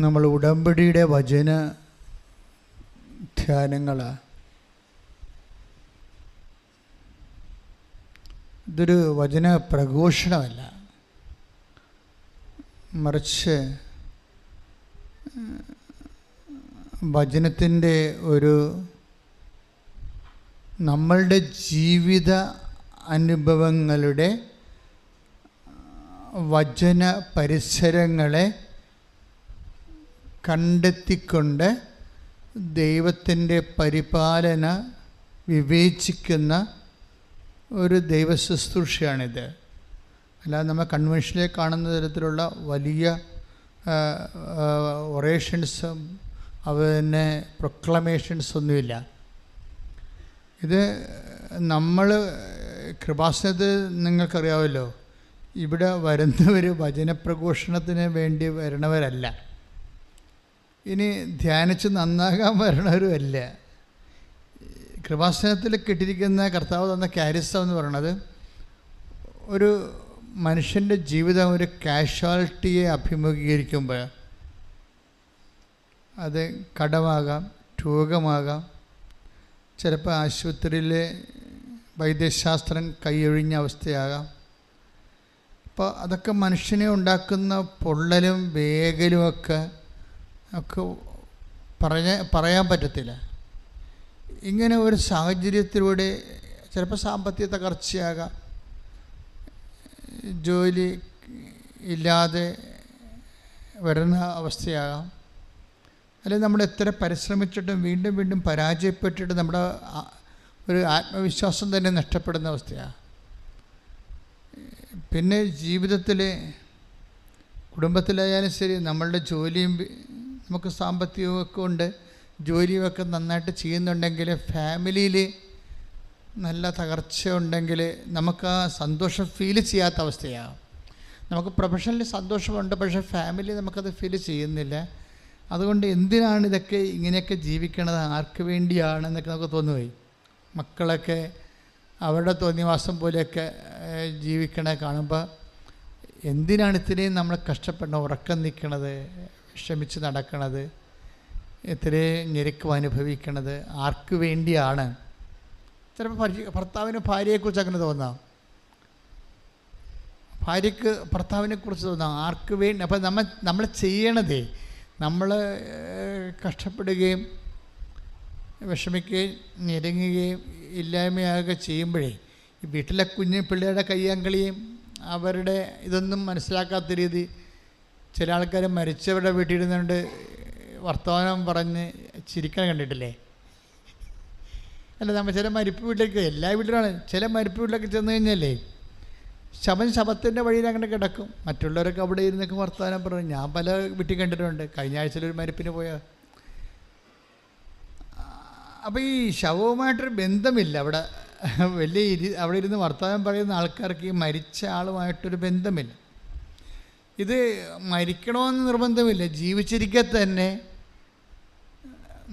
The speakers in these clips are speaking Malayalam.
നമ്മൾ ഉടമ്പടിയുടെ വചന ധ്യാനങ്ങളാണ്. ഇതൊരു വചന പ്രഘോഷണമല്ല, മറിച്ച് വചനത്തിൻ്റെ ഒരു നമ്മളുടെ ജീവിത അനുഭവങ്ങളുടെ വചന പരിസരങ്ങളെ കണ്ടെത്തിക്കൊണ്ട് ദൈവത്തിൻ്റെ പരിപാലന വിവേചിക്കുന്ന ഒരു ദൈവശുശ്രൂഷയാണിത്. അല്ലാതെ നമ്മൾ കൺവെൻഷനിൽ കാണുന്ന തരത്തിലുള്ള വലിയ ഒറേഷൻസും അതുതന്നെ പ്രൊക്ലമേഷൻസ് ഒന്നുമില്ല. ഇത് നമ്മൾ കൃപാസനത്തിൽ നിങ്ങൾക്കറിയാമല്ലോ, ഇവിടെ വരുന്നവർ വചനപ്രഘോഷണത്തിന് വേണ്ടി വരണവരല്ല, ഇനി ധ്യാനിച്ച് നന്നാകാൻ വരണവരുമല്ല. കൃപാസനത്തിൽ കിട്ടിയിരിക്കുന്ന കർത്താവ് തന്ന കാരിസം എന്ന് പറയുന്നത് ഒരു മനുഷ്യൻ്റെ ജീവിതം ഒരു കാഷ്വാലിറ്റിയെ അഭിമുഖീകരിക്കുമ്പോൾ, അത് കടമാകാം, രോഗമാകാം, ചിലപ്പോൾ ആശുപത്രിയിലെ വൈദ്യശാസ്ത്രം കൈയൊഴിഞ്ഞ അവസ്ഥയാകാം. അപ്പോൾ അതൊക്കെ മനുഷ്യനെ ഉണ്ടാക്കുന്ന പൊള്ളലും വേഗലുമൊക്കെ പറയാൻ പറ്റത്തില്ല. ഇങ്ങനെ ഒരു സാഹചര്യത്തിലൂടെ ചിലപ്പോൾ സാമ്പത്തിക തകർച്ചയാകാം, ജോലി ഇല്ലാതെ വരുന്ന അവസ്ഥയാകാം, അല്ലെങ്കിൽ നമ്മൾ എത്ര പരിശ്രമിച്ചിട്ടും വീണ്ടും വീണ്ടും പരാജയപ്പെട്ടിട്ട് നമ്മുടെ ഒരു ആത്മവിശ്വാസം തന്നെ നഷ്ടപ്പെടുന്ന അവസ്ഥയാണ്. പിന്നെ ജീവിതത്തിൽ കുടുംബത്തിലായാലും ശരി, നമ്മളുടെ ജോലിയും നമുക്ക് സാമ്പത്തികമൊക്കെ ഉണ്ട്, ജോലിയൊക്കെ നന്നായിട്ട് ചെയ്യുന്നുണ്ടെങ്കിൽ ഫാമിലിയിൽ നല്ല തകർച്ച ഉണ്ടെങ്കിൽ നമുക്ക് ആ സന്തോഷം ഫീൽ ചെയ്യാത്ത അവസ്ഥയാണ്. നമുക്ക് പ്രൊഫഷണലി സന്തോഷമുണ്ട്, പക്ഷേ ഫാമിലി നമുക്കത് ഫീൽ ചെയ്യുന്നില്ല. അതുകൊണ്ട് എന്തിനാണ് ഇതൊക്കെ ഇങ്ങനെയൊക്കെ ജീവിക്കണത്, ആർക്ക് വേണ്ടിയാണെന്നൊക്കെ നമുക്ക് തോന്നുപോയി. മക്കളൊക്കെ അവരുടെ തോന്നിവാസം പോലെയൊക്കെ ജീവിക്കണ കാണുമ്പോൾ എന്തിനാണ് ഇത്രയും നമ്മൾ കഷ്ടപ്പെടണം, ഉറക്കം നിൽക്കണത്, വിഷമിച്ച് നടക്കണത്, ഇത്രയും ഞെരുക്കം അനുഭവിക്കണത് ആർക്ക് വേണ്ടിയാണ്? ചിലപ്പോൾ ഭർത്താവിന് ഭാര്യയെക്കുറിച്ച് അങ്ങനെ തോന്നാം, ഭാര്യയ്ക്ക് ഭർത്താവിനെക്കുറിച്ച് തോന്നാം, ആർക്ക് വേണ്ടി. അപ്പം നമ്മൾ ചെയ്യണതേ, നമ്മൾ കഷ്ടപ്പെടുകയും വിഷമിക്കുകയും ഞെരുങ്ങുകയും ഇല്ലായ്മയാകുക ചെയ്യുമ്പോഴേ ഈ വീട്ടിലെ കുഞ്ഞു പിള്ളേരുടെ കയ്യാങ്കളിയും അവരുടെ ഇതൊന്നും മനസ്സിലാക്കാത്ത രീതി ചില ആൾക്കാർ മരിച്ചവരുടെ വീട്ടിലിരുന്നുകൊണ്ട് വർത്തമാനം പറഞ്ഞ് ചിരിക്കണം കണ്ടിട്ടില്ലേ? അല്ല, നമ്മൾ ചില മരിപ്പ് വീട്ടിലേക്ക്, എല്ലാ വീട്ടിലാണ്, ചില മരിപ്പ് വീട്ടിലൊക്കെ ചെന്ന് കഴിഞ്ഞാലേ ശവത്തിൻ്റെ വഴിയിൽ അങ്ങനെ കിടക്കും, മറ്റുള്ളവരൊക്കെ അവിടെ ഇരുന്നൊക്കെ വർത്തമാനം പറഞ്ഞു. ഞാൻ പല വീട്ടിൽ കണ്ടിട്ടുണ്ട്. കഴിഞ്ഞ ആഴ്ചയിലൊരു മരിപ്പിന് പോയാൽ അപ്പോൾ ഈ ശവവുമായിട്ടൊരു ബന്ധമില്ല അവിടെ, അവിടെ ഇരുന്ന് വർത്തമാനം പറയുന്ന ആൾക്കാർക്ക് ഈ മരിച്ച ആളുമായിട്ടൊരു ബന്ധമില്ല. ഇത് മരിക്കണമെന്ന് നിർബന്ധമില്ല, ജീവിച്ചിരിക്കെ തന്നെ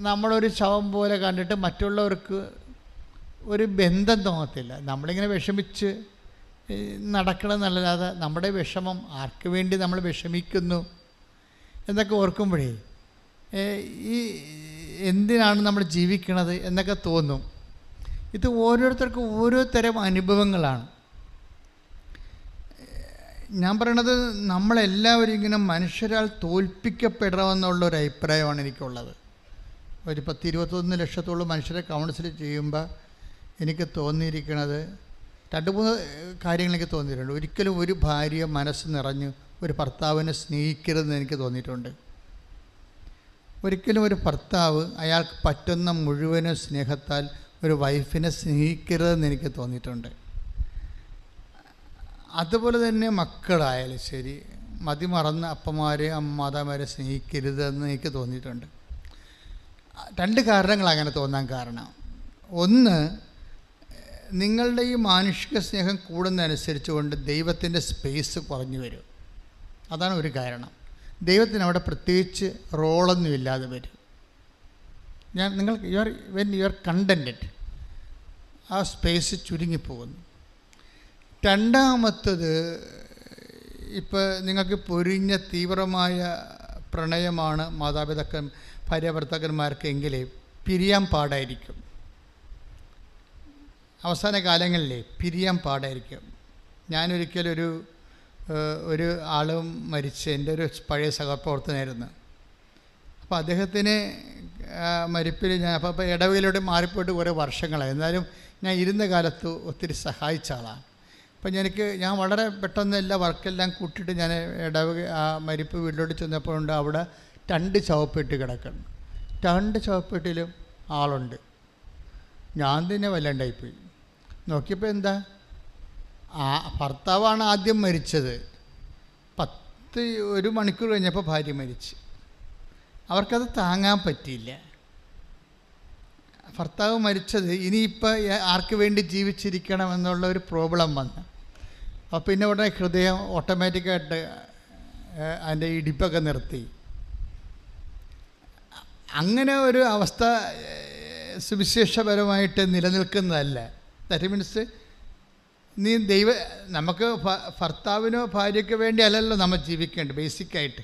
നമ്മളൊരു ശവം പോലെ കണ്ടിട്ട് മറ്റുള്ളവർക്ക് ഒരു ബന്ധം തോന്നത്തില്ല. നമ്മളിങ്ങനെ വിഷമിച്ച് നടക്കണമെന്നല്ലാതെ നമ്മുടെ വിഷമം ആർക്ക് വേണ്ടി നമ്മൾ വിഷമിക്കുന്നു എന്നൊക്കെ ഓർക്കുമ്പോഴേ ഈ എന്തിനാണ് നമ്മൾ ജീവിക്കണത് എന്നൊക്കെ തോന്നും. ഇത് ഓരോരുത്തർക്കും ഓരോ തരം അനുഭവങ്ങളാണ്. ഞാൻ പറയണത് നമ്മളെല്ലാവരും ഇങ്ങനെ മനുഷ്യരാൽ തോൽപ്പിക്കപ്പെടണമെന്നുള്ളൊരു അഭിപ്രായമാണ് എനിക്കുള്ളത്. ഒരു 10-21 ലക്ഷത്തോളം മനുഷ്യരെ കൗൺസിൽ ചെയ്യുമ്പോൾ എനിക്ക് തോന്നിയിരിക്കുന്നത് 2-3 കാര്യങ്ങൾ എനിക്ക് തോന്നിയിട്ടുണ്ട്. ഒരിക്കലും ഒരു ഭാര്യ മനസ്സ് നിറഞ്ഞ് ഒരു ഭർത്താവിനെ സ്നേഹിക്കരുതെന്ന് എനിക്ക് തോന്നിയിട്ടുണ്ട്. ഒരിക്കലും ഒരു ഭർത്താവ് അയാൾക്ക് പറ്റുന്ന മുഴുവനും സ്നേഹത്താൽ ഒരു വൈഫിനെ സ്നേഹിക്കരുതെന്ന് എനിക്ക് തോന്നിയിട്ടുണ്ട്. അതുപോലെ തന്നെ മക്കളായാലും ശരി, മതിമറന്ന അപ്പന്മാരെ മാതാമാരെ സ്നേഹിക്കരുതെന്ന് എനിക്ക് തോന്നിയിട്ടുണ്ട്. 2 കാരണങ്ങൾ അങ്ങനെ തോന്നാൻ കാരണം. ഒന്ന്, നിങ്ങളുടെ ഈ മാനുഷിക സ്നേഹം കൂടുന്നതനുസരിച്ച് കൊണ്ട് ദൈവത്തിൻ്റെ സ്പേസ് കുറഞ്ഞു വരും. അതാണ് ഒരു കാരണം. ദൈവത്തിന് അവിടെ പ്രത്യേകിച്ച് റോളൊന്നും ഇല്ലാതെ വരും. വെൻ യു ആർ കണ്ടൻറ്റഡ്, ആ സ്പേസ് ചുരുങ്ങിപ്പോകുന്നു. രണ്ടാമത്തത്, ഇപ്പോൾ നിങ്ങൾക്ക് പൊരിഞ്ഞ തീവ്രമായ പ്രണയമാണ് ഭാര്യ ഭർത്താക്കന്മാർക്കെങ്കിൽ പിരിയാൻ പാടായിരിക്കും. അവസാന കാലങ്ങളിൽ പിരിയാൻ പാടായിരിക്കും. ഞാനൊരിക്കലൊരു ആളും മരിച്ച്, എൻ്റെ ഒരു പഴയ സഹപ്രവർത്തനായിരുന്നു. അപ്പോൾ അദ്ദേഹത്തിന് മരിപ്പിൽ ഞാൻ അപ്പോൾ ഇടവകയിലൂടെ മാറിപ്പോയിട്ട് കുറേ വർഷങ്ങളായി. എന്നാലും ഞാൻ ഇരുന്ന കാലത്ത് ഒത്തിരി സഹായിച്ച ആളാണ്. അപ്പം ഞാൻ വളരെ പെട്ടെന്ന് എല്ലാ വർക്കെല്ലാം കൂട്ടിയിട്ട് ഞാൻ ഇടവക മരിപ്പ് വീട്ടിലോട്ട് ചെന്നപ്പോഴുണ്ട് അവിടെ 2 ശവപ്പെട്ടി കിടക്കുന്നു. 2 ശവപ്പെട്ടിയിലും ആളുണ്ട്. ഞാൻ തന്നെ വല്ലാണ്ടായിപ്പോയി. നോക്കിയപ്പോൾ എന്താ, ഭർത്താവാണ് ആദ്യം മരിച്ചത്. 1 മണിക്കൂർ കഴിഞ്ഞപ്പോൾ ഭാര്യ മരിച്ച്. അവർക്കത് താങ്ങാൻ പറ്റിയില്ല. ഭർത്താവ് മരിച്ചത് ഇനിയിപ്പോൾ ആർക്ക് വേണ്ടി ജീവിച്ചിരിക്കണം എന്നുള്ള ഒരു പ്രോബ്ലം വന്നു. അപ്പോൾ പിന്നെ ഉടനെ ഹൃദയം ഓട്ടോമാറ്റിക്കായിട്ട് അതിൻ്റെ ഇടിപ്പൊക്കെ നിർത്തി. അങ്ങനെ ഒരു അവസ്ഥ സുവിശേഷപരമായിട്ട് നിലനിൽക്കുന്നതല്ല. ദാറ്റ് മീൻസ് നമുക്ക് ഭർത്താവിനോ ഭാര്യയ്ക്കോ വേണ്ടി അല്ലല്ലോ നമ്മൾ ജീവിക്കേണ്ടത്. ബേസിക്കായിട്ട്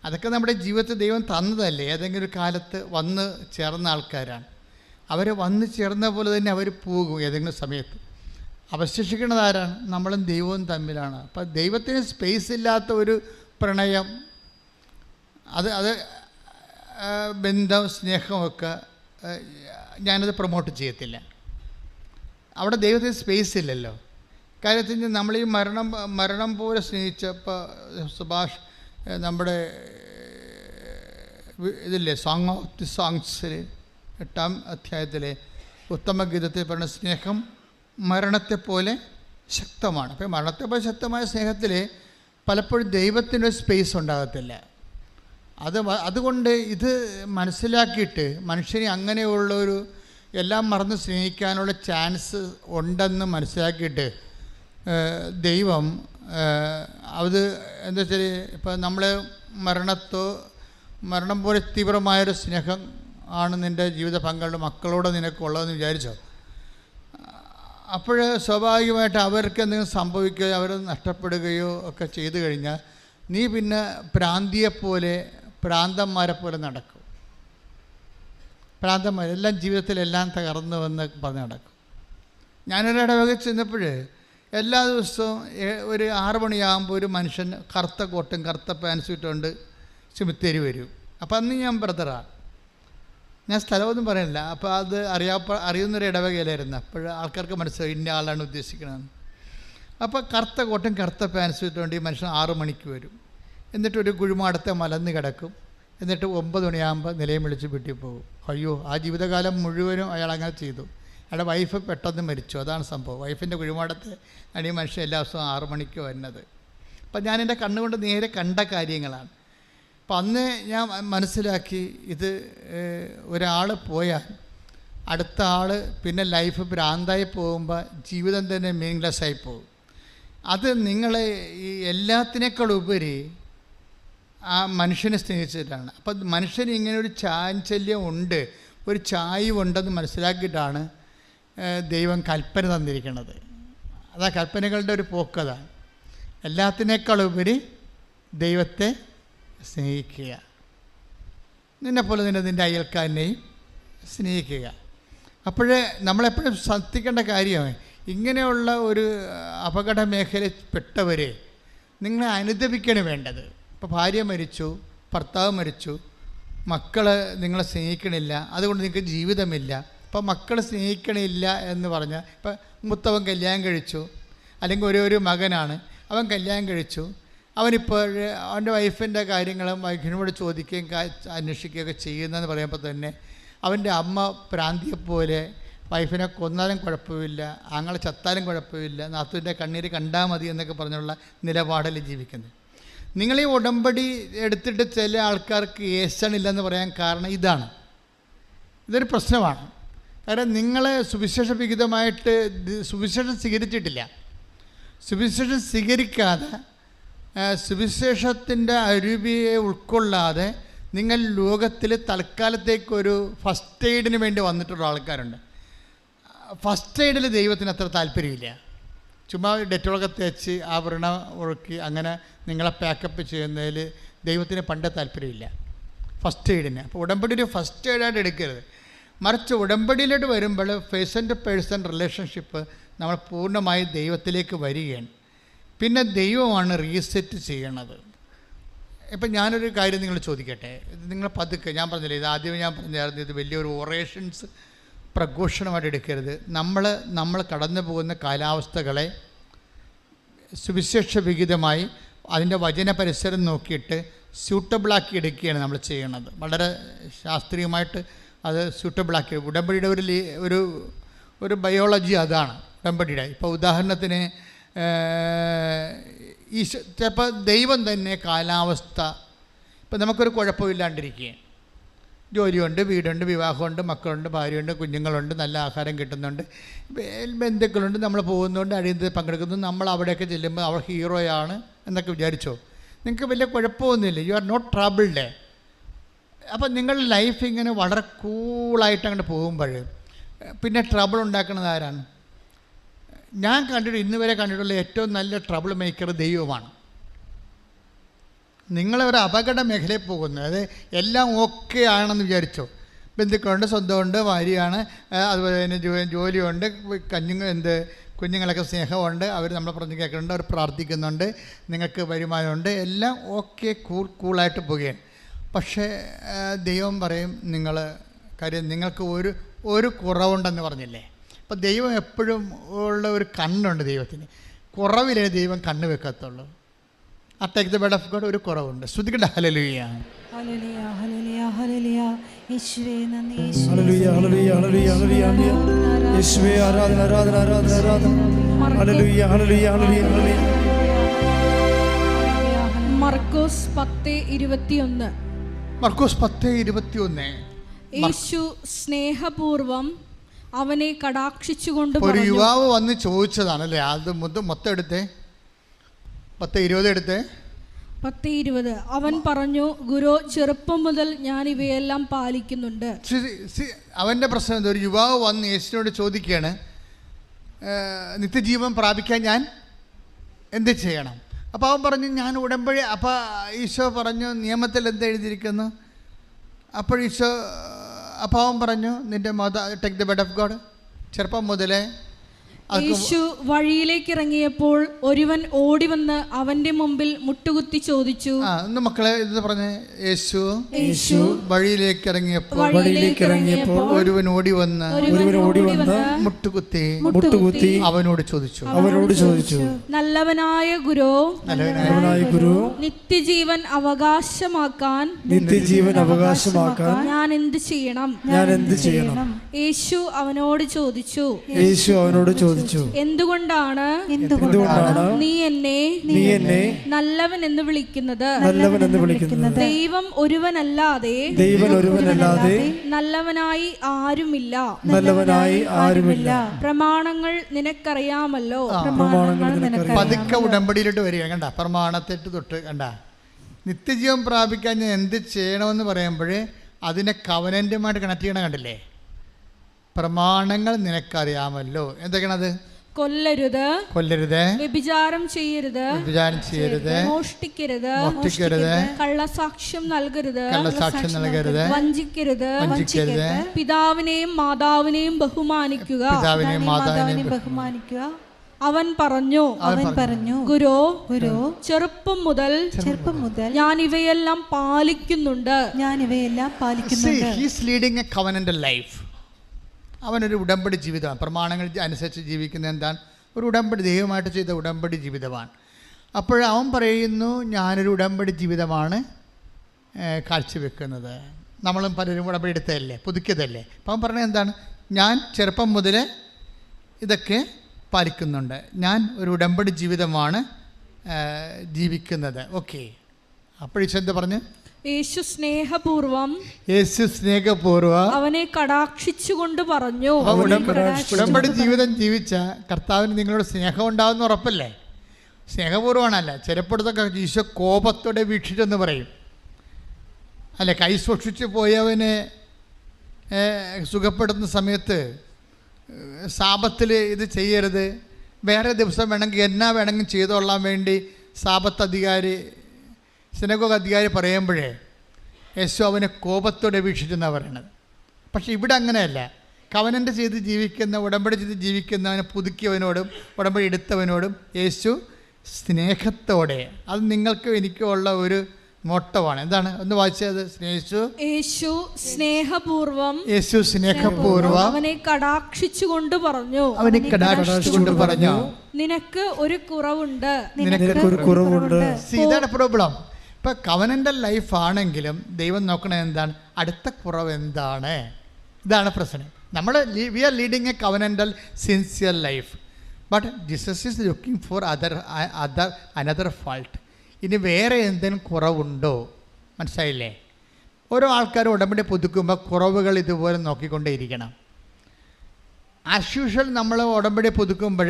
അതൊക്കെ നമ്മുടെ ജീവിതത്തിൽ ദൈവം തന്നതല്ലേ. ഏതെങ്കിലും ഒരു കാലത്ത് വന്ന് ചേർന്ന ആൾക്കാരാണ്. അവർ വന്ന് ചേർന്ന പോലെ തന്നെ അവർ പോകും ഏതെങ്കിലും സമയത്ത്. അവശേഷിക്കുന്നത് ആരാണ്? നമ്മളും ദൈവവും തമ്മിലാണ്. അപ്പം ദൈവത്തിന് സ്പേസ് ഇല്ലാത്ത ഒരു പ്രണയം, അത് ബന്ധം, സ്നേഹമൊക്കെ ഞാനത് പ്രൊമോട്ട് ചെയ്യത്തില്ല. അവിടെ ദൈവത്തിന് സ്പേസ് ഇല്ലല്ലോ. കാര്യത്തിൽ നമ്മൾ ഈ മരണം പോലെ സ്നേഹിച്ചപ്പോൾ സുഭാഷ് നമ്മുടെ ഇതില്ലേ സോങ് ഓഫ് ദി സോങ്സിൽ 8-ാം അധ്യായത്തിലെ ഉത്തമഗീതത്തിൽ പറഞ്ഞ സ്നേഹം മരണത്തെപ്പോലെ ശക്തമാണ്. അപ്പോൾ മരണത്തെപ്പോലെ ശക്തമായ സ്നേഹത്തിൽ പലപ്പോഴും ദൈവത്തിനൊരു സ്പേസ് ഉണ്ടാകത്തില്ല. അതുകൊണ്ട് ഇത് മനസ്സിലാക്കിയിട്ട് മനുഷ്യനെ അങ്ങനെയുള്ളൊരു എല്ലാം മറന്ന് സ്നേഹിക്കാനുള്ള ചാൻസ് ഉണ്ടെന്ന് മനസ്സിലാക്കിയിട്ട് ദൈവം അത് എന്താ വെച്ചാൽ ഇപ്പം നമ്മൾ മരണം പോലെ തീവ്രമായൊരു സ്നേഹം ആണ് നിൻ്റെ ജീവിത പങ്കാളിയുടെ മക്കളോട് നിനക്കുള്ളതെന്ന് വിചാരിച്ചോ. അപ്പോൾ സ്വാഭാവികമായിട്ട് അവർക്ക് എന്തെങ്കിലും സംഭവിക്കുകയോ അവർ നഷ്ടപ്പെടുകയോ ഒക്കെ ചെയ്തു കഴിഞ്ഞാൽ നീ പിന്നെ ഭ്രാന്തന്മാരെ പോലെ നടക്കും. എല്ലാം ജീവിതത്തിലെല്ലാം തകർന്നു വന്ന് പറഞ്ഞ് നടക്കും. ഞാനൊരിടവക ചെന്നപ്പോൾ എല്ലാ ദിവസവും ഒരു 6 മണിയാകുമ്പോൾ ഒരു മനുഷ്യൻ കറുത്ത കോട്ടും കറുത്ത പാൻസും ഇട്ടുകൊണ്ട് സെമിത്തേരി വരും. അപ്പോൾ അന്ന് ഞാൻ ബ്രദറാണ്, ഞാൻ സ്ഥലമൊന്നും പറയുന്നില്ല. അപ്പോൾ അത് അറിയുന്നൊരു ഇടവകയിലായിരുന്നു. അപ്പോൾ ആൾക്കാർക്ക് മനസ്സിലായി ഇന്ന ആളാണ് ഉദ്ദേശിക്കണമെന്ന്. അപ്പോൾ കറുത്ത കോട്ടും കറുത്ത പാൻസും ഇട്ടുകൊണ്ട് ഈ മനുഷ്യൻ 6 മണിക്ക് വരും. എന്നിട്ടൊരു കുഴിമാടത്തെ മലന്ന് കിടക്കും. എന്നിട്ട് 9 മണിയാകുമ്പോൾ നിലയം വിളിച്ച് വീട്ടിൽ പോകും. അയ്യോ, ആ ജീവിതകാലം മുഴുവനും അയാൾ അങ്ങനെ ചെയ്തു. അയാളുടെ വൈഫ് പെട്ടെന്ന് മരിച്ചു. അതാണ് സംഭവം. വൈഫിൻ്റെ കുഴിമാടത്തെ ഈ മനുഷ്യൻ എല്ലാ ദിവസവും 6 മണിക്ക് വരുന്നത്. അപ്പം ഞാൻ എൻ്റെ കണ്ണുകൊണ്ട് നേരെ കണ്ട കാര്യങ്ങളാണ്. അപ്പം അന്ന് ഞാൻ മനസ്സിലാക്കി ഇത് ഒരാൾ പോയാൽ അടുത്ത ആൾ പിന്നെ ലൈഫ് ഭ്രാന്തായി പോകുമ്പോൾ ജീവിതം തന്നെ മീനിങ്ലെസ്സായി പോകും. അത് നിങ്ങളെ ഈ എല്ലാത്തിനേക്കാളുപരി ആ മനുഷ്യനെ സ്നേഹിച്ചിട്ടാണ്. അപ്പം മനുഷ്യന് ഇങ്ങനെ ഒരു ചാഞ്ചല്യം ഉണ്ട്, ഒരു ചായ്വുണ്ടെന്ന് മനസ്സിലാക്കിയിട്ടാണ് ദൈവം കൽപ്പന തന്നിരിക്കുന്നത്. അതാ കൽപ്പനകളുടെ ഒരു പോക്കതാണ്. എല്ലാത്തിനേക്കാളുപരി ദൈവത്തെ സ്നേഹിക്കുക, നിന്നെപ്പോലെ തന്നെ നിൻ്റെ അയൽക്കാരനെയും സ്നേഹിക്കുക. അപ്പോഴേ നമ്മളെപ്പോഴും ശ്രദ്ധിക്കേണ്ട കാര്യമാണ്, ഇങ്ങനെയുള്ള ഒരു അപകട മേഖലയിൽ പെട്ടവരെ നിങ്ങളെ അനുദപിക്കണം വേണ്ടത്. ഇപ്പോൾ ഭാര്യ മരിച്ചു, ഭർത്താവ് മരിച്ചു, മക്കൾ നിങ്ങളെ സ്നേഹിക്കണില്ല, അതുകൊണ്ട് നിങ്ങൾക്ക് ജീവിതമില്ല. ഇപ്പോൾ മക്കൾ സ്നേഹിക്കണില്ല എന്ന് പറഞ്ഞാൽ, ഇപ്പം മൂത്തവൻ കല്യാണം കഴിച്ചു, അല്ലെങ്കിൽ ഒരു മകനാണ്, അവൻ കല്യാണം കഴിച്ചു, അവനിപ്പോൾ അവൻ്റെ വൈഫിൻ്റെ കാര്യങ്ങളും വൈഫിനോട് ചോദിക്കുകയും അന്വേഷിക്കുകയൊക്കെ ചെയ്യുന്നതെന്ന് പറയുമ്പോൾ തന്നെ അവൻ്റെ അമ്മ പ്രാന്തിയെപ്പോലെ വൈഫിനെ കൊന്നാലും കുഴപ്പമില്ല, ആങ്ങളെ ചത്താലും കുഴപ്പമില്ല, നാത്തുവിൻ്റെ കണ്ണീര് കണ്ടാൽ മതി എന്നൊക്കെ പറഞ്ഞുള്ള നിലപാടിൽ ജീവിക്കുന്നത്. നിങ്ങളീ ഉടമ്പടി എടുത്തിട്ട് ചില ആൾക്കാർക്ക് ഏശണില്ലെന്ന് പറയാൻ കാരണം ഇതൊരു പ്രശ്നമാണ്. കാരണം നിങ്ങളെ സുവിശേഷവിഹിതമായിട്ട് സുവിശേഷം സ്വീകരിച്ചിട്ടില്ല. സുവിശേഷം സ്വീകരിക്കാതെ, സുവിശേഷത്തിൻ്റെ അരുവിയെ ഉൾക്കൊള്ളാതെ നിങ്ങൾ ലോകത്തിൽ തൽക്കാലത്തേക്കൊരു ഫസ്റ്റ് എയ്ഡിന് വേണ്ടി വന്നിട്ടുള്ള ആൾക്കാരുണ്ട്. ഫസ്റ്റ് എയ്ഡിൽ ദൈവത്തിന് അത്ര താല്പര്യമില്ല. ചുമ്മാ ഡെറ്റോളൊക്കെ തേച്ച് ആ വ്രണം ഒഴുക്കി അങ്ങനെ നിങ്ങളെ പാക്കപ്പ് ചെയ്യുന്നതിൽ ദൈവത്തിന് പണ്ട് താല്പര്യമില്ല ഫസ്റ്റ് എയ്ഡിന്. അപ്പോൾ ഉടമ്പടി ഒരു ഫസ്റ്റ് എയ്ഡായിട്ട് എടുക്കരുത്. മറിച്ച് ഉടമ്പടിയിലോട്ട് വരുമ്പോൾ പേഴ്സൺ ടു പേഴ്സൺ റിലേഷൻഷിപ്പ് നമ്മൾ പൂർണ്ണമായി ദൈവത്തിലേക്ക് വരികയാണ്. പിന്നെ ദൈവമാണ് റീസെറ്റ് ചെയ്യണത്. ഇപ്പം ഞാനൊരു കാര്യം നിങ്ങൾ ചോദിക്കട്ടെ. ഇത് നിങ്ങൾ പതുക്കെ, ഞാൻ പറഞ്ഞില്ലേ, ഇത് ആദ്യമേ ഞാൻ പറഞ്ഞായിരുന്നു, ഇത് വലിയൊരു ഒറേഷൻസ് പ്രഘോഷണമായിട്ട് എടുക്കരുത്. നമ്മൾ കടന്നു പോകുന്ന കാലാവസ്ഥകളെ സുവിശേഷ വിഹിതമായി അതിൻ്റെ വചന പരിസരം നോക്കിയിട്ട് സ്യൂട്ടബിളാക്കി എടുക്കുകയാണ് നമ്മൾ ചെയ്യണത്. വളരെ ശാസ്ത്രീയമായിട്ട് അത് സ്യൂട്ടബിളാക്കി. ഉടമ്പടിയുടെ ഒരു ബയോളജി അതാണ് ഉടമ്പടിയുടെ. ഇപ്പോൾ ഉദാഹരണത്തിന് ചിലപ്പോൾ ദൈവം തന്നെ കാലാവസ്ഥ, ഇപ്പം നമുക്കൊരു കുഴപ്പമില്ലാണ്ടിരിക്കുകയാണ്, ജോലിയുണ്ട്, വീടുണ്ട്, വിവാഹമുണ്ട്, മക്കളുണ്ട്, ഭാര്യയുണ്ട്, കുഞ്ഞുങ്ങളുണ്ട്, നല്ല ആഹാരം കിട്ടുന്നുണ്ട്, ബന്ധുക്കളുണ്ട്, നമ്മൾ പോകുന്നുണ്ട്, അഴിയത്തിൽ പങ്കെടുക്കുന്നു, നമ്മൾ അവിടെയൊക്കെ ചെല്ലുമ്പോൾ അവർ ഹീറോയാണ് എന്നൊക്കെ വിചാരിച്ചോ. നിങ്ങൾക്ക് വലിയ കുഴപ്പമൊന്നുമില്ല, യു ആർ നോട്ട് ട്രബിൾഡ്. അപ്പം നിങ്ങളുടെ ലൈഫ് ഇങ്ങനെ വളരെ കൂളായിട്ട് അങ്ങോട്ട് പോകുമ്പോൾ പിന്നെ ട്രബിൾ ഉണ്ടാക്കുന്നത് ആരാണ്? ഞാൻ ഇന്ന് വരെ കണ്ടിട്ടുള്ള ഏറ്റവും നല്ല ട്രബിൾ മേക്കർ ദൈവമാണ്. നിങ്ങളൊരു അപകട മേഖലയിൽ പോകുന്നത്, അത് എല്ലാം ഓക്കെ ആണെന്ന് വിചാരിച്ചോ. ബന്ധുക്കളുണ്ട്, സ്വന്തമുണ്ട്, ഭാര്യയാണ്, അതുപോലെ തന്നെ ജോലിയുണ്ട്, കുഞ്ഞുങ്ങളൊക്കെ സ്നേഹമുണ്ട്, അവർ നമ്മളെ പറഞ്ഞ് കേൾക്കുന്നുണ്ട്, അവർ പ്രാർത്ഥിക്കുന്നുണ്ട്, നിങ്ങൾക്ക് വരുമാനമുണ്ട്, എല്ലാം ഓക്കെ കൂളായിട്ട് പോവുകയാണ്. പക്ഷേ ദൈവം പറയും നിങ്ങൾക്ക് ഒരു കുറവുണ്ടെന്ന് പറഞ്ഞില്ലേ. അപ്പോൾ ദൈവം എപ്പോഴും ഉള്ള ഒരു കണ്ണുണ്ട് ദൈവത്തിന്. കുറവിലേ ദൈവം കണ്ണ് വെക്കത്തുള്ളൂ. ആ take the word of God ഒരു കുറവുണ്ട്. ശ്രുതിക്കട്ടെ ഹല്ലേലൂയ. ഹല്ലേലൂയ ഹല്ലേലൂയ ഹല്ലേലൂയ. യേശുവേ നന്ദി. ഹല്ലേലൂയ ഹല്ലേലൂയ ഹല്ലേലൂയ ഹല്ലേലൂയ. യേശുവേ ആരാധന ആരാധന ആരാധന ആരാധന. ഹല്ലേലൂയ ഹല്ലേലൂയ ഹല്ലേലൂയ ഹല്ലേലൂയ. മർക്കോസ് 10:21. മർക്കോസ് 10:21. യേശു സ്നേഹപൂർവം അവനെ കടാക്ഷിച്ചുകൊണ്ട് ഒരു യുവാവ് വന്ന് ചോദിച്ചതാണല്ലേ. അത് മൊത്തം എടുത്തേ, 10:20 എടുത്തേ. 10:20. അവൻ പറഞ്ഞു, ഗുരു, ചെറുപ്പം മുതൽ ഞാൻ ഇവയെല്ലാം പാലിക്കുന്നുണ്ട്. അവൻ്റെ പ്രശ്നം എന്താ? ഒരു യുവാവ് വന്ന് യേശുവിനോട് ചോദിക്കുകയാണ്, നിത്യജീവൻ പ്രാപിക്കാൻ ഞാൻ എന്ത് ചെയ്യണം? അപ്പോൾ അവൻ പറഞ്ഞു, ഞാൻ ഉടമ്പടി. അപ്പോൾ ഈശോ പറഞ്ഞു, നിയമത്തിൽ എന്താ എഴുതിയിരിക്കുന്നു? അപ്പോൾ അവൻ പറഞ്ഞു, നിൻ്റെ take the word of God. ചെറുപ്പം മുതലേ യേശു വഴിയിലേക്ക് ഇറങ്ങിയപ്പോൾ ഒരുവൻ ഓടി വന്ന് അവന്റെ മുമ്പിൽ മുട്ടുകുത്തി ചോദിച്ചു. മക്കളെ ഇത് പറഞ്ഞേ. യേശു വഴിയിലേക്ക് ഇറങ്ങിയപ്പോൾ ഒരുവൻ ഓടി വന്ന് മുട്ടുകുത്തി അവനോട് ചോദിച്ചു, നല്ലവനായ ഗുരു, നിത്യജീവൻ അവകാശമാക്കാൻ ഞാൻ എന്ത് ചെയ്യണം? യേശു അവനോട് ചോദിച്ചു, എന്തുകൊണ്ടാണ് നീ എന്നെ നല്ലവൻ എന്ന് വിളിക്കുന്നത്? ദൈവം ഒരുവനല്ലാതെ നല്ലവനായി ആരുമില്ല. പ്രമാണങ്ങൾ നിനക്കറിയാമല്ലോ. പതുക്കെ ഉടമ്പടിയിലോട്ട് വരിക. കണ്ട, പ്രമാണത്തെട്ട് തൊട്ട് കണ്ട, നിത്യജീവൻ പ്രാപിക്കാൻ ഞാൻ എന്ത് ചെയ്യണമെന്ന് പറയുമ്പോൾ അതിനെ കവനന്റുമായിട്ട് കണക്ട് ചെയ്യണം. കണ്ടില്ലേ? പ്രമാണങ്ങൾ നിനക്കറിയാമല്ലോ. എന്തൊക്കെയാണത്? കൊല്ലരുത്, വ്യഭിചാരം ചെയ്യരുത്, മോഷ്ടിക്കരുത്, കള്ളസാക്ഷ്യം നൽകരുത്, വഞ്ചിക്കരുത്, പിതാവിനെയും മാതാവിനെയും ബഹുമാനിക്കുക. അവൻ പറഞ്ഞു, ഗുരു, ചെറുപ്പം മുതൽ ഞാൻ ഇവയെല്ലാം പാലിക്കുന്നുണ്ട്. He is leading a covenantal life. അവനൊരു ഉടമ്പടി ജീവിതമാണ്. പ്രമാണങ്ങൾ അനുസരിച്ച് ജീവിക്കുന്ന എന്താണ്? ഒരു ഉടമ്പടി, ദൈവമായിട്ട് ചെയ്ത ഉടമ്പടി ജീവിതമാണ്. അപ്പോഴവൻ പറയുന്നു, ഞാനൊരു ഉടമ്പടി ജീവിതമാണ് കാഴ്ചവെക്കുന്നത്. നമ്മളും പലരും ഉടമ്പടി എടുത്തതല്ലേ, പുതുക്കിയതല്ലേ. അപ്പം അവൻ പറഞ്ഞത് എന്താണ്? ഞാൻ ചെറുപ്പം മുതൽ ഇതൊക്കെ പാലിക്കുന്നുണ്ട്, ഞാൻ ഒരു ഉടമ്പടി ജീവിതമാണ് ജീവിക്കുന്നത്. ഓക്കെ. അപ്പോഴെന്ത് പറഞ്ഞു? യേശു സ്നേഹപൂർവം അവനെ കടാക്ഷിച്ചുകൊണ്ട് പറഞ്ഞു. ഉടമ്പടി ജീവിതം ജീവിച്ച കർത്താവിന് നിങ്ങളോട് സ്നേഹം ഉണ്ടാവുന്ന ഉറപ്പല്ലേ? സ്നേഹപൂർവ്വമാണല്ല. ചിലപ്പോഴത്തൊക്കെ ഈശോ കോപത്തോടെ വീക്ഷിച്ചെന്ന് പറയും അല്ലെ. കൈ സൂക്ഷിച്ച് പോയവനെ സുഖപ്പെടുത്തുന്ന സമയത്ത് സാപത്തിൽ ഇത് ചെയ്യരുത്, വേറെ ദിവസം വേണമെങ്കിൽ എന്നാ വേണമെങ്കിൽ ചെയ്തോളാൻ വേണ്ടി സാപത്ത് അധികാരി സിനഗോഗ് അധികാരി പറയുമ്പോഴേ യേശു അവനെ കോപത്തോടെ വീക്ഷിച്ചെന്നാണ് പറയണത്. പക്ഷേ ഇവിടെ അങ്ങനെയല്ല. കവനൻ്റ് ചെയ്ത് ജീവിക്കുന്ന, ഉടമ്പടി ചെയ്ത് ജീവിക്കുന്നവനെ പുതുക്കിയവനോടും ഉടമ്പടി എടുത്തവനോടും യേശു സ്നേഹത്തോടെ, അത് നിങ്ങൾക്കും എനിക്കും ഉള്ള ഒരു മോട്ടമാണ്. എന്താണ്? ഒന്ന് വായിച്ചത്. യേശു സ്നേഹപൂർവം അവനെ കടാക്ഷിച്ചുകൊണ്ട് പറഞ്ഞു, നിനക്ക് ഒരു കുറവുണ്ട്. ഇതാണ് പ്രോബ്ലം. ഇപ്പം കവനൻ്റൽ ലൈഫ് ആണെങ്കിലും ദൈവം നോക്കണത് എന്താണ്? അടുത്ത കുറവ് എന്താണ്? ഇതാണ് പ്രശ്നം. നമ്മൾ we are leading a covenantal sincere life, but Jesus is looking for another fault. ഇനി വേറെ എന്തെങ്കിലും കുറവുണ്ടോ? മനസ്സിലായില്ലേ? ഓരോ ആൾക്കാരും ഉടമ്പടി പുതുക്കുമ്പോൾ കുറവുകൾ ഇതുപോലെ നോക്കിക്കൊണ്ടേയിരിക്കണം. ആസ് യൂഷ്വൽ നമ്മൾ ഉടമ്പടി പുതുക്കുമ്പോൾ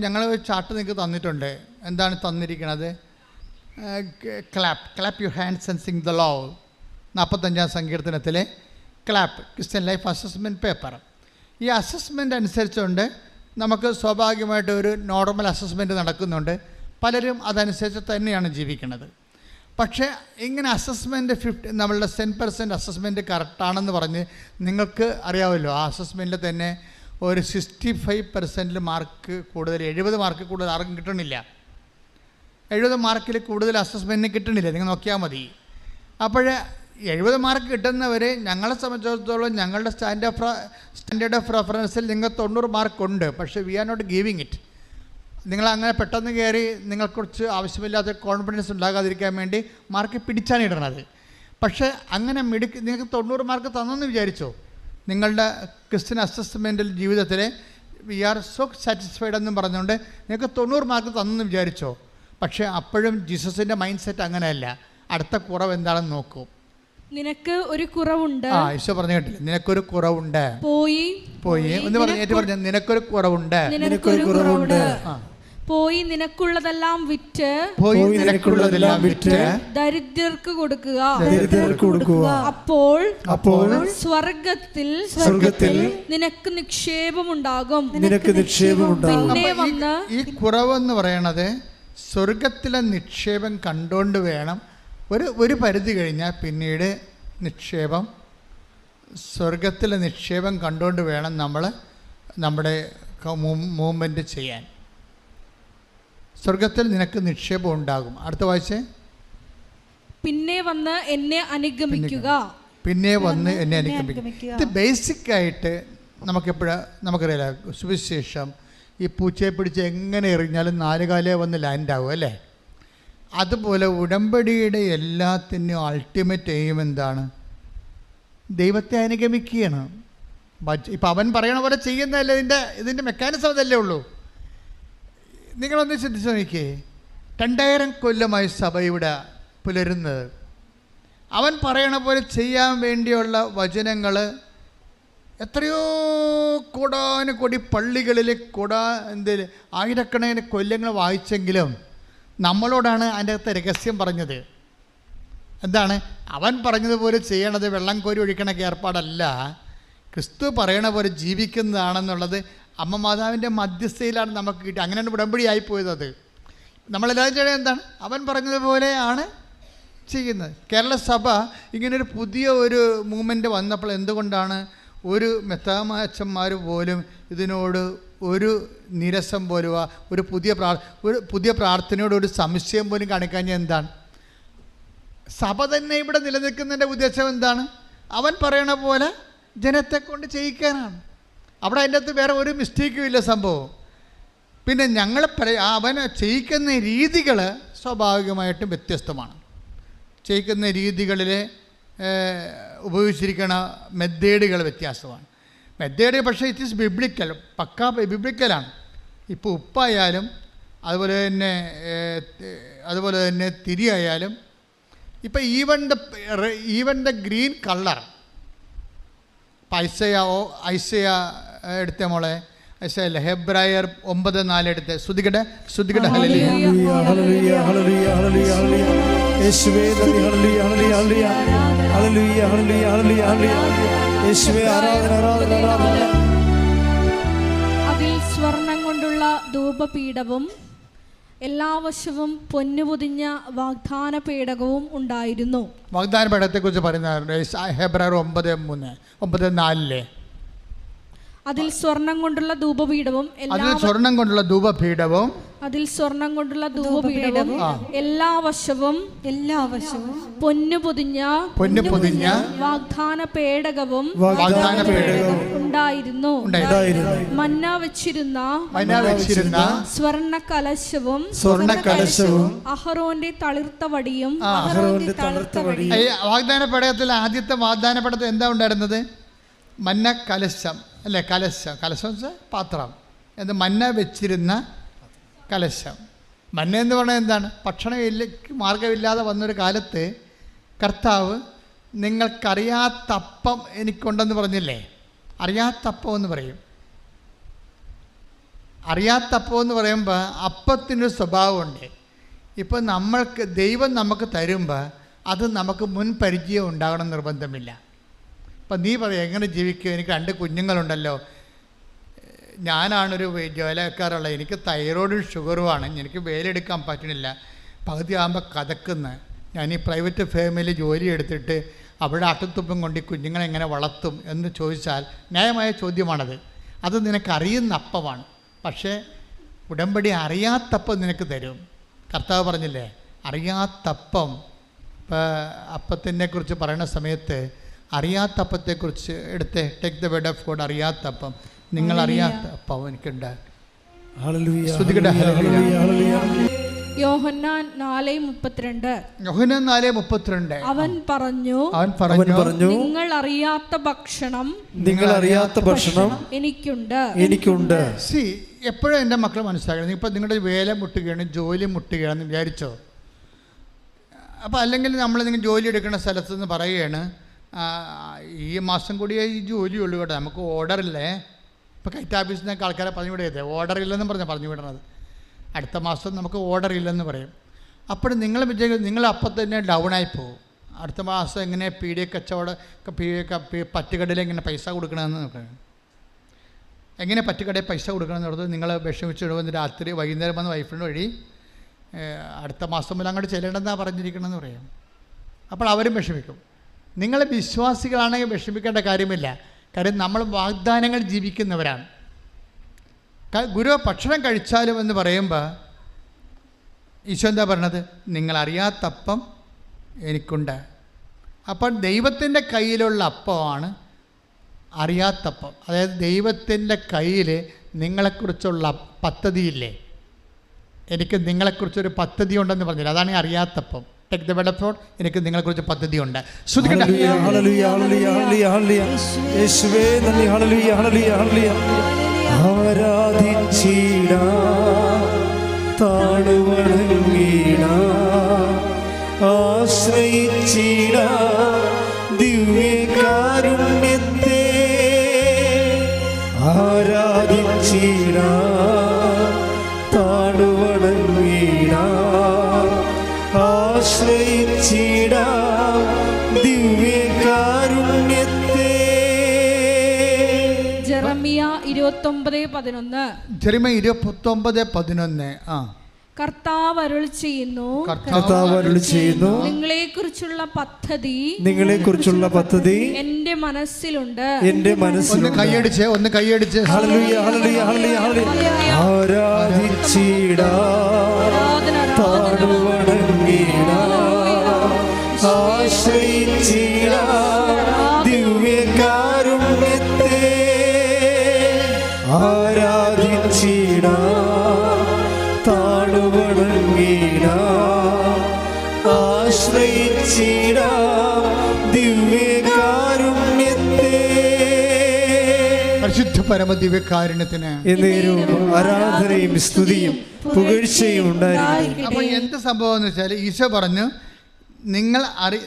ഞങ്ങൾ ഒരു ചാർട്ട് നിങ്ങൾക്ക് തന്നിട്ടുണ്ട്. എന്താണ് തന്നിരിക്കുന്നത്? Clap your hands and sing the law. 45-ാം സങ്കീർത്തനത്തിലെ clap, Christian life assessment paper. ഈ അസസ്മെൻ്റ് അനുസരിച്ചുകൊണ്ട് നമുക്ക് സ്വാഭാവികമായിട്ട് ഒരു നോർമൽ അസസ്മെൻറ്റ് നടക്കുന്നുണ്ട്. പലരും അതനുസരിച്ച് തന്നെയാണ് ജീവിക്കുന്നത്. പക്ഷേ ഇങ്ങനെ അസസ്മെൻറ്റ് നമ്മളുടെ 10% അസസ്മെൻറ്റ് കറക്റ്റാണെന്ന് പറഞ്ഞ് നിങ്ങൾക്ക് അറിയാമല്ലോ, ആ അസസ്മെൻറ്റിൽ തന്നെ ഒരു 65% മാർക്ക് കൂടുതൽ, 70 മാർക്ക് കൂടുതൽ ആർക്കും കിട്ടണില്ല. 70 മാർക്കിൽ കൂടുതൽ അസസ്മെൻറ്റിന് കിട്ടണില്ല. നിങ്ങൾ നോക്കിയാൽ മതി. അപ്പോൾ 70 മാർക്ക് കിട്ടുന്നവർ, ഞങ്ങളെ സംബന്ധിച്ചിടത്തോളം ഞങ്ങളുടെ സ്റ്റാൻഡേർഡ് ഓഫ് റെഫറൻസിൽ നിങ്ങൾ 90 മാർക്കുണ്ട്. പക്ഷേ we are not giving it. നിങ്ങളങ്ങനെ പെട്ടെന്ന് കയറി നിങ്ങൾക്കുറിച്ച് ആവശ്യമില്ലാത്ത കോൺഫിഡൻസ് ഉണ്ടാകാതിരിക്കാൻ വേണ്ടി മാർക്ക് പിടിച്ചാണ് ഇടണത്. പക്ഷേ അങ്ങനെ നിങ്ങൾക്ക് 90 മാർക്ക് തന്നെന്ന് വിചാരിച്ചോ? നിങ്ങളുടെ ക്രിസ്ത്യൻ അസസ്മെൻ്റൽ ജീവിതത്തിൽ വി ആർ സോ സാറ്റിസ്ഫൈഡ് എന്നും പറഞ്ഞുകൊണ്ട് നിങ്ങൾക്ക് 90 മാർക്ക് തന്നെന്ന് വിചാരിച്ചോ? പക്ഷേ അപ്പോഴും ജീസസിൻ്റെ മൈൻഡ് സെറ്റ് അങ്ങനെയല്ല. അടുത്ത കുറവ് എന്താണെന്ന് നോക്കൂ. നിനക്ക് ഒരു കുറവുണ്ട്. ഈശോ പറഞ്ഞു കേട്ടില്ല? നിനക്കൊരു കുറവുണ്ട്. പോയി ഒന്ന് പറഞ്ഞു. നിനക്കൊരു കുറവുണ്ട്. പോയി നിനക്കുള്ളതെല്ലാം വിറ്റ് ദരിദ്രർക്ക് കൊടുക്കുക. അപ്പോൾ സ്വർഗത്തിൽ നിനക്ക് നിക്ഷേപമുണ്ടാകും. പിന്നെ വന്ന് ഈ കുറവെന്ന് പറയണത് സ്വർഗത്തിലെ നിക്ഷേപം കണ്ടുകൊണ്ട് വേണം. ഒരു പരിധി കഴിഞ്ഞാൽ പിന്നീട് സ്വർഗത്തിലെ നിക്ഷേപം കണ്ടുകൊണ്ട് വേണം നമ്മൾ നമ്മുടെ മൂവ്മെൻറ്റ് ചെയ്യാൻ. സ്വർഗത്തിൽ നിനക്ക് നിക്ഷേപം ഉണ്ടാകും. അടുത്ത വായിച്ചേ. പിന്നെ വന്ന് എന്നെ അനുഗമിക്കുക. ഇത് ബേസിക്കായിട്ട് നമുക്കറിയാം. സുവിശേഷം ഈ പൂച്ചയെ പിടിച്ച് എങ്ങനെ എറിഞ്ഞാലും 4 കാലേ വന്ന് ലാൻഡാവും അല്ലേ? അതുപോലെ ഉടമ്പടിയുടെ എല്ലാത്തിനും അൾട്ടിമേറ്റ് എയിം എന്താണ്? ദൈവത്തെ അനുഗമിക്കുകയാണ്. ഇപ്പം അവൻ പറയണ പോലെ ചെയ്യുന്നതല്ലേ ഇതിൻ്റെ മെക്കാനിസം അതല്ലേ ഉള്ളൂ. നിങ്ങളൊന്ന് ചിന്തിച്ച് നോക്കിയേ. 2000 കൊല്ലമായി സഭ ഇവിടെ പുലരുന്നത്. അവൻ പറയണ പോലെ ചെയ്യാൻ വേണ്ടിയുള്ള വചനങ്ങൾ എത്രയോ കോടാനുകോടി പള്ളികളിൽ ആയിരക്കണക്കിന് കൊല്ലങ്ങൾ വായിച്ചെങ്കിലും നമ്മളോടാണ് അതിൻ്റെ അകത്ത് രഹസ്യം പറഞ്ഞത്. എന്താണ്? അവൻ പറഞ്ഞതുപോലെ ചെയ്യണത് വെള്ളം കോരി ഒഴിക്കണ ഏർപ്പാടല്ല, ക്രിസ്തു പറയണ പോലെ ജീവിക്കുന്നതാണെന്നുള്ളത് അമ്മ മാതാവിൻ്റെ മധ്യസ്ഥയിലാണ് നമുക്ക് കിട്ടി. അങ്ങനെയാണ് ഉടമ്പടി ആയിപ്പോയത്. അത് നമ്മളെല്ലാവരും ചെയ്യുന്നത് എന്താണ്? അവൻ പറഞ്ഞതുപോലെയാണ് ചെയ്യുന്നത്. കേരള സഭ ഇങ്ങനൊരു പുതിയ ഒരു മൂവ്മെൻറ്റ് വന്നപ്പോൾ എന്തുകൊണ്ടാണ് ഒരു മെത്രാമാച്ചന്മാർ പോലും ഇതിനോട് ഒരു നിരസം പോലും ഒരു പുതിയ പ്രാർത്ഥനയോട് ഒരു സംശയം പോലും കാണിക്കാൻ? എന്താണ്? സഭ തന്നെ ഇവിടെ നിലനിൽക്കുന്നതിൻ്റെ ഉദ്ദേശം എന്താണ്? അവൻ പറയണ പോലെ ജനത്തെ കൊണ്ട് ചെയ്യിക്കാനാണ്. അവിടെ അതിൻ്റെ അകത്ത് വേറെ ഒരു മിസ്റ്റേക്കും ഇല്ല സംഭവം. പിന്നെ അവൻ ചെയ്യിക്കുന്ന രീതികൾ സ്വാഭാവികമായിട്ടും വ്യത്യസ്തമാണ്. ചെയ്യിക്കുന്ന രീതികളിൽ ഉപയോഗിച്ചിരിക്കുന്ന മെത്തേഡുകൾ വ്യത്യാസമാണ്. മെത്തേഡ് പക്ഷേ ഇറ്റ് ഈസ് ബിബ്ലിക്കൽ, പക്കാ ബിബ്ലിക്കലാണ്. ഇപ്പോൾ ഉപ്പായാലും അതുപോലെ തന്നെ തിരിയായാലും, ഇപ്പം ഈവൻ ദ ഗ്രീൻ കളർ. ഇപ്പം ഐസയ എടുത്ത മോളെ, ഐസയല്ല, ഹെബ്രായർ 9:4 എടുത്ത് ശ്രുതികട്ടെ. അതിൽ സ്വർണം കൊണ്ടുള്ള ധൂപപീഠവും എല്ലാ വശവും പൊന്നു പൊതിഞ്ഞ വാഗ്ദാന പേടകവും ഉണ്ടായിരുന്നു. വാഗ്ദാന പേടകത്തെക്കുറിച്ച് പറയുന്ന ഹെബ്രായർ 9:4 അതിൽ സ്വർണം കൊണ്ടുള്ള ധൂപപീഠവും അതിൽ സ്വർണം കൊണ്ടുള്ള ധൂപപീഠവും എല്ലാ വശവും പൊന്നു പൊതിഞ്ഞ വാഗ്ദാന പേടകവും ഉണ്ടായിരുന്നു. മന്ന വെച്ചിരുന്ന സ്വർണ്ണ കലശവും അഹറോന്റെ തളിർത്ത വടിയും. വാഗ്ദാന പേടകത്തിൽ ആദ്യത്തെ വാഗ്ദാന പേടകത്തിൽ എന്താ ഉണ്ടായിരുന്നത്? മന്ന കലശം അല്ലേ? കലശം വെച്ചാൽ പാത്രം. എന്ത്? മന്ന വെച്ചിരുന്ന കലശം. മന്ന എന്ന് പറഞ്ഞാൽ എന്താണ്? ഭക്ഷണം മാർഗമില്ലാതെ വന്നൊരു കാലത്ത് കർത്താവ് നിങ്ങൾക്കറിയാത്തപ്പം എനിക്കുണ്ടെന്ന് പറഞ്ഞില്ലേ? അറിയാത്തപ്പം എന്ന് പറയും. അറിയാത്തപ്പം എന്ന് പറയുമ്പോൾ അപ്പത്തിനൊരു സ്വഭാവമുണ്ട്. ഇപ്പോൾ ദൈവം നമുക്ക് തരുമ്പോൾ അത് നമുക്ക് മുൻപരിചയം ഉണ്ടാകണം നിർബന്ധമില്ല. അപ്പം നീ പറയും എങ്ങനെ ജീവിക്കും? എനിക്ക് 2 കുഞ്ഞുങ്ങളുണ്ടല്ലോ, ഞാനാണൊരു ജോലിക്കാരുള്ള, എനിക്ക് തൈറോയിഡും ഷുഗറുമാണ്, എനിക്ക് വേലെടുക്കാൻ പറ്റണില്ല, പകുതി ആകുമ്പോൾ കഥക്കുന്ന, ഞാൻ ഈ പ്രൈവറ്റ് ഫേമിൽ ജോലി എടുത്തിട്ട് അവിടെ അട്ടുത്തുപ്പം കൊണ്ട് കുഞ്ഞുങ്ങളെ എങ്ങനെ വളർത്തും എന്ന് ചോദിച്ചാൽ ന്യായമായ ചോദ്യമാണത്. അത് നിനക്കറിയുന്ന അപ്പമാണ്. പക്ഷേ ഉടമ്പടി അറിയാത്തപ്പം നിനക്ക് തരും. കർത്താവ് പറഞ്ഞില്ലേ അറിയാത്തപ്പം. ഇപ്പോൾ അപ്പത്തിനെ കുറിച്ച് പറയുന്ന സമയത്ത് അറിയാത്തപ്പത്തെക്കുറിച്ച് എടുത്ത് take the word of God. അറിയാത്തപ്പം, നിങ്ങൾ അറിയാത്ത അപ്പം എനിക്കുണ്ട്. യോഹന്നാൻ 4:32 അവൻ പറഞ്ഞു നിങ്ങൾ അറിയാത്ത ഭക്ഷണം എനിക്കുണ്ട്. സി, എപ്പോഴും എൻ്റെ മക്കൾ മനസ്സിലാക്കണം. ഇപ്പം നിങ്ങളുടെ വേല മുട്ടുകയാണ്, ജോലി മുട്ടുകയാണെന്ന് വിചാരിച്ചോ? അപ്പോൾ അല്ലെങ്കിൽ നിങ്ങൾ ജോലി എടുക്കുന്ന സ്ഥലത്ത് നിന്ന് പറയുകയാണ് ഈ മാസം കൂടിയേ ഈ ജോലിയുള്ളൂ കേട്ടോ, നമുക്ക് ഓർഡറില്ലേ. ഇപ്പോൾ കൈറ്റ് ഓഫീസിൽ നിന്നൊക്കെ ആൾക്കാരെ പറഞ്ഞു വിടരുത്, ഓർഡർ ഇല്ലെന്നും പറഞ്ഞു വിടണത്. അടുത്ത മാസം നമുക്ക് ഓർഡർ ഇല്ലെന്ന് പറയും. അപ്പോൾ നിങ്ങൾ വിചാരിക്കും നിങ്ങൾ അപ്പം തന്നെ ഡൗണായി പോകും. അടുത്ത മാസം എങ്ങനെ പീഡിയ കച്ചവടം പറ്റുകടയിൽ എങ്ങനെ പൈസ കൊടുക്കണമെന്ന് നോക്കണം. എങ്ങനെ പറ്റുകടയിൽ പൈസ കൊടുക്കണമെന്ന് പറഞ്ഞത് നിങ്ങൾ വിഷമിച്ചിടുമ്പോൾ രാത്രി വൈകുന്നേരം വന്ന് വൈഫിൻ്റെ വഴി അടുത്ത മാസം മുതൽ അങ്ങോട്ട് ചെല്ലണമെന്നാണ് പറഞ്ഞിരിക്കണമെന്ന് പറയും. അപ്പോൾ അവരും വിഷമിക്കും. നിങ്ങൾ വിശ്വാസികളാണെങ്കിൽ വിഷമിക്കേണ്ട കാര്യമില്ല. കാര്യം നമ്മൾ വാഗ്ദാനങ്ങൾ ജീവിക്കുന്നവരാണ്. ഗുരു ഭക്ഷണം കഴിച്ചാലും എന്ന് പറയുമ്പോൾ ഈശോ എന്താ പറഞ്ഞത്? നിങ്ങളറിയാത്തപ്പം എനിക്കുണ്ട്. അപ്പം ദൈവത്തിൻ്റെ കയ്യിലുള്ള അപ്പമാണ് അറിയാത്തപ്പം. അതായത് ദൈവത്തിൻ്റെ കയ്യിൽ നിങ്ങളെക്കുറിച്ചുള്ള പദ്ധതിയില്ലേ? എനിക്ക് നിങ്ങളെക്കുറിച്ചൊരു പദ്ധതി ഉണ്ടെന്ന് പറഞ്ഞില്ല, അതാണ് ഈ അറിയാത്തപ്പം. Take the word of God. എനിക്ക് നിങ്ങളെക്കുറിച്ച് പദ്ധതിയുണ്ട്. ദിവ്യകാരുണ്യത്തെ ആരാധിച്ചിടാം, ആശ്രയിച്ചിടാം ദിവ്യകാരുണ്യത്തെ. ജെറമിയ 29:11 കർത്താവ് അരുളി ചെയ്യുന്നു നിങ്ങളെക്കുറിച്ചുള്ള പദ്ധതി എന്റെ മനസ്സിലുണ്ട്. ഒന്ന് കൈയടിച്ച് ഹല്ലേലൂയ ഹല്ലേലൂയ ഹല്ലേലൂയ. ആശ്രയിച്ചിടാം ദിവ്യകാരുണ്യത്തെ ആരാധിച്ചിടാം, താണുവണങ്ങിടാം, ആശ്രയിച്ചിടാം ദിവ്യകാരുണ്യത്തെ. പരിശുദ്ധ പരമദിവ്യകാരുണ്യത്തിന് ആരാധനയും സ്തുതിയും പുകഴ്ചയും ഉണ്ടായിരിക്കും. അപ്പോൾ എന്ത് സംഭവം എന്ന് വെച്ചാൽ ഈശോ പറഞ്ഞു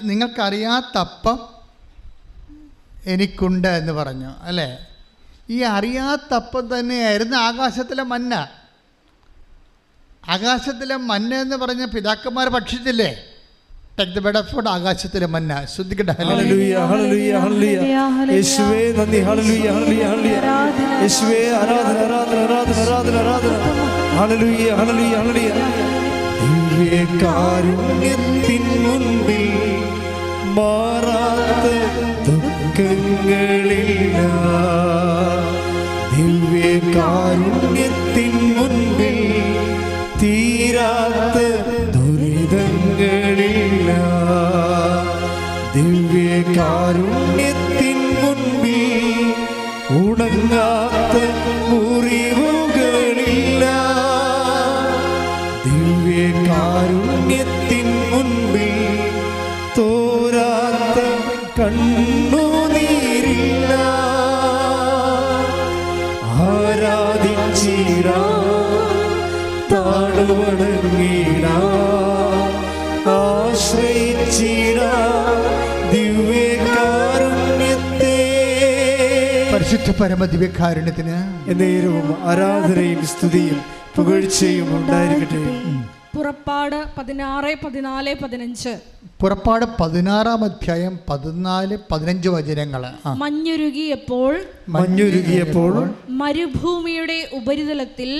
നിങ്ങൾക്കറിയാത്തപ്പം എനിക്കുണ്ട് എന്ന് പറഞ്ഞു അല്ലേ? ഈ അറിയാത്തപ്പം തന്നെയായിരുന്നു ആകാശത്തിലെ മന്ന. ആകാശത്തിലെ മന്ന എന്ന് പറഞ്ഞ പിതാക്കന്മാർ ഭക്ഷിച്ചില്ലേ? Take the word of God. ആകാശത്തിലെ മന്ന. ശ്രദ്ധിക്കട്ടെ. ഹല്ലേലൂയ ഹല്ലേലൂയ ഹല്ലേലൂയ. യേശുവേ നന്ദി. ഹല്ലേലൂയ ഹല്ലേലൂയ ഹല്ലേലൂയ. യേശുവേ ആരാധന ആരാധന ആരാധന ആരാധന ആരാധന. ഹല്ലേലൂയ ഹല്ലേലൂയ ഹല്ലേലൂയ. ദിവ്യകാരുണ്യത്തിൻ മുൻപിൽ മാറാത്ത ദുഃഖങ്ങളില്ല. ദിവ്യകാരുണ്യത്തിൻ മുൻപിൽ തീരാത്ത ദുരിതങ്ങളില്ല. ദിവ്യകാരുണ്യത്തിൻ മുൻപിൽ ഉണങ്ങാത്ത മുറിവുകളില്ല. ദിവ്യകാരുണ്യത്തിൻ മുൻപിൽ തോരാത്ത കണ്ണുനീരില്ല. ആരാധിച്ചിടാം, താഴ്വണങ്ങിടാം, ആശ്രയിച്ചിടാം ദിവ്യകാരുണ്യത്തെ. പരിശുദ്ധ പരമ ദിവ്യകാരുണ്യത്തിന് എന്നേരവും ആരാധനയും സ്തുതിയും പുകഴ്ചയും ഉണ്ടായിരിക്കട്ടെ. പുറപ്പാട് 16, 14, 15. പുറപ്പാട് 16-ാം അധ്യായം 14, 15 വചനങ്ങൾ. മഞ്ഞുരുകിയപ്പോൾ മരുഭൂമിയുടെ ഉപരിതലത്തിൽ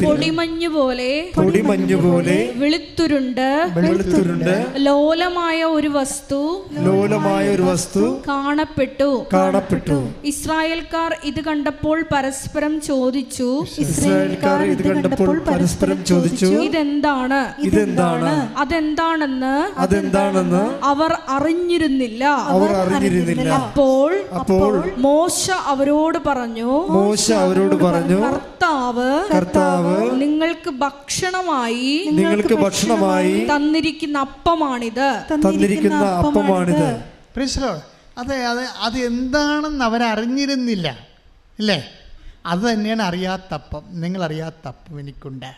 പൊടിമഞ്ഞുപോലെ വെളുത്തുരുണ്ട് ലോലമായ ഒരു വസ്തു കാണപ്പെട്ടു. ഇസ്രായേൽക്കാർ ഇത് കണ്ടപ്പോൾ പരസ്പരം ചോദിച്ചു, ഇതെന്താണ്? അതെന്താണെന്ന് അവർ അറിഞ്ഞിരുന്നില്ല. അപ്പോൾ മോശ അവരോട് പറഞ്ഞു, കർത്താവ് നിങ്ങൾക്ക് ഭക്ഷണമായി തന്നിരിക്കുന്ന അപ്പമാണിത്. അത് എന്താണെന്ന് അവരറിഞ്ഞിരുന്നില്ല അല്ലേ? അത് തന്നെയാണ് അറിയാത്തപ്പം. നിങ്ങൾ അറിയാത്തപ്പം എനിക്കുണ്ട്.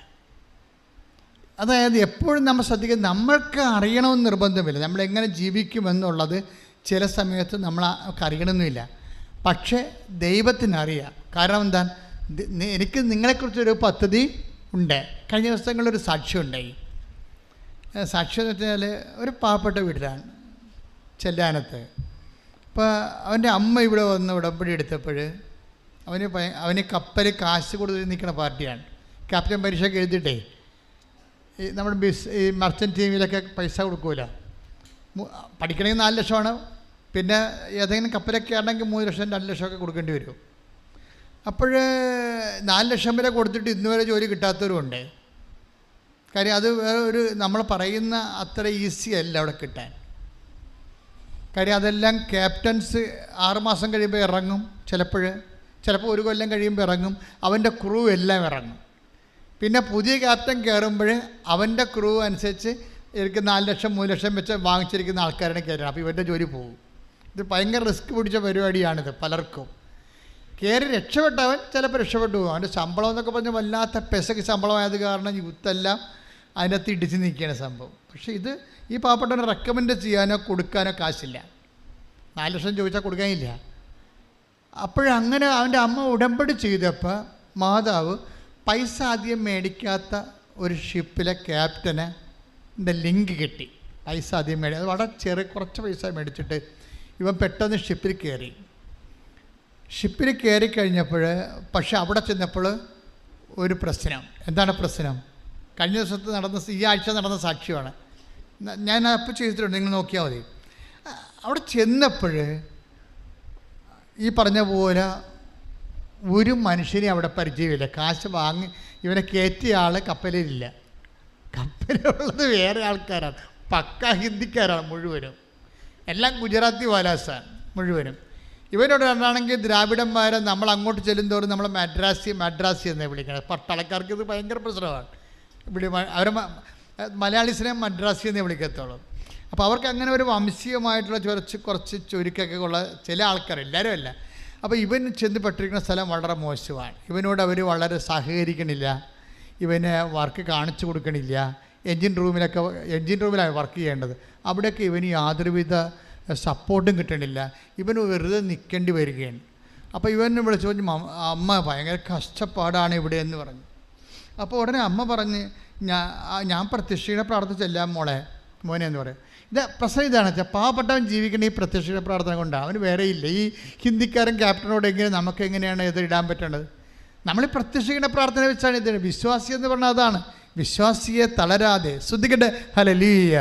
അതായത് എപ്പോഴും നമ്മൾ ശ്രദ്ധിക്കുന്നത്, നമ്മൾക്ക് അറിയണമെന്ന് നിർബന്ധമില്ല. നമ്മളെങ്ങനെ ജീവിക്കുമെന്നുള്ളത് ചില സമയത്ത് നമ്മൾക്ക് അറിയണമെന്നില്ല. പക്ഷേ ദൈവത്തിനറിയാം. കാരണം എന്താ, എനിക്ക് നിങ്ങളെക്കുറിച്ചൊരു പദ്ധതി ഉണ്ട്. കഴിഞ്ഞ ദിവസങ്ങളിലൊരു സാക്ഷ്യം ഉണ്ടായി. സാക്ഷ്യം എന്ന് വെച്ചാൽ ഒരു പാവപ്പെട്ട വീട്ടിലാണ്, ചെല്ലാനത്ത്. അപ്പോൾ അവൻ്റെ അമ്മ ഇവിടെ വന്ന് ഉടമ്പടി എടുത്തപ്പോൾ അവന് കപ്പൽ കാശ് കൊടുത്ത് നിൽക്കുന്ന പാർട്ടിയാണ്. ക്യാപ്റ്റൻ പരീക്ഷയ്ക്ക് എഴുതിയിട്ടേ നമ്മുടെ ഈ മർച്ചൻ്റ് ടീമിലൊക്കെ പൈസ കൊടുക്കൂല. പഠിക്കണമെങ്കിൽ 4 ലക്ഷമാണ്. പിന്നെ ഏതെങ്കിലും കപ്പലൊക്കെ ആണെങ്കിൽ 3 ലക്ഷം 2 ലക്ഷമൊക്കെ കൊടുക്കേണ്ടി വരും. അപ്പോൾ 4 ലക്ഷം വരെ കൊടുത്തിട്ട് ഇന്നുവരെ ജോലി കിട്ടാത്തവരുമുണ്ട്. കാര്യം അത് വേറെ നമ്മൾ പറയുന്ന അത്ര ഈസി അല്ല അവിടെ കിട്ടാൻ. കാര്യം അതെല്ലാം ക്യാപ്റ്റൻസ് 6 മാസം കഴിയുമ്പോൾ ഇറങ്ങും, ചിലപ്പോൾ 1 കൊല്ലം കഴിയുമ്പോൾ ഇറങ്ങും. അവൻ്റെ ക്രൂ എല്ലാം ഇറങ്ങും. പിന്നെ പുതിയ ക്യാപ്റ്റൻ കയറുമ്പോൾ അവൻ്റെ ക്രൂ അനുസരിച്ച് എനിക്ക് 4 ലക്ഷം 3 ലക്ഷം വെച്ച് വാങ്ങിച്ചിരിക്കുന്ന ആൾക്കാരാണ് കയറുന്നത്. അപ്പോൾ ഇവൻ്റെ ജോലി പോകും. ഇത് ഭയങ്കര റിസ്ക് പിടിച്ച പരിപാടിയാണിത് പലർക്കും. കയറി രക്ഷപ്പെട്ടവൻ ചിലപ്പോൾ രക്ഷപ്പെട്ടു പോകും. അവൻ്റെ ശമ്പളം എന്നൊക്കെ പറഞ്ഞാൽ വല്ലാത്ത പെസക്ക് ശമ്പളമായത് കാരണം യൂത്തെല്ലാം അതിനകത്ത് ഇടിച്ച് നിൽക്കുകയാണ് സംഭവം. പക്ഷേ ഇത് ഈ പാവപ്പെട്ടവനെ റെക്കമെൻഡ് ചെയ്യാനോ കൊടുക്കാനോ കാശില്ല. 4 ലക്ഷം ചോദിച്ചാൽ കൊടുക്കാനില്ല. അപ്പോഴങ്ങനെ അവൻ്റെ അമ്മ ഉടമ്പടി ചെയ്തപ്പോൾ മാതാവ് പൈസ ആദ്യം മേടിക്കാത്ത ഒരു ഷിപ്പിലെ ക്യാപ്റ്റന് ലിങ്ക് കിട്ടി. പൈസ ആദ്യം അത് വളരെ കുറച്ച് പൈസ മേടിച്ചിട്ട് ഇവൻ പെട്ടെന്ന് ഷിപ്പിൽ കയറിക്കഴിഞ്ഞപ്പോൾ പക്ഷെ അവിടെ ചെന്നപ്പോൾ ഒരു പ്രശ്നം. എന്താണ് പ്രശ്നം? കഴിഞ്ഞ ദിവസത്തെ ഈ ആഴ്ച നടന്ന സാക്ഷ്യമാണ്. ഞാൻ അപ്പോൾ ചെയ്തിട്ടുണ്ട്, നിങ്ങൾ നോക്കിയാൽ മതി. അവിടെ ചെന്നപ്പോൾ ഈ പറഞ്ഞ പോലെ ഒരു മനുഷ്യനെ അവിടെ പരിചയമില്ല. കാശ് വാങ്ങി ഇവനെ കയറ്റിയ ആൾ കപ്പലിലില്ല. കപ്പലുള്ളത് വേറെ ആൾക്കാരാണ്, പക്ക ഹിന്ദിക്കാരാണ് മുഴുവനും. എല്ലാം ഗുജറാത്തി വാലാസാണ് മുഴുവനും. ഇവരോട് ആണെങ്കിൽ ദ്രാവിഡന്മാരെ നമ്മൾ അങ്ങോട്ട് ചെല്ലുന്തോറും നമ്മൾ മദ്രാസി എന്നേ വിളിക്കണം. പട്ടാളക്കാർക്ക് ഇത് ഭയങ്കര പ്രശ്നമാണ്. അവരെ മലയാളീസിനെ മദ്രാസി എന്നേ വിളിക്കത്തുള്ളൂ. അപ്പോൾ അവർക്ക് അങ്ങനെ ഒരു വംശീയമായിട്ടുള്ള കുറച്ച് ചുരുക്കൊക്കെ ഉള്ള ചില ആൾക്കാർ, എല്ലാവരും അല്ല. അപ്പോൾ ഇവൻ ചെന്ന് പെട്ടിരിക്കുന്ന സ്ഥലം വളരെ മോശമാണ്. ഇവനോട് അവർ വളരെ സഹകരിക്കണില്ല, ഇവന് വർക്ക് കാണിച്ചു കൊടുക്കണില്ല. എൻജിൻ റൂമിലാണ് വർക്ക് ചെയ്യേണ്ടത്. അവിടെയൊക്കെ ഇവന് യാതൊരുവിധ സപ്പോർട്ടും കിട്ടണില്ല. ഇവന് വെറുതെ നിൽക്കേണ്ടി വരികയാണ്. അപ്പോൾ ഇവനെ വിളിച്ചു പറഞ്ഞു, അമ്മ ഭയങ്കര കഷ്ടപ്പാടാണ് ഇവിടെ എന്ന് പറഞ്ഞു. അപ്പോൾ ഉടനെ അമ്മ പറഞ്ഞ്, ഞാൻ പ്രത്യക്ഷീണ പ്രാർത്ഥിച്ചെല്ലാം മോനെ എന്ന് പറയും. പ്രശ്നം ഇതാണ് വെച്ചാൽ പാവപ്പെട്ടവൻ ജീവിക്കേണ്ട ഈ പ്രത്യക്ഷീണ പ്രാർത്ഥന കൊണ്ടാണ്. അവന് വേറെ ഇല്ല. ഈ ഹിന്ദിക്കാരൻ ക്യാപ്റ്റനോട് എങ്ങനെ നമുക്ക് എങ്ങനെയാണ് എതിരിടാൻ പറ്റേണ്ടത്? നമ്മൾ പ്രത്യക്ഷിക്കുന്ന പ്രാർത്ഥന വെച്ചാണ് ഇത്. വിശ്വാസി എന്ന് പറഞ്ഞാൽ അതാണ്, വിശ്വാസിയെ തളരാതെ. ശ്രദ്ധിക്കട്ടെ. ഹല്ലേലൂയ.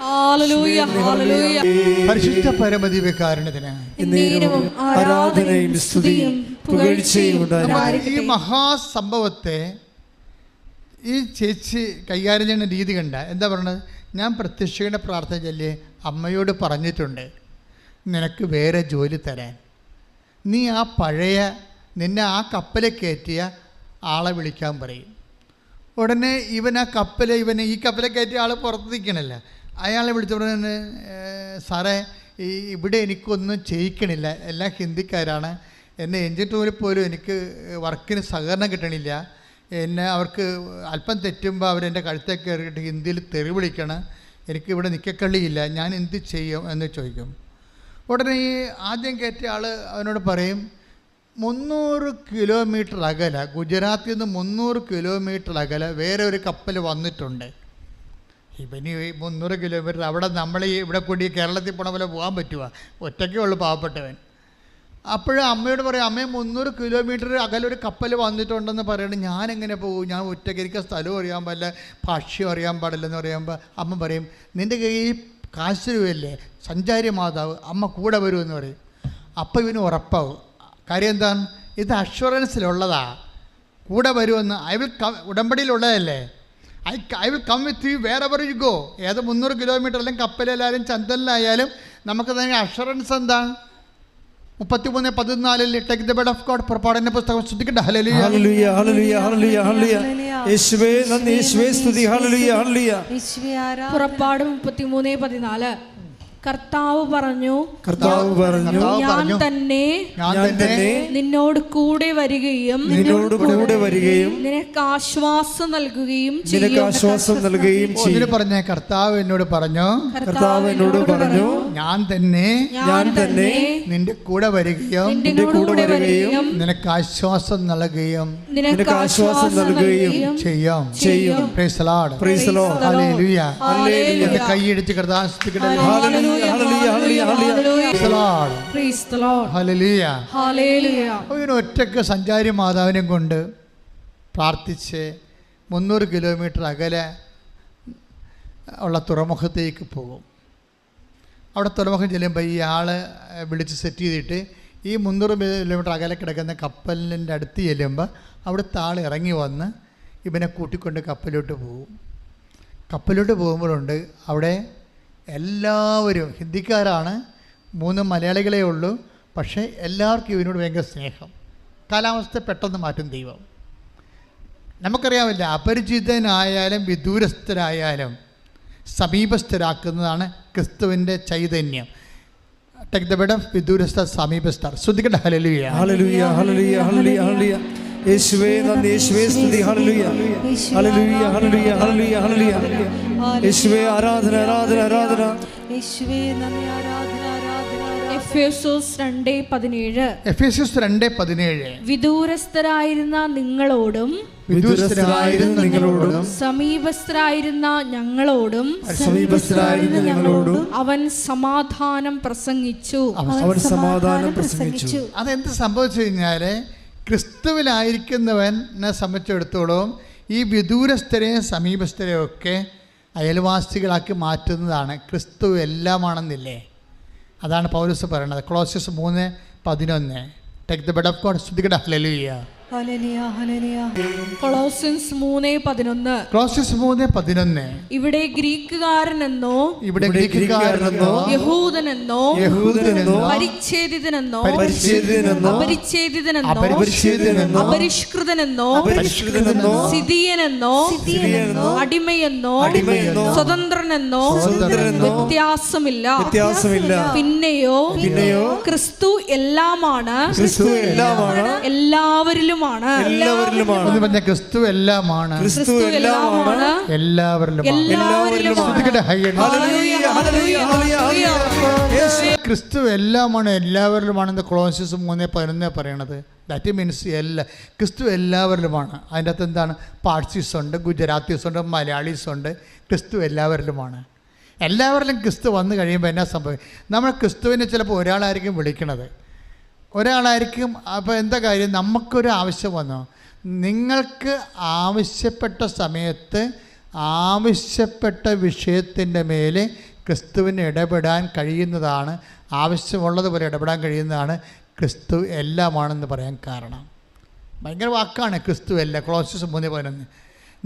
ഹല്ലേലൂയ. ഹല്ലേലൂയ. പരിശുദ്ധ പരമദിവ്യകാരുണ്യത്തിന് ആരാധനയും സ്തുതിയും പുകഴ്ചയും ഈ മഹാസംഭവത്തെ ഈ ചേച്ചി കൈകാര്യം ചെയ്യുന്ന രീതി കണ്ട എന്താ പറയണത്? ഞാൻ പ്രത്യക്ഷിക്കുന്ന പ്രാർത്ഥന ചൊല്ലി അമ്മയോട് പറഞ്ഞിട്ടുണ്ട് നിനക്ക് വേറെ ജോലി തരാൻ. നീ ആ പഴയ നിന്നെ ആ കപ്പലിൽ കയറ്റിയ ആളെ വിളിക്കാൻ പറയും. ഉടനെ ഇവൻ ആ കപ്പൽ ഈ കപ്പലിൽ കയറ്റിയ ആൾ പുറത്ത് നിൽക്കണില്ല. അയാളെ വിളിച്ചു പറഞ്ഞ സാറേ ഇവിടെ എനിക്കൊന്നും ചെയ്യിക്കണില്ല, എല്ലാം ഹിന്ദിക്കാരാണ്, എന്നെ എൻജിൻ റൂമിൽ പോലും എനിക്ക് വർക്കിന് സഹകരണം കിട്ടണില്ല, എന്നെ അവർക്ക് അല്പം തെറ്റുമ്പോൾ അവരെൻ്റെ കഴുത്തേക്ക് കയറിയിട്ട് ഹിന്ദിയിൽ തെറി വിളിക്കണം, എനിക്കിവിടെ നിൽക്കക്കള്ളിയില്ല, ഞാൻ എന്ത് ചെയ്യും എന്ന് ചോദിക്കും. ഉടനെ ഈ ആദ്യം കയറ്റിയ ആൾ അവനോട് പറയും 300 കിലോമീറ്റർ അകലെ, ഗുജറാത്തിൽ നിന്ന് 300 കിലോമീറ്റർ അകലെ വേറെ ഒരു കപ്പൽ വന്നിട്ടുണ്ട്. ഇവന് 300 കിലോമീറ്റർ അവിടെ നമ്മൾ ഇവിടെ കൂടി കേരളത്തിൽ പോണ പോലെ പോകാൻ പറ്റുക? ഒറ്റയ്ക്കേ ഉള്ളൂ പാവപ്പെട്ടവൻ. അപ്പോഴും അമ്മയോട് പറയും, അമ്മയെ 300 കിലോമീറ്റർ അകലൊരു കപ്പൽ വന്നിട്ടുണ്ടെന്ന് പറയണം, ഞാനെങ്ങനെ പോകും? ഞാൻ ഒറ്റയ്ക്ക്, എനിക്ക് സ്ഥലവും അറിയാൻ പാടില്ല, ഭാഷയും അറിയാൻ പാടില്ലെന്ന് പറയുമ്പോൾ അമ്മ പറയും, നിൻ്റെ കയ്യിൽ കാശ് രൂപയല്ലേ, സഞ്ചാരി മാതാവ്, അമ്മ കൂടെ വരുമെന്ന് പറയും. അപ്പം ഇവന് ഉറപ്പാവും. കാര്യം എന്താണ്? ഇത് അഷ്വറൻസിലുള്ളതാ, കൂടെ വരുമെന്ന്. ഉടമ്പടിയിലുള്ളതല്ലേ. I will come with you wherever you go. ഏത് 300 കിലോമീറ്റർ അല്ലെങ്കിൽ കപ്പലിലായാലും ചന്തലിലായാലും നമുക്ക് തന്നെ അഷ്വറൻസ് എന്താ? 33:14 take the word of God. പുറപ്പാടിന്റെ പുസ്തകം ശ്രദ്ധിക്കട്ടെ. ഹല്ലേലൂയ. ഹല്ലേലൂയ. ഹല്ലേലൂയ. ഹല്ലേലൂയ. ഹല്ലേലൂയ. യേശുവേ നന്ദി, യേശുവേ സ്തുതി. ഹല്ലേലൂയ. ഹല്ലേലൂയ. പുറപ്പാട് 33:14 കർത്താവ് പറഞ്ഞു, ഞാൻ തന്നെ നിന്നോട് കൂടെ വരികയും നിനക്ക് ആശ്വാസം നൽകുകയും ചെയ്യും. പറഞ്ഞ കർത്താവ് എന്നോട് പറഞ്ഞു, ഞാൻ തന്നെ നിന്റെ കൂടെ വരികയും നിനക്ക് ആശ്വാസം നൽകുകയും ചെയ്യും. Praise the Lord. Hallelujah. Hallelujah. കൈയടിച്ച് കർത്താവിനെ സ്തുതിക്കട്ടെ. ഒറ്റക്ക് സഞ്ചാരി മാതാവിനെ കൊണ്ട് പ്രാർത്ഥിച്ച് 300 കിലോമീറ്റർ അകലെ ഉള്ള തുറമുഖത്തേക്ക് പോകും. അവിടെ തുറമുഖം ചെല്ലുമ്പോൾ ഈ ആൾ വിളിച്ച് സെറ്റ് ചെയ്തിട്ട് ഈ 300 കിലോമീറ്റർ അകലെ കിടക്കുന്ന കപ്പലിൻ്റെ അടുത്ത് ചെല്ലുമ്പോൾ അവിടുത്തെ ആൾ ഇറങ്ങി വന്ന് ഇവനെ കൂട്ടിക്കൊണ്ട് കപ്പലിലോട്ട് പോകും. കപ്പലിലോട്ട് പോകുമ്പോഴുണ്ട് അവിടെ എല്ലാവരും ഹിന്ദിക്കാരാണ്, 3 മലയാളികളേ ഉള്ളൂ. പക്ഷേ എല്ലാവർക്കും ഇവനോട് ഭയങ്കര സ്നേഹം. കാലാവസ്ഥ പെട്ടെന്ന് മാറ്റും ദൈവം. നമുക്കറിയാമില്ല, അപരിചിതനായാലും വിദൂരസ്ഥരായാലും സമീപസ്ഥരാക്കുന്നതാണ് ക്രിസ്തുവിൻ്റെ ചൈതന്യം. ടേക്ക് ദി ബെഡ് ഓഫ് വിദൂരസ്ഥ സമീപസ്ഥർ. ശ്രദ്ധിക്കട്ടെ. ഹല്ലേലൂയ. ഹല്ലേലൂയ. ഹല്ലേലൂയ. ഹല്ലേലൂയ. ഹല്ലേലൂയ. യേശുവേ നന്ദി, യേശുവേ സ്തുതി. ഹല്ലേലൂയ. ഹല്ലേലൂയ. ഹല്ലേലൂയ. ഹല്ലേലൂയ. ഹല്ലേലൂയ. യേശുവേ ആരാധന, ആരാധന, ആരാധന. യേശുവേ നന്ദി, ആരാധന, ആരാധന. എഫേസ്യോസ് 2:17 വിദൂരസ്ഥരായിരുന്ന നിങ്ങളോടും സമീപസ്ഥരായിരുന്ന ഞങ്ങളോടും അവൻ സമാധാനം പ്രസംഗിച്ചു. അതെന്ത് സംഭവിച്ചു കഴിഞ്ഞാൽ, ക്രിസ്തുവിലായിരിക്കുന്നവനെ സംബന്ധിച്ചിടത്തോളം ഈ വിദൂരസ്ഥരെയും സമീപസ്ഥരെയും ഒക്കെ അയൽവാസികളാക്കി മാറ്റുന്നതാണ് ക്രിസ്തു എല്ലാമാണെന്നില്ലേ. അതാണ് പൗലോസ് പറയുന്നത്. Colossians 3:11 take the word of God. ശ്രദ്ധിക്കട്ടെ. ഹല്ലേലൂയ. കൊളോസ്യൻസ് 3:11 ഇവിടെ ഗ്രീക്കുകാരനെന്നോ യഹൂദനെന്നോ പരിച്ഛേദിതനെന്നോ അപരിഷ്കൃതനെന്നോ സിദിയനെന്നോ അടിമയെന്നോ സ്വതന്ത്രനെന്നോ വ്യത്യാസമില്ല. പിന്നെയോ ക്രിസ്തു എല്ലാമാണ്, എല്ലാവരിലുമാണ്. ക്രിസ്തു എല്ലാമാണ്, എല്ലാവരിലും. ക്രിസ്തു എല്ലാമാണ്, എല്ലാവരിലുമാണെന്ന് കൊളോസ്യസ് 3:11 പറയണത്. ദാറ്റ് മീൻസ് ക്രിസ്തു എല്ലാവരിലുമാണ്. അതിൻ്റെ അകത്ത് എന്താണ്? പാഴ്സീസ് ഉണ്ട്, ഗുജറാത്തീസ് ഉണ്ട്, മലയാളീസ് ഉണ്ട്. ക്രിസ്തു എല്ലാവരിലുമാണ്. എല്ലാവരിലും ക്രിസ്തു വന്നു കഴിയുമ്പോൾ എന്നാ സംഭവിക്കും? നമ്മൾ ക്രിസ്തുവിനെ ചിലപ്പോൾ ഒരാളായിരിക്കും വിളിക്കണത്, ഒരാളായിരിക്കും. അപ്പോൾ എന്താ കാര്യം? നമുക്കൊരു ആവശ്യം വന്നോ, നിങ്ങൾക്ക് ആവശ്യപ്പെട്ട സമയത്ത് ആവശ്യപ്പെട്ട വിഷയത്തിൻ്റെ മേലെ ക്രിസ്തുവിന് ഇടപെടാൻ കഴിയുന്നതാണ്, ആവശ്യമുള്ളതുപോലെ ഇടപെടാൻ കഴിയുന്നതാണ് ക്രിസ്തു എല്ലാമാണെന്ന് പറയാൻ കാരണം. ഭയങ്കര വാക്കാണ് ക്രിസ്തു എല്ലാം. കൊളോസ്യസ് 3:11.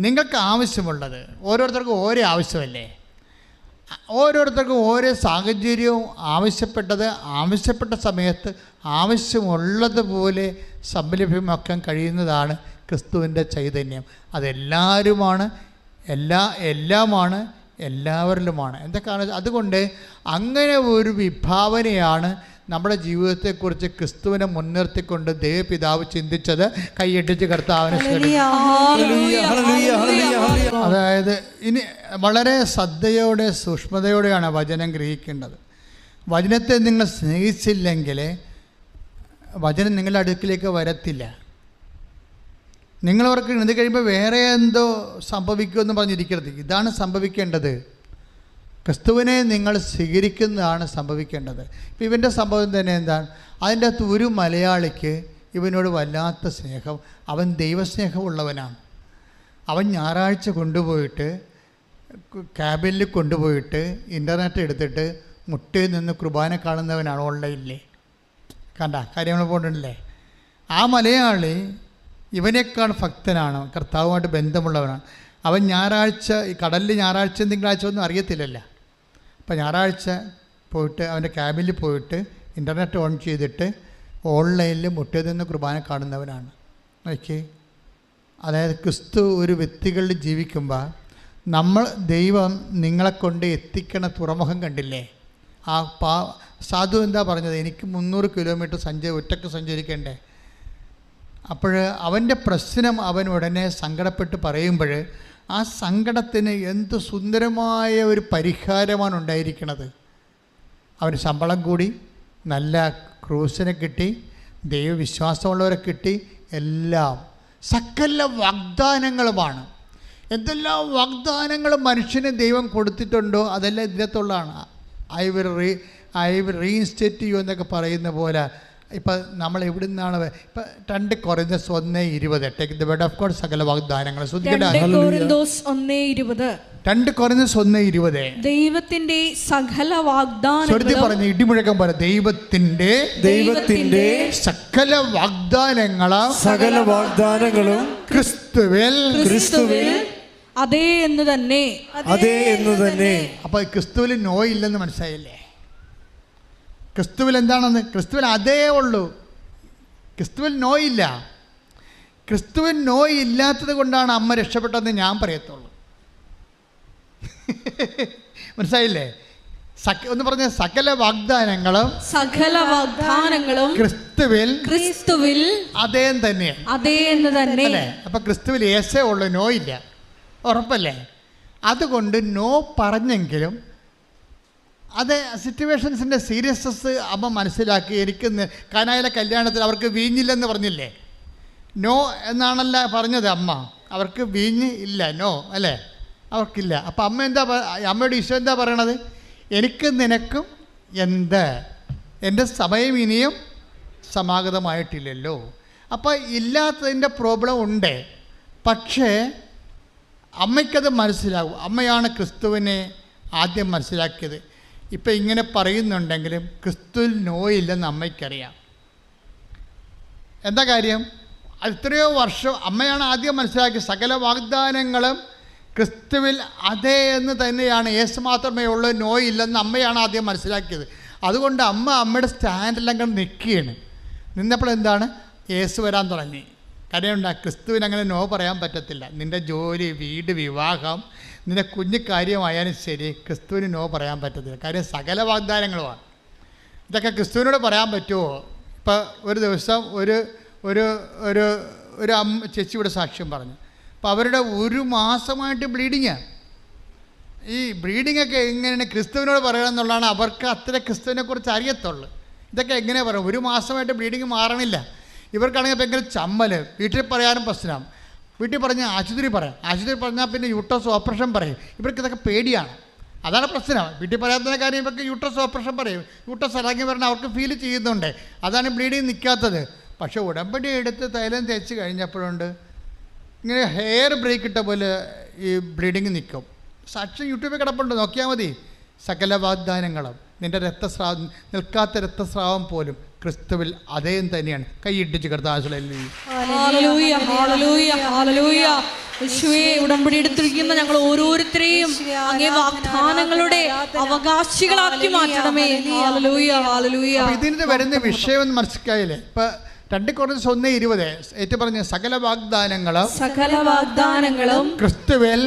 നിങ്ങൾക്ക് ആവശ്യമുള്ളത്, ഓരോരുത്തർക്കും ഓരോ ആവശ്യമല്ലേ, ഓരോരുത്തർക്കും ഓരോ സാഹചര്യവും ആവശ്യപ്പെട്ടത് ആവശ്യപ്പെട്ട സമയത്ത് ആവശ്യമുള്ളതുപോലെ സംലഭ്യമാക്കാൻ കഴിയുന്നതാണ് ക്രിസ്തുവിൻ്റെ ചൈതന്യം. അതെല്ലാവരുമാണ്, എല്ലാമാണ്, എല്ലാവരിലുമാണ്. എന്തൊക്കെയാണ്? അതുകൊണ്ട് അങ്ങനെ ഒരു വിഭാവനയാണ് നമ്മുടെ ജീവിതത്തെക്കുറിച്ച് ക്രിസ്തുവിനെ മുൻനിർത്തിക്കൊണ്ട് ദൈവപിതാവ് ചിന്തിച്ചത്. കൈയടിച്ച് കർത്താവിനെ അതായത് ഇനി വളരെ ശ്രദ്ധയോടെ സൂക്ഷ്മതയോടെയാണ് വചനം ഗ്രഹിക്കേണ്ടത്. വചനത്തെ നിങ്ങൾ സ്നേഹിച്ചില്ലെങ്കിൽ വചനം നിങ്ങളുടെ അടുക്കിലേക്ക് വരത്തില്ല. നിങ്ങളവർക്ക് ഇത് കഴിയുമ്പോൾ വേറെ എന്തോ സംഭവിക്കുമെന്ന് പറഞ്ഞിരിക്കരുത്. ഇതാണ് സംഭവിക്കേണ്ടത്. ക്രിസ്തുവിനെ നിങ്ങൾ സ്വീകരിക്കുന്നതാണ് സംഭവിക്കേണ്ടത്. ഇപ്പം ഇവൻ്റെ സംഭവം തന്നെ എന്താണ്? അതിൻ്റെ അകത്ത് ഒരു മലയാളിക്ക് ഇവനോട് വല്ലാത്ത സ്നേഹം. അവൻ ദൈവസ്നേഹമുള്ളവനാണ്. അവൻ ഞായറാഴ്ച കൊണ്ടുപോയിട്ട് ക്യാബിനിൽ കൊണ്ടുപോയിട്ട് ഇൻ്റർനെറ്റ് എടുത്തിട്ട് മുട്ടയിൽ നിന്ന് കുർബാന കാണുന്നവനാണ് ഓൺലൈനിൽ. കണ്ട കാര്യങ്ങൾ പോകണ്ടല്ലേ? ആ മലയാളി ഇവനേക്കാൾ ഭക്തനാണ്, കർത്താവുമായിട്ട് ബന്ധമുള്ളവനാണ്. അവൻ ഞായറാഴ്ച ഈ കടലിൽ ഞായറാഴ്ച തിങ്കളാഴ്ച ഒന്നും അറിയത്തില്ലല്ലോ. അപ്പോൾ ഞായറാഴ്ച പോയിട്ട് അവൻ്റെ ക്യാബിനിൽ പോയിട്ട് ഇൻ്റർനെറ്റ് ഓൺ ചെയ്തിട്ട് ഓൺലൈനിൽ മുട്ടയിൽ നിന്ന് കുർബാന കാണുന്നവനാണ്. ഓക്കെ, അതായത് ക്രിസ്തു ഒരു വ്യക്തികളിൽ ജീവിക്കുമ്പോൾ ദൈവം നിങ്ങളെ കൊണ്ട് എത്തിക്കണ തുറമുഖം കണ്ടില്ലേ? ആ സാധു എന്താ പറഞ്ഞത്? എനിക്ക് 300 കിലോമീറ്റർ ഒറ്റയ്ക്ക് സഞ്ചരിക്കണ്ടേ? അപ്പോൾ അവൻ്റെ പ്രശ്നം അവൻ ഉടനെ സങ്കടപ്പെട്ട് പറയുമ്പോൾ ആ സങ്കടത്തിന് എന്ത് സുന്ദരമായ ഒരു പരിഹാരമാണ് ഉണ്ടായിരിക്കുന്നത്. അവന് ശമ്പളം കൂടി, നല്ല ക്രൂസിനെ കിട്ടി, ദൈവവിശ്വാസമുള്ളവരെ കിട്ടി, എല്ലാം സകല വാഗ്ദാനങ്ങളുമാണ്. എന്തെല്ലാം വാഗ്ദാനങ്ങൾ മനുഷ്യന് ദൈവം കൊടുത്തിട്ടുണ്ടോ അതെല്ലാം ഇതിനകത്തുള്ളതാണ്. ഐ വിൽ റീഇൻസ്റ്റേറ്റ് യു എന്നൊക്കെ പറയുന്ന പോലെ. ഇപ്പം നമ്മൾ എവിടെ നിന്നാണ് ഇപ്പം 2 കൊറിന്തോസ് 1:20 take the word of God. സകല വാഗ്ദാനങ്ങൾ 2 കൊറിന്തോസ് 1:20 ദൈവത്തിന്റെ സകല വാഗ്ദാനങ്ങളും പറഞ്ഞ ഇടിമുഴക്കം പോലെ ദൈവത്തിന്റെ സകല വാഗ്ദാനങ്ങളും ക്രിസ്തുവിൽ അതേ എന്ന് തന്നെ. അപ്പൊ ക്രിസ്തുവിൽ നോ ഇല്ലെന്ന് മനസ്സിലായില്ലേ? ക്രിസ്തുവിൽ എന്താണെന്ന്? ക്രിസ്തുവിൽ അതേ ഉള്ളൂ, ക്രിസ്തുവിൽ നോ ഇല്ല. ക്രിസ്തുവിൽ നോ ഇല്ലാത്തത് കൊണ്ടാണ് അമ്മ രക്ഷപ്പെട്ടതെന്ന് ഞാൻ പറയത്തുള്ളൂ. മനസ്സിലായില്ലേ? ഒന്ന് പറഞ്ഞ സകല വാഗ്ദാനങ്ങളും ക്രിസ്തുവിൽ അതേ തന്നെ. അല്ലേ? അപ്പൊ ക്രിസ്തുവിൽ യേശേ ഉള്ളൂ, നോ ഇല്ല. ഉറപ്പല്ലേ? അതുകൊണ്ട് നോ പറഞ്ഞെങ്കിലും അത് സിറ്റുവേഷൻസിൻ്റെ സീരിയസ്നെസ് അമ്മ മനസ്സിലാക്കി. എനിക്ക് കാനായിലെ കല്യാണത്തിൽ അവർക്ക് വീഞ്ഞില്ലെന്ന് പറഞ്ഞില്ലേ? നോ എന്നാണല്ല പറഞ്ഞത് അമ്മ. അവർക്ക് വീഞ്ഞ് ഇല്ല, നോ അല്ലേ? അവർക്കില്ല. അപ്പം അമ്മയുടെ ഈശോ എന്താ പറയണത്? എനിക്ക് നിനക്കും എന്ത്, എൻ്റെ സമയം ഇനിയും സമാഗതമായിട്ടില്ലല്ലോ. അപ്പോൾ ഇല്ലാത്തതിൻ്റെ പ്രോബ്ലം ഉണ്ട്. പക്ഷേ അമ്മയ്ക്കത് മനസ്സിലാകും. അമ്മയാണ് ക്രിസ്തുവിനെ ആദ്യം മനസ്സിലാക്കിയത്. ഇപ്പം ഇങ്ങനെ പറയുന്നുണ്ടെങ്കിലും ക്രിസ്തുവിൽ നോ ഇല്ലെന്ന് അമ്മയ്ക്കറിയാം. എന്താ കാര്യം? എത്രയോ വർഷം അമ്മയാണ് ആദ്യം മനസ്സിലാക്കിയത്. സകല വാഗ്ദാനങ്ങളും ക്രിസ്തുവിൽ അതേ എന്ന് തന്നെയാണ്. യേശു മാത്രമേ ഉള്ളൂ, നോ ഇല്ലെന്ന് അമ്മയാണ് ആദ്യം മനസ്സിലാക്കിയത്. അതുകൊണ്ട് അമ്മയുടെ സ്റ്റാൻഡെല്ലാം കണ്ട് നിൽക്കുകയാണ്. നിന്നപ്പോൾ എന്താണ്? യേശു വരാൻ തുടങ്ങി. കാര്യമുണ്ടാ? ക്രിസ്തുവിന് അങ്ങനെ നോ പറയാൻ പറ്റത്തില്ല. നിൻ്റെ ജോലി, വീട്, വിവാഹം, നിൻ്റെ കുഞ്ഞു കാര്യമായാലും ശരി, ക്രിസ്തുവിന് നോ പറയാൻ പറ്റത്തില്ല. കാര്യം സകല വാഗ്ദാനങ്ങളുമാണ്. ഇതൊക്കെ ക്രിസ്തുവിനോട് പറയാൻ പറ്റുമോ? ഇപ്പോൾ ഒരു ദിവസം ഒരു അമ്മ ചേച്ചിയുടെ സാക്ഷ്യം പറഞ്ഞു. അപ്പോൾ അവരുടെ 1 മാസമായിട്ട് ബ്ലീഡിങ്ങാണ്. ഈ ബ്ലീഡിങ്ങൊക്കെ എങ്ങനെയാണ് ക്രിസ്തുവിനോട് പറയണമെന്നുള്ളതാണ് അവർക്ക് അത്ര ക്രിസ്തുവിനെക്കുറിച്ച് അറിയത്തുള്ളൂ. ഇതൊക്കെ എങ്ങനെ പറയും? 1 മാസമായിട്ട് ബ്ലീഡിങ് മാറണില്ല. ഇവർക്കാണെങ്കിൽ ഭയങ്കര ചമ്മൽ. വീട്ടിൽ പറയാനും പ്രശ്നമാണ്. വീട്ടിൽ പറഞ്ഞാൽ ആശുപത്രി പറയാം, ആശുപത്രി പറഞ്ഞാൽ പിന്നെ യൂട്രസ് ഓപ്പറേഷൻ പറയും. ഇവർക്ക് ഇതൊക്കെ പേടിയാണ്. അതാണ് പ്രശ്നം. വീട്ടിൽ പറയാത്ത കാര്യം ഇവർക്ക് യൂട്രസ് ഓപ്പറേഷൻ പറയും. യൂട്രസ് ഇറങ്ങി വരണം, അവർക്ക് ഫീൽ ചെയ്യുന്നുണ്ട്. അതാണ് ബ്ലീഡിങ് നിൽക്കാത്തത്. പക്ഷേ ഉടമ്പടി എടുത്ത് തൈലം തേച്ച് കഴിഞ്ഞപ്പോഴുണ്ട് ഇങ്ങനെ ഹെയർ ബ്രേക്ക് ഇട്ട പോലെ ഈ ബ്ലീഡിങ് നിൽക്കും. സാക്ഷ്യം യൂട്യൂബിൽ കിടപ്പുണ്ട്, നോക്കിയാൽ മതി. സകല വാഗ്ദാനങ്ങളും, നിൻ്റെ രക്തസ്രാവം, നിൽക്കാത്ത രക്തസ്രാവം പോലും ക്രിസ്തുവിൽ അതേ തന്നെയാണ്. കൈയിട്ടിച്ച് ഉടമ്പടി എടുത്തിരിക്കുന്ന ഞങ്ങൾ ഓരോരുത്തരെയും അങ്ങേ വാഗ്ദാനങ്ങളുടെ അവകാശികളാക്കി മാറ്റണമേ. ഇതിന് വരുന്ന വിഷയം എന്ന് മനസ്സിലായില്ലേ? ഇപ്പൊ 2 Corinthians 1:20 ഏറ്റു പറഞ്ഞ സകല വാഗ്ദാനങ്ങളും ക്രിസ്തുവിൽ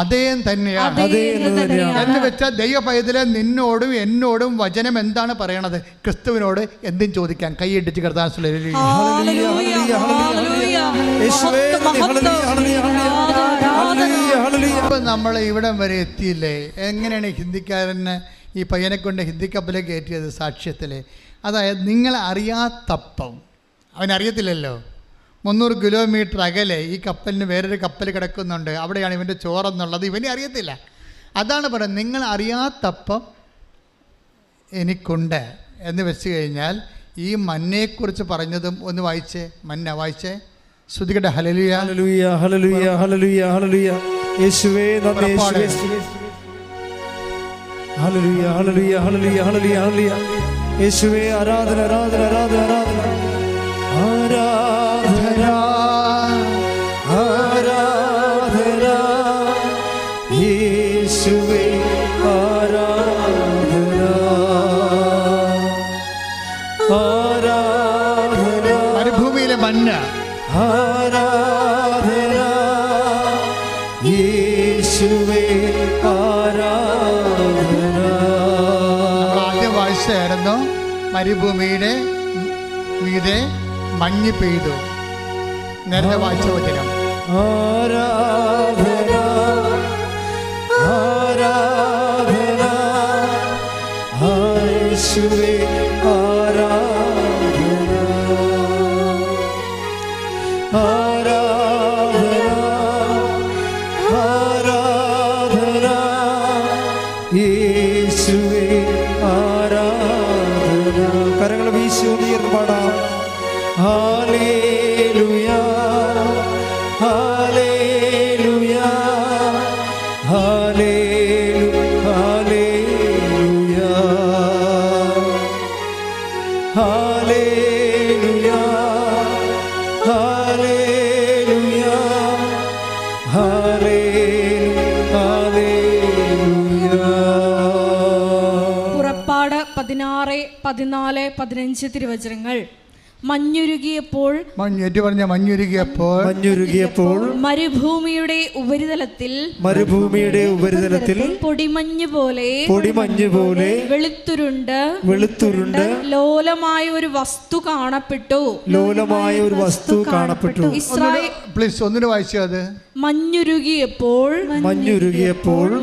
അതേ തന്നെയാണ്. എന്ന് വെച്ചാൽ ദൈവ പൈതലെ, നിന്നോടും എന്നോടും വചനം എന്താണ് പറയണത്? ക്രിസ്തുവിനോട് എന്തും ചോദിക്കാൻ. കൈയിട്ടിച്ച് നമ്മൾ ഇവിടം വരെ എത്തിയില്ലേ? എങ്ങനെയാണ് ഹിന്ദിക്കാരന് ഈ പയ്യനെ കൊണ്ട് ഹിന്ദി കപ്പലേക്ക് കയറ്റിയത്? സാക്ഷ്യത്തിൽ. അതായത് നിങ്ങൾ അറിയാത്തപ്പം, അവനറിയത്തില്ലല്ലോ. 300 കിലോമീറ്റർ അകലെ ഈ കപ്പലിന് വേറൊരു കപ്പൽ കിടക്കുന്നുണ്ട്, അവിടെയാണ് ഇവൻ്റെ ചോറെന്നുള്ളത് ഇവനെ അറിയത്തില്ല. അതാണ് പറയുന്നത്, നിങ്ങൾ അറിയാത്തപ്പം എനിക്കുണ്ട് എന്ന് വെച്ച് കഴിഞ്ഞാൽ ഈ മന്നയെക്കുറിച്ച് പറഞ്ഞതും ഒന്ന് വായിച്ചേ. മന്ന വായിച്ചേ, ശ്രുതികട്ടെ. ഹല്ലേലൂയ ഹല്ലേലൂയ ഹല്ലേലൂയ ഹല്ലേലൂയ ഹല്ലേലൂയ. യേശുവേ നന്ദി. ഹല്ലേലൂയ ഹല്ലേലൂയ ഹല്ലേലൂയ ഹല്ലേലൂയ ഹല്ലേലൂയ. യേശുവേ ആരാധന ആരാധന ആരാധന ആരാധന ആരാധന ആരാധന. യേശുവേ ആരാധന ആരാധന. മരുഭൂമിയിലെ മന്ന ആരാധന. യേശുവേ ആരാധന. ആദ്യം വായിച്ചായിരുന്നു മരുഭൂമിയുടെ മീതെ മഞ്ഞ് പെയ്തു. നേരത്തെ വായിച്ച വചനം. ആരാധന ആരാധന യേശുവേ ആരാധന ആരാധന ആരാധന യേശുവേ ആരാധന. കരങ്ങൾ വീശി ഉയർന്ന് പാടാം. ഹല്ലേലൂയ ഹല്ലേലൂയ ഹല്ലേലൂയ ഹല്ലേലൂയ ഹല്ലേലൂയ ഹല്ലേലൂയ ഹല്ലേലൂയ. പുറപ്പാട് 16, 14, 15 തിരുവചനങ്ങൾ. മഞ്ഞുരുകിയപ്പോൾ മരുഭൂമിയുടെ ഉപരിതലത്തിൽ പൊടിമഞ്ഞ് പോലെ വെളുത്തുരുണ്ട് ലോലമായ ഒരു വസ്തു കാണപ്പെട്ടു. ഇസ്രായേൽ പ്ലീസ് ഒന്നിനു വായിച്ചു. അത് മഞ്ഞുരുകിയപ്പോൾ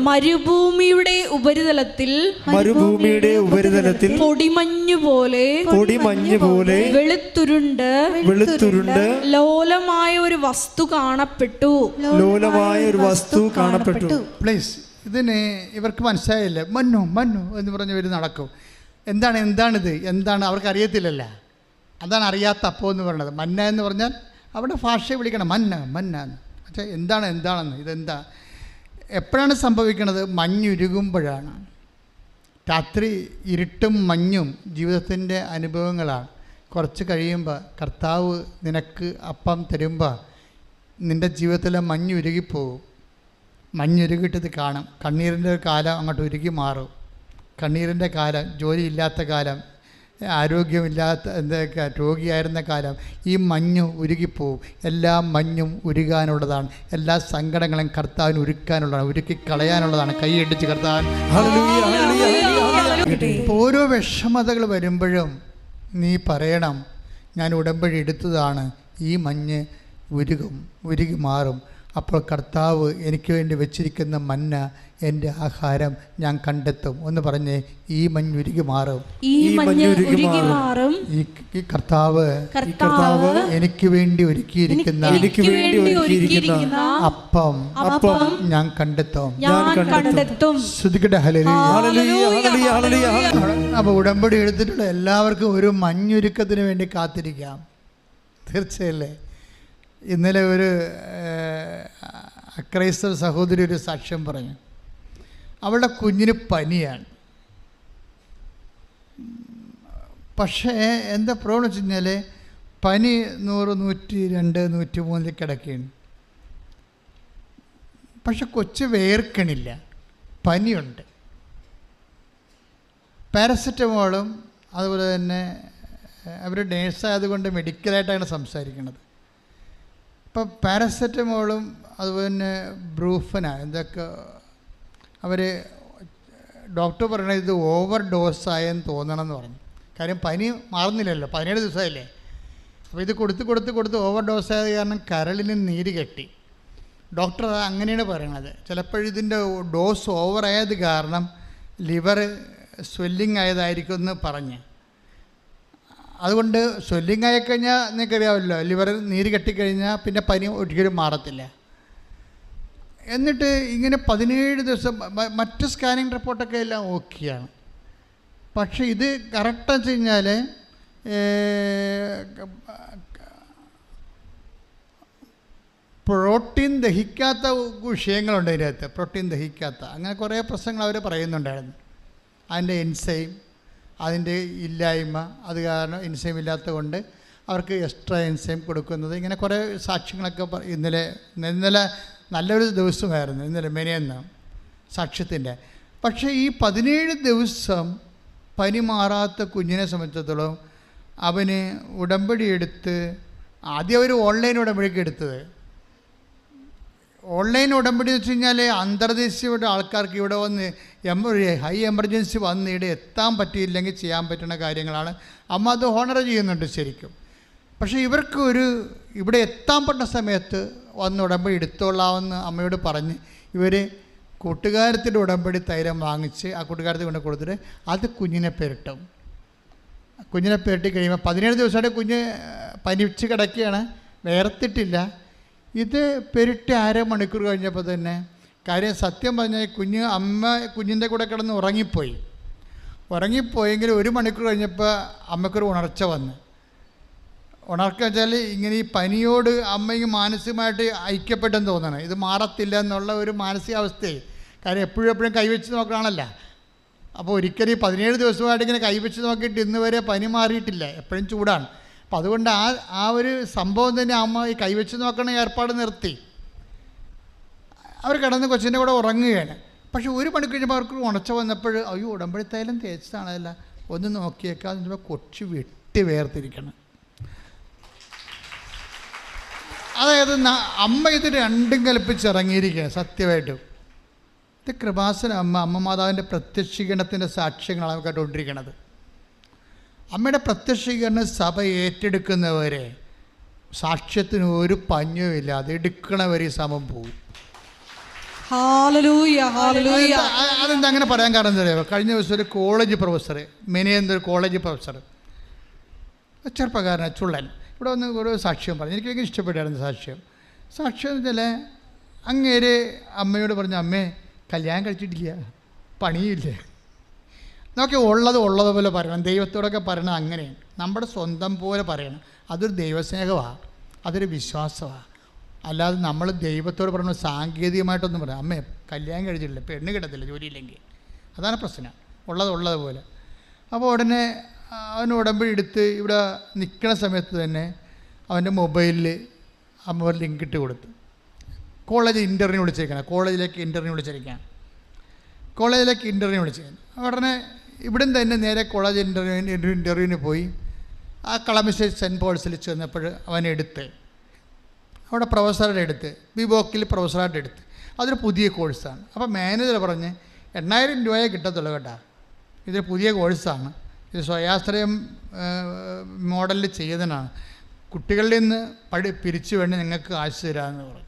മരുഭൂമിയുടെ ഉപരിതലത്തിൽ പൊടിമഞ്ഞ് പോലെ വെളുത്തുരുണ്ട് ലോലമായ ഒരു വസ്തു കാണപ്പെട്ടു. പ്ലീസ് ഇതിന് ഇവർക്ക് മനസ്സിലായില്ല. മന്നു എന്ന് പറഞ്ഞവർ നടക്കും. എന്താണിത്? എന്താണ് അവർക്ക് അറിയത്തില്ലല്ല. അതാണ് അറിയാത്ത അപ്പം എന്ന് പറയുന്നത്. മന്ന എന്ന് പറഞ്ഞാൽ അവിടെ ഭാഷയെ വിളിക്കണം മന്ന. പക്ഷേ എന്താണെന്ന് ഇതെന്താ എപ്പോഴാണ് സംഭവിക്കുന്നത്? മഞ്ഞുരുകുമ്പോഴാണ്. രാത്രി ഇരുട്ടും മഞ്ഞും ജീവിതത്തിൻ്റെ അനുഭവങ്ങളാണ്. കുറച്ച് കഴിയുമ്പോൾ കർത്താവ് നിനക്ക് അപ്പം തരുമ്പോൾ നിൻ്റെ ജീവിതത്തിലെ മഞ്ഞുരുകിപ്പോവും. മഞ്ഞുരുകിട്ടത് കാണും. കണ്ണീരിൻ്റെ കാലം അങ്ങോട്ട് ഉരുകി മാറും. കണ്ണീരിൻ്റെ കാലം, ജോലിയില്ലാത്ത കാലം, ആരോഗ്യമില്ലാത്ത എന്തൊക്കെ രോഗിയായിരുന്ന കാലം, ഈ മഞ്ഞ് ഉരുകിപ്പോവും. എല്ലാ മഞ്ഞും ഉരുകാനുള്ളതാണ്. എല്ലാ സങ്കടങ്ങളും കർത്താവിന് ഉരുക്കാനുള്ളതാണ്, ഉരുക്കി കളയാനുള്ളതാണ്. കൈയടിച്ച് കർത്താൻ. ഓരോ വിഷമതകൾ വരുമ്പോഴും നീ പറയണം, ഞാൻ ഉടമ്പടി എടുത്തതാണ്. ഈ മഞ്ഞ് ഉരുകി മാറും. അപ്പോൾ കർത്താവ് എനിക്ക് വേണ്ടി വെച്ചിരിക്കുന്ന മന്ന, എൻ്റെ ആഹാരം ഞാൻ കണ്ടെത്തും. ഒന്ന് പറഞ്ഞേ, ഈ മഞ്ഞ് ഉരുകി മാറും. ഈ കർത്താവ് എനിക്ക് വേണ്ടി ഒരുക്കിയിരിക്കുന്ന അപ്പം ഞാൻ കണ്ടെത്തും. ശ്രുതിക്കട്ടെ ഹല്ലേലൂയ. അപ്പോൾ ഉടമ്പടി എടുത്തിട്ടുള്ള എല്ലാവർക്കും ഒരു മഞ്ഞുരുക്കത്തിന് വേണ്ടി കാത്തിരിക്കാം. തീർച്ചയല്ലേ? ഇന്നലെ ഒരു അക്രൈസ്തവ സഹോദരി ഒരു സാക്ഷ്യം പറഞ്ഞു. അവളുടെ കുഞ്ഞിന് പനിയാണ്. പക്ഷേ എന്താ പ്രോബ്ലം വെച്ച് കഴിഞ്ഞാൽ പനി 100, 102, 103 കിടക്കുകയാണ്. പക്ഷെ കൊച്ച് വേർക്കണില്ല, പനിയുണ്ട്. പാരസെറ്റമോളും അതുപോലെ തന്നെ അവർ നേഴ്സായതുകൊണ്ട് മെഡിക്കലായിട്ടാണ് സംസാരിക്കുന്നത്. ഇപ്പം പാരസെറ്റമോളും അതുപോലെ തന്നെ ബ്രൂഫന എന്തൊക്കെ അവർ ഡോക്ടർ പറയണത് ഇത് ഓവർ ഡോസായെന്ന് തോന്നണം എന്ന് പറഞ്ഞു. കാര്യം പനി മാറുന്നില്ലല്ലോ, 17 ദിവസമായില്ലേ. അപ്പോൾ ഇത് കൊടുത്ത് ഓവർ ഡോസായത് കാരണം കരളിന് നീര് കെട്ടി. ഡോക്ടർ അങ്ങനെയാണ് പറയണത്. ചിലപ്പോഴിതിൻ്റെ ഡോസ് ഓവറായത് കാരണം ലിവർ സ്വെല്ലിങ് ആയതായിരിക്കും എന്ന് പറഞ്ഞ്. അതുകൊണ്ട് സ്വെല്ലിങ് ആയിക്കഴിഞ്ഞാൽ നിങ്ങൾക്കറിയാമല്ലോ, ലിവർ നീര് കെട്ടിക്കഴിഞ്ഞാൽ പിന്നെ പനി ഒരിക്കലും മാറത്തില്ല. എന്നിട്ട് ഇങ്ങനെ 17 ദിവസം മറ്റ് സ്കാനിങ് റിപ്പോർട്ടൊക്കെ എല്ലാം ഓക്കെയാണ്. പക്ഷേ ഇത് കറക്റ്റ് വെച്ച് കഴിഞ്ഞാൽ പ്രോട്ടീൻ ദഹിക്കാത്ത വിഷയങ്ങളുണ്ട് അതിനകത്ത്. പ്രോട്ടീൻ ദഹിക്കാത്ത അങ്ങനെ കുറേ പ്രശ്നങ്ങൾ അവർ പറയുന്നുണ്ടായിരുന്നു. അതിൻ്റെ എൻസൈം അതിൻ്റെ ഇല്ലായ്മ, അത് കാരണം എൻസൈം ഇല്ലാത്തത് കൊണ്ട് അവർക്ക് എക്സ്ട്രാ എൻസൈം കൊടുക്കുന്നത്, ഇങ്ങനെ കുറേ സാക്ഷ്യങ്ങളൊക്കെ ഇന്നലെ നല്ലൊരു ദിവസമായിരുന്നു ഇന്നലെ മെനയെന്ന് സാക്ഷ്യത്തിൻ്റെ. പക്ഷേ ഈ 17 ദിവസം പനി മാറാത്ത കുഞ്ഞിനെ സംബന്ധിച്ചിടത്തോളം അവന് ഉടമ്പടി എടുത്ത്, ആദ്യം അവർ ഓൺലൈൻ ഉടമ്പടിക്ക് എടുത്തത്. ഓൺലൈൻ ഉടമ്പടി എന്ന് വെച്ച് കഴിഞ്ഞാൽ അന്തർദേശീയയുടെ ആൾക്കാർക്ക് ഇവിടെ വന്ന് ഹൈ എമർജൻസി വന്ന് ഇവിടെ എത്താൻ പറ്റിയില്ലെങ്കിൽ ചെയ്യാൻ പറ്റുന്ന കാര്യങ്ങളാണ്. അമ്മ അത് ഹോണർ ചെയ്യുന്നുണ്ട് ശരിക്കും. പക്ഷേ ഇവർക്ക് ഇവിടെ എത്താൻ പറ്റുന്ന സമയത്ത് വന്ന് ഉടമ്പടി എടുത്തോളാമെന്ന് അമ്മയോട് പറഞ്ഞ് ഇവർ കൂട്ടുകാരത്തിൻ്റെ ഉടമ്പടി തൈലം വാങ്ങിച്ച് ആ കൂട്ടുകാരത്തിൽ കൊണ്ട് കൊടുത്തിട്ട് അത് കുഞ്ഞിനെ പെരട്ടും. കുഞ്ഞിനെ പെരട്ടി കഴിയുമ്പോൾ 17 ദിവസമായിട്ട് കുഞ്ഞ് പനിച്ച് കിടക്കുകയാണ്, വേർത്തിട്ടില്ല. ഇത് പെരുട്ടി 1/2 മണിക്കൂർ കഴിഞ്ഞപ്പോൾ തന്നെ കാര്യം സത്യം പറഞ്ഞാൽ കുഞ്ഞിൻ്റെ കൂടെ കിടന്ന് ഉറങ്ങിപ്പോയെങ്കിൽ 1 മണിക്കൂർ കഴിഞ്ഞപ്പോൾ അമ്മയ്ക്കൊരു ഉണർച്ച വന്ന്. ഉണർക്കം വെച്ചാൽ ഇങ്ങനെ ഈ പനിയോട് അമ്മയ്ക്ക് മാനസികമായിട്ട് ഐക്യപ്പെട്ടെന്ന് തോന്നണം. ഇത് മാറത്തില്ല എന്നുള്ള ഒരു മാനസികാവസ്ഥയെ. കാര്യം എപ്പോഴും കൈവച്ച് നോക്കണമല്ല. അപ്പോൾ ഒരിക്കലും 17 ദിവസമായിട്ട് ഇങ്ങനെ കൈവച്ച് നോക്കിയിട്ട് ഇന്ന് വരെ പനി മാറിയിട്ടില്ല, എപ്പോഴും ചൂടാണ്. അപ്പം അതുകൊണ്ട് ആ ഒരു സംഭവം തന്നെ അമ്മ ഈ കൈവച്ച് നോക്കണ ഏർപ്പാട് നിർത്തി. അവർ കിടന്ന് കൊച്ചിൻ്റെ കൂടെ ഉറങ്ങുകയാണ്. പക്ഷെ 1 മണിക്കൂർ കഴിഞ്ഞപ്പോൾ അവർക്ക് ഉണർച്ച വന്നപ്പോൾ അയ്യോ ഉടമ്പടി തൈലം തേച്ചതാണല്ല, ഒന്ന് നോക്കിയേക്കാന്ന് പറയുമ്പോൾ കൊച്ചു വെട്ടി വേർതിരിക്കണം. അതായത് അമ്മ ഇത് രണ്ടും കൽപ്പിച്ചിറങ്ങിയിരിക്കുകയാണ് സത്യമായിട്ടും. ഇത് കൃപാസന അമ്മ മാതാവിൻ്റെ പ്രത്യക്ഷീകരണത്തിൻ്റെ സാക്ഷ്യങ്ങളാണ് കേട്ടുകൊണ്ടിരിക്കുന്നത്. അമ്മയുടെ പ്രത്യക്ഷീകരണം സഭ ഏറ്റെടുക്കുന്നവരെ സാക്ഷ്യത്തിന് ഒരു പഞ്ഞുമില്ല, അത് എടുക്കണവരെ സമം പോകും. അതെന്താ അങ്ങനെ പറയാൻ കാരണം എന്താ പറയുക? കഴിഞ്ഞ ദിവസം ഒരു കോളേജ് പ്രൊഫസർ, മെനയെന്നൊരു കോളേജ് പ്രൊഫസർ, ചെറുപ്പക്കാരനാണ്, ചുള്ളൻ, ഇവിടെ വന്ന് ഒരു സാക്ഷ്യം പറഞ്ഞു. എനിക്ക് ഭയങ്കര ഇഷ്ടപ്പെട്ടായിരുന്നു സാക്ഷ്യം എന്ന് വെച്ചാൽ അങ്ങേര് അമ്മയോട് പറഞ്ഞു, അമ്മേ കല്യാണം കഴിച്ചിട്ടില്ല, പണിയില്ല. നോക്കി ഉള്ളതുപോലെ പറയണം. ദൈവത്തോടൊക്കെ പറയണത് അങ്ങനെയാണ്, നമ്മുടെ സ്വന്തം പോലെ പറയണം. അതൊരു ദൈവസ്നേഹമാണ്, അതൊരു വിശ്വാസമാണ്. അല്ലാതെ നമ്മൾ ദൈവത്തോട് പറയുന്നത് സാങ്കേതികമായിട്ടൊന്നും പറയാം. അമ്മേ കല്യാണം കഴിച്ചിട്ടില്ല, പെണ്ണ് കിട്ടത്തില്ല ജോലിയില്ലെങ്കിൽ, അതാണ് പ്രശ്നം. ഉള്ളതുപോലെ. അപ്പോൾ ഉടനെ അവൻ ഉടമ്പടി എടുത്ത് ഇവിടെ നിൽക്കുന്ന സമയത്ത് തന്നെ അവൻ്റെ മൊബൈലിൽ അമ്മ ഒരു ലിങ്ക് ഇട്ട് കൊടുത്തു. കോളേജിലേക്ക് ഇൻ്റർവ്യൂ വിളിച്ചിരിക്കുകയാണ്. ഉടനെ ഇവിടുന്ന് തന്നെ നേരെ കോളേജ് ഇൻ്റർവ്യൂവിന് പോയി. ആ കളമശ്ശേരി സെൻറ്റ് പോൾസിൽ ചെന്നപ്പോൾ അവനെടുത്ത് അവിടെ പ്രൊഫസറുടെ എടുത്ത് ബിബോക്കിൽ പ്രൊഫസറായിട്ട് എടുത്ത്. അതൊരു പുതിയ കോഴ്സാണ്. അപ്പോൾ മാനേജർ പറഞ്ഞ് 8,000 രൂപയെ കിട്ടത്തുള്ളൂ കേട്ടോ, ഇതൊരു പുതിയ കോഴ്സാണ്, ഇത് സ്വയാശ്രയം മോഡലിൽ ചെയ്തതാണ്, കുട്ടികളിൽ നിന്ന് പിരിച്ചു വേണ്ടി നിങ്ങൾക്ക് കാശ് തരാമെന്ന് പറഞ്ഞു.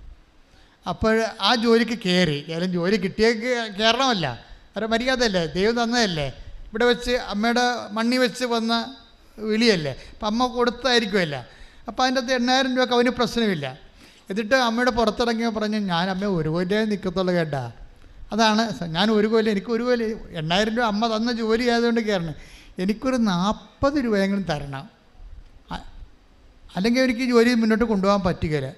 അപ്പോൾ ആ ജോലിക്ക് കയറി. ഏതായാലും ജോലി കിട്ടിയ കയറണമല്ല, അവരുടെ മര്യാദയല്ലേ, ദൈവം തന്നതല്ലേ, ഇവിടെ വെച്ച് അമ്മയുടെ മണ്ണി വെച്ച് വന്ന വിളിയല്ലേ, അപ്പം അമ്മ കൊടുത്തായിരിക്കുമല്ല. അപ്പോൾ അതിൻ്റെ അകത്ത് 8,000 രൂപയ്ക്ക് അവന് പ്രശ്നമില്ല. എന്നിട്ട് അമ്മയുടെ പുറത്തിറങ്ങിയോ പറഞ്ഞു, ഞാൻ അമ്മ 1 കൊല്ലം നിൽക്കത്തുള്ളൂ കേട്ടാ. അതാണ് ഞാൻ 1 കൊല്ലം, എനിക്ക് 1 കൊല്ലം 8,000 രൂപ അമ്മ തന്ന ജോലി ആയതുകൊണ്ട് കയറണം, എനിക്കൊരു 40 രൂപയെങ്കിലും തരണം. അല്ലെങ്കിൽ എനിക്ക് ജോലി മുന്നോട്ട് കൊണ്ടുപോകാൻ പറ്റുകയില്ല.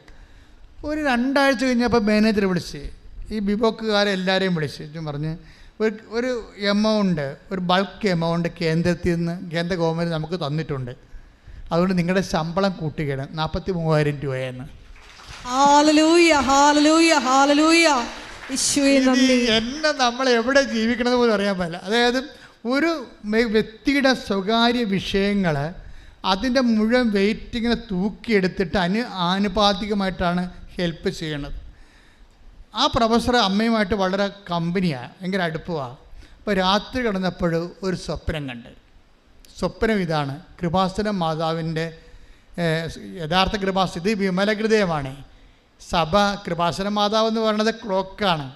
ഒരു 2 ആഴ്ച കഴിഞ്ഞപ്പോൾ മാനേജർ വിളിച്ച് ഈ ബിബോക്കുകാരെല്ലാവരെയും വിളിച്ച് പറഞ്ഞ് ഒരു എമൗണ്ട്, ഒരു ബൾക്ക് എമൗണ്ട് കേന്ദ്രത്തിൽ നിന്ന് കേന്ദ്ര ഗവൺമെൻറ് നമുക്ക് തന്നിട്ടുണ്ട്, അതുകൊണ്ട് നിങ്ങളുടെ ശമ്പളം കൂട്ടുകയാണ് 43,000 രൂപയെന്ന്. എന്നെ നമ്മൾ എവിടെ ജീവിക്കണത് പോലും അറിയാൻ പാടില്ല. അതായത് ഒരു വ്യക്തിയുടെ സ്വകാര്യ വിഷയങ്ങൾ അതിൻ്റെ മുഴുവൻ വെയിറ്റിങ്ങിനെ തൂക്കിയെടുത്തിട്ട് ആനുപാതികമായിട്ടാണ് ഹെൽപ്പ് ചെയ്യണത്. ആ പ്രൊഫസർ അമ്മയുമായിട്ട് വളരെ കമ്പനിയാണ്, ഭയങ്കര അടുപ്പമാണ്. അപ്പോൾ രാത്രി കിടന്നപ്പോൾ ഒരു സ്വപ്നം കണ്ട്. സ്വപ്നം ഇതാണ്: കൃപാസന മാതാവിൻ്റെ യഥാർത്ഥ കൃപാസന, ഇത് വിമലഹൃദയമാണ്. സഭ കൃപാസന മാതാവ് എന്ന് പറയുന്നത് ക്ലോക്കാണ്.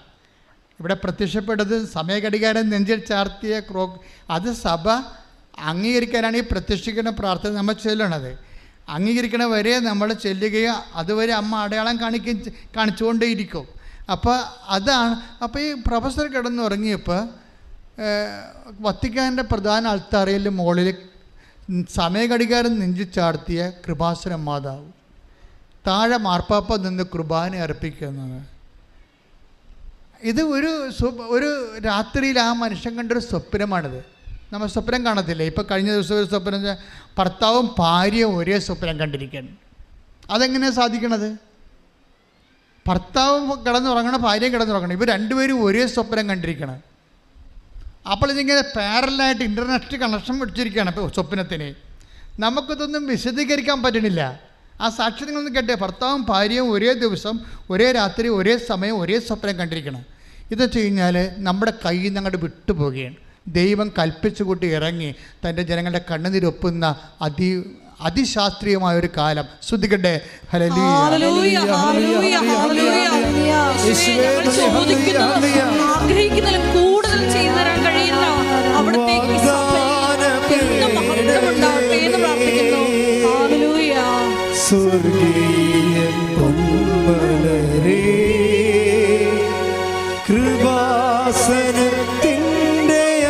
ഇവിടെ പ്രത്യക്ഷപ്പെട്ടത് സമയഘടികാരം നെഞ്ചിൽ ചാർത്തിയ ക്ലോക്ക്. അത് സഭ അംഗീകരിക്കാനാണ് ഈ പ്രത്യക്ഷീകരണ പ്രാർത്ഥന നമ്മൾ ചൊല്ലണത്. അംഗീകരിക്കണ വരെ നമ്മൾ ചെല്ലുകയും അതുവരെ അമ്മ അടയാളം കാണിച്ചുകൊണ്ടേയിരിക്കും. അപ്പോൾ അതാണ്. അപ്പോൾ ഈ പ്രൊഫസർ കിടന്നുറങ്ങിയപ്പോൾ വത്തിക്കാൻ്റെ പ്രധാന അൾത്താരയിൽ മുകളിൽ സമയഘടികാരം നെഞ്ചിൽ ചാർത്തിയ കൃപാസന മാതാവ്, താഴെ മാർപ്പാപ്പ നിന്ന് കുർബാന അർപ്പിക്കുന്നത്. ഇത് ഒരു രാത്രിയിൽ ആ മനുഷ്യൻ കണ്ടൊരു സ്വപ്നമാണിത്. നമ്മൾ സ്വപ്നം കാണത്തില്ലേ? ഇപ്പോൾ കഴിഞ്ഞ ദിവസം ഒരു സ്വപ്നം, ഭർത്താവും ഭാര്യയും ഒരേ സ്വപ്നം കണ്ടിരിക്കുകയാണ്. അതെങ്ങനെയാണ് സാധിക്കണത്? ഭർത്താവും കിടന്നുറങ്ങണം, ഭാര്യയും കിടന്നുറങ്ങണം, ഇവർ രണ്ടുപേരും ഒരേ സ്വപ്നം കണ്ടിരിക്കണം. അപ്പോൾ ഇതിങ്ങനെ പാരലായിട്ട് ഇൻ്റർനെറ്റ് കണക്ഷൻ വെച്ചിരിക്കുകയാണ് ഇപ്പോൾ സ്വപ്നത്തിന്. നമുക്കിതൊന്നും വിശദീകരിക്കാൻ പറ്റണില്ല. ആ സാക്ഷി നിങ്ങളൊന്ന് കേട്ടേ, ഭർത്താവും ഭാര്യയും ഒരേ ദിവസം ഒരേ രാത്രി ഒരേ സമയം ഒരേ സ്വപ്നം കണ്ടിരിക്കണം. ഇതെന്ന് കഴിഞ്ഞാൽ നമ്മുടെ കയ്യിൽ നിന്ന് അങ്ങോട്ട് വിട്ടുപോവുകയാണ്. ദൈവം കൽപ്പിച്ചു കൂട്ടി ഇറങ്ങി തൻ്റെ ജനങ്ങളുടെ കണ്ണുനീരൊപ്പുന്ന അതിശാസ്ത്രീയമായ ഒരു കാലം. ശ്രദ്ധിക്കട്ടെ. സ്വർഗീയ പൊന്മലരേ, കൃപാസനത്തിൻ്റെ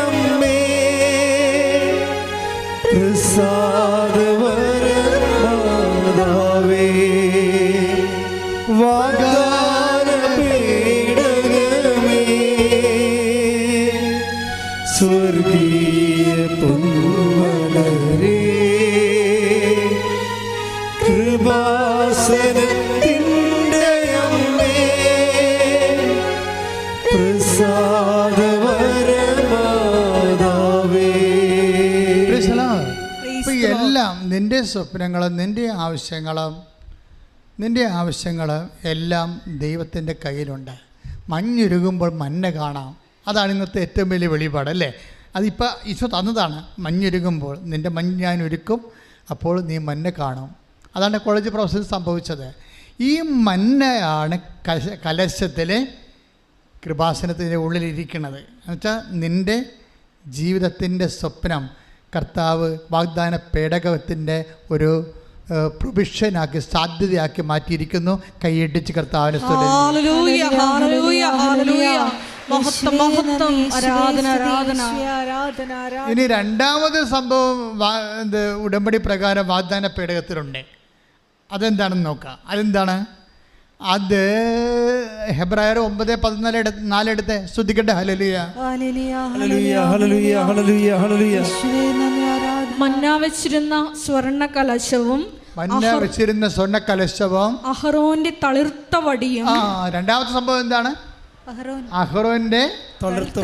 അമ്മേ, പ്രസാദവരമാതാവേ, വാഗ്ദാന പേടകമേ, സ്വർഗീയ പൊന്മലരേ, കൃപാസനത്തിൻ്റെ അമ്മേ, പ്രസാദവരമാതാവേ. ഇപ്പം എല്ലാം നിൻ്റെ സ്വപ്നങ്ങളും നിൻ്റെ ആവശ്യങ്ങളും എല്ലാം ദൈവത്തിൻ്റെ കയ്യിലുണ്ട്. മഞ്ഞുരുകുമ്പോൾ മഞ്ഞ കാണാം. അതാണ് ഇന്നത്തെ ഏറ്റവും വലിയ വെളിപാട്, അല്ലേ? അതിപ്പോൾ ഈശോ തന്നതാണ്. മഞ്ഞുരുകുമ്പോൾ നിൻ്റെ മഞ്ഞ് ഞാൻ ഒരുക്കും, അപ്പോൾ നീ മഞ്ഞ കാണും. അതാണ് കോളേജ് പ്രൊഫസർ സംഭവിച്ചത്. ഈ മഞ്ഞയാണ് കലശത്തിലെ കൃപാസനത്തിൻ്റെ ഉള്ളിലിരിക്കുന്നത്. എന്നുവെച്ചാൽ നിൻ്റെ ജീവിതത്തിൻ്റെ സ്വപ്നം കർത്താവ് വാഗ്ദാന പേടകത്തിൻ്റെ ഒരു പ്രൊവിഷനാക്കി, സാധ്യതയാക്കി മാറ്റിയിരിക്കുന്നു. കൈയടിച്ച് കർത്താവിനെ ഇനി രണ്ടാമത് സംഭവം ഉടമ്പടി പ്രകാരം വാഗ്ദാന പേടകത്തിലുണ്ട്. അതെന്താണെന്ന് നോക്കാം. അതെന്താണ്? അത് ഹെബ്രായർ 9:14 എടുത്ത് ശ്രദ്ധിക്കട്ടെ. ഹല്ലേലൂയ, ഹല്ലേലൂയ, ഹല്ലേലൂയ, ഹല്ലേലൂയ, ഹല്ലേലൂയ. മന്ന വെച്ചിരുന്ന സ്വർണ്ണ കലശവും അഹറോന്റെ തളിർത്ത വടിയും. രണ്ടാമത്തെ സംഭവം എന്താണ്? അഹറോന്റെ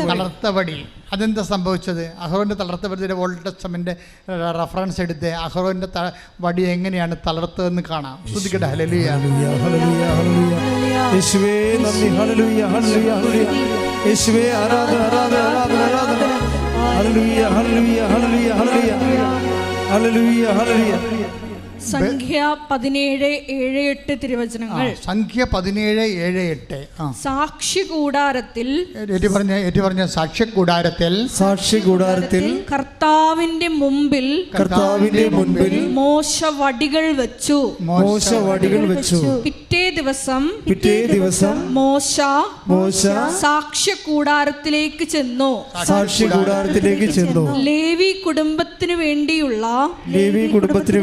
തളർത്ത വടി. അതെന്താ സംഭവിച്ചത്? അഹറോന്റെ തളർത്ത വടിയുടെ ഓൾഡ് ടെസ്റ്റമെന്റ് റെഫറൻസ് എടുത്ത് അഹറോന്റെ വടി എങ്ങനെയാണ് തളർത്തതെന്ന് കാണാം. ശ്രദ്ധിക്കട്ടെ. ഹല്ലേലൂയ, ഹല്ലേലൂയ, ഹല്ലേലൂയ. യേശുവേ നന്ദി. ഹല്ലേലൂയ, ഹല്ലേലൂയ, ഹല്ലേലൂയ. യേശുവേ ആരാധന, ആരാധന, ആരാധന, ആരാധന. ഹല്ലേലൂയ, ഹല്ലേലൂയ, ഹല്ലേലൂയ, ഹല്ലേലൂയ, ഹല്ലേലൂയ, ഹല്ലേലൂയ. സംഖ്യ 17:7-8 തിരുവചനങ്ങൾ. സംഖ്യ 17:7-8. സാക്ഷി കൂടാരത്തിൽ, സാക്ഷി കൂടാരത്തിൽ കർത്താവിന്റെ മുമ്പിൽ മോശ വടികൾ വെച്ചു. പിറ്റേ ദിവസം മോശ സാക്ഷ്യ കൂടാരത്തിലേക്ക് ചെന്നു. ലേവി കുടുംബത്തിനു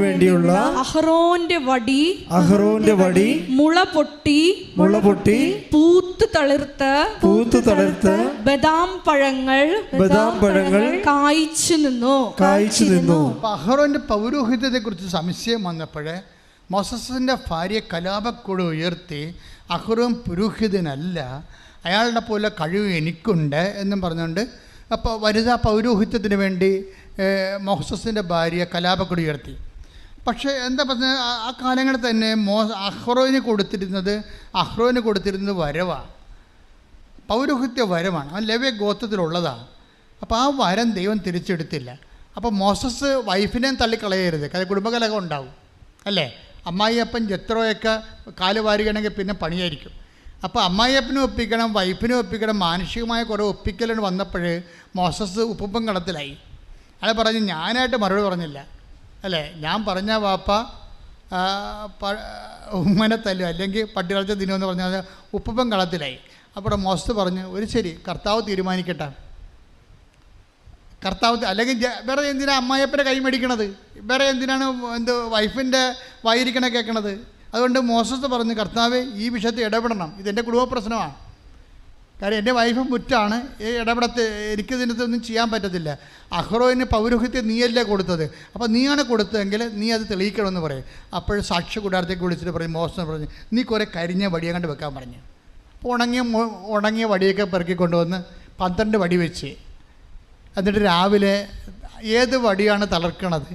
വേണ്ടിയുള്ള അഹ്റോന്റെ വടി മുള പൊട്ടി പൂത്ത് തളിർത്ത് ബദാം പഴങ്ങൾ കായ്ച്ചു നിന്നു. അഹ്റോന്റെ പൗരോഹിത്യത്തെ കുറിച്ച് സംശയം വന്നപ്പോഴേ മോസസിന്റെ ഭാര്യ കലാപക്കുഴ ഉയർത്തി, അഹ്റോൻ പുരോഹിതനല്ല, അയാളുടെ പോലെ കഴിവ് എനിക്കുണ്ട് എന്നും പറഞ്ഞുകൊണ്ട് അപ്പോൾ വനിതാ പൗരോഹിത്യത്തിന് വേണ്ടി മോസസിൻ്റെ ഭാര്യ കലാപക്കുഴ ഉയർത്തി. പക്ഷേ എന്താ പറഞ്ഞാൽ ആ കാലങ്ങളിൽ തന്നെ അഹ്റോന് കൊടുത്തിരുന്നത് വരവാണ്, പൗരോഹിത്യ വരമാണ്. അവൻ ലേവ്യ ഗോത്രത്തിലുള്ളതാണ്. അപ്പോൾ ആ വരം ദൈവം തിരിച്ചെടുത്തില്ല. അപ്പോൾ മോസസ് വൈഫിനെ തള്ളിക്കളയരുത്, കുടുംബകലഹം ഉണ്ടാവും അല്ലേ. അമ്മായിയപ്പൻ ജത്രോയൊക്കെ കാല് വാരുകയാണെങ്കിൽ പിന്നെ പണിയായിരിക്കും. അപ്പോൾ അമ്മായിയപ്പനും ഒപ്പിക്കണം, വൈഫിനും ഒപ്പിക്കണം, മാനുഷികമായ കുറേ ഒപ്പിക്കലിന് വന്നപ്പോൾ മോസസ് ഉപ്പുപ്പം കളത്തിലായി. അയാൾ പറഞ്ഞു, ഞാനായിട്ട് മറുപടി പറഞ്ഞില്ല അല്ലേ, ഞാൻ പറഞ്ഞ വാപ്പ ഉമ്മനെ തല്ലും അല്ലെങ്കിൽ പട്ടി കളച്ച ദിനമെന്ന് പറഞ്ഞാൽ ഉപ്പുപ്പം കളത്തിലായി. അപ്പോൾ മോസസ് പറഞ്ഞു, ഒരു ശരി, കർത്താവ് തീരുമാനിക്കട്ടെ. കർത്താവ് അല്ലെങ്കിൽ വേറെ എന്തിനാണ് അമ്മായിയപ്പൻ്റെ കൈ മേടിക്കണത്, വേറെ എന്തിനാണ് വൈഫിൻ്റെ വായിരിക്കണ കേൾക്കണത്. അതുകൊണ്ട് മോസസ് പറഞ്ഞു, കർത്താവേ ഈ വിഷയത്തിൽ ഇടപെടണം, ഇതെൻ്റെ കുടുംബ പ്രശ്നമാണ്, കാര്യം എൻ്റെ വൈഫ് മുറ്റാണ്, എനിക്കിതിനകത്തൊന്നും ചെയ്യാൻ പറ്റത്തില്ല. അഹ്റോന് പൗരോഹിത്യം നീയല്ലേ കൊടുത്തത്, അപ്പോൾ നീയാണ് കൊടുത്തതെങ്കിൽ നീ അത് തെളിയിക്കണമെന്ന് പറയും. അപ്പോൾ സാക്ഷ്യ കൂടാരത്തേക്ക് വിളിച്ചിട്ട് പറയും, മോസസ് പറഞ്ഞു, നീ കുറേ കരിഞ്ഞ വടിയെ കണ്ട് വെക്കാൻ പറഞ്ഞു. അപ്പോൾ ഉണങ്ങിയ വടിയൊക്കെ പെറുക്കി കൊണ്ടുവന്ന് 12 വടി വെച്ച്, എന്നിട്ട് രാവിലെ ഏത് വടിയാണ് തളർക്കണത്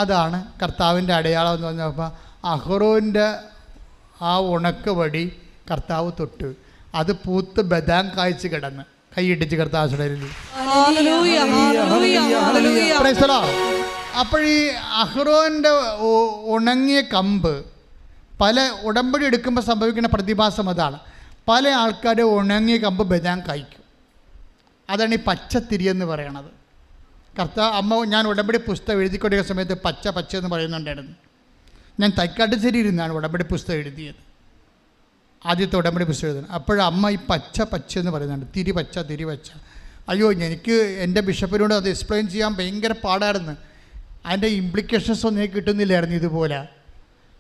അതാണ് കർത്താവിൻ്റെ അടയാളം എന്ന് പറഞ്ഞപ്പോൾ അഹ്റോൻ്റെ ആ ഉണക്ക വടി കർത്താവ് തൊട്ട്, അത് പൂത്ത് ബദാം കായ്ച്ച് കിടന്ന് കൈയിട്ടിച്ച് കർത്താവ്. അപ്പോൾ ഈ അഹ്റോൻ്റെ ഉണങ്ങിയ കമ്പ് പല ഉടമ്പടി എടുക്കുമ്പോൾ സംഭവിക്കുന്ന പ്രതിഭാസം അതാണ്. പല ആൾക്കാരുടെ ഉണങ്ങിയ കമ്പ് ബദാം കായ്ക്കും. അതാണ് ഈ പച്ചത്തിരി എന്ന് പറയണത്. ഞാൻ ഉടമ്പടി പുസ്തകം എഴുതിക്കൊണ്ടിരിക്കുന്ന സമയത്ത് പച്ച എന്ന് പറയുന്നുണ്ടായിരുന്നു. ഞാൻ തൈക്കാട്ടുശ്ശേരി ഇരുന്നാണ് ഉടമ്പടി പുസ്തകം എഴുതിയത്, ആദ്യത്തെ ഉടമ്പടി പുസ്തകം എഴുതുന്നത്. അപ്പോഴമ്മ ഈ പച്ച എന്ന് പറയുന്നുണ്ട്, തിരി പച്ച. അയ്യോ, എനിക്ക് എൻ്റെ ബിഷപ്പിനോട് അത് എക്സ്പ്ലെയിൻ ചെയ്യാൻ ഭയങ്കര പാടായിരുന്നു, അതിൻ്റെ ഇംപ്ലിക്കേഷൻസ് ഒന്നും എനിക്ക് കിട്ടുന്നില്ലായിരുന്നു ഇതുപോലെ.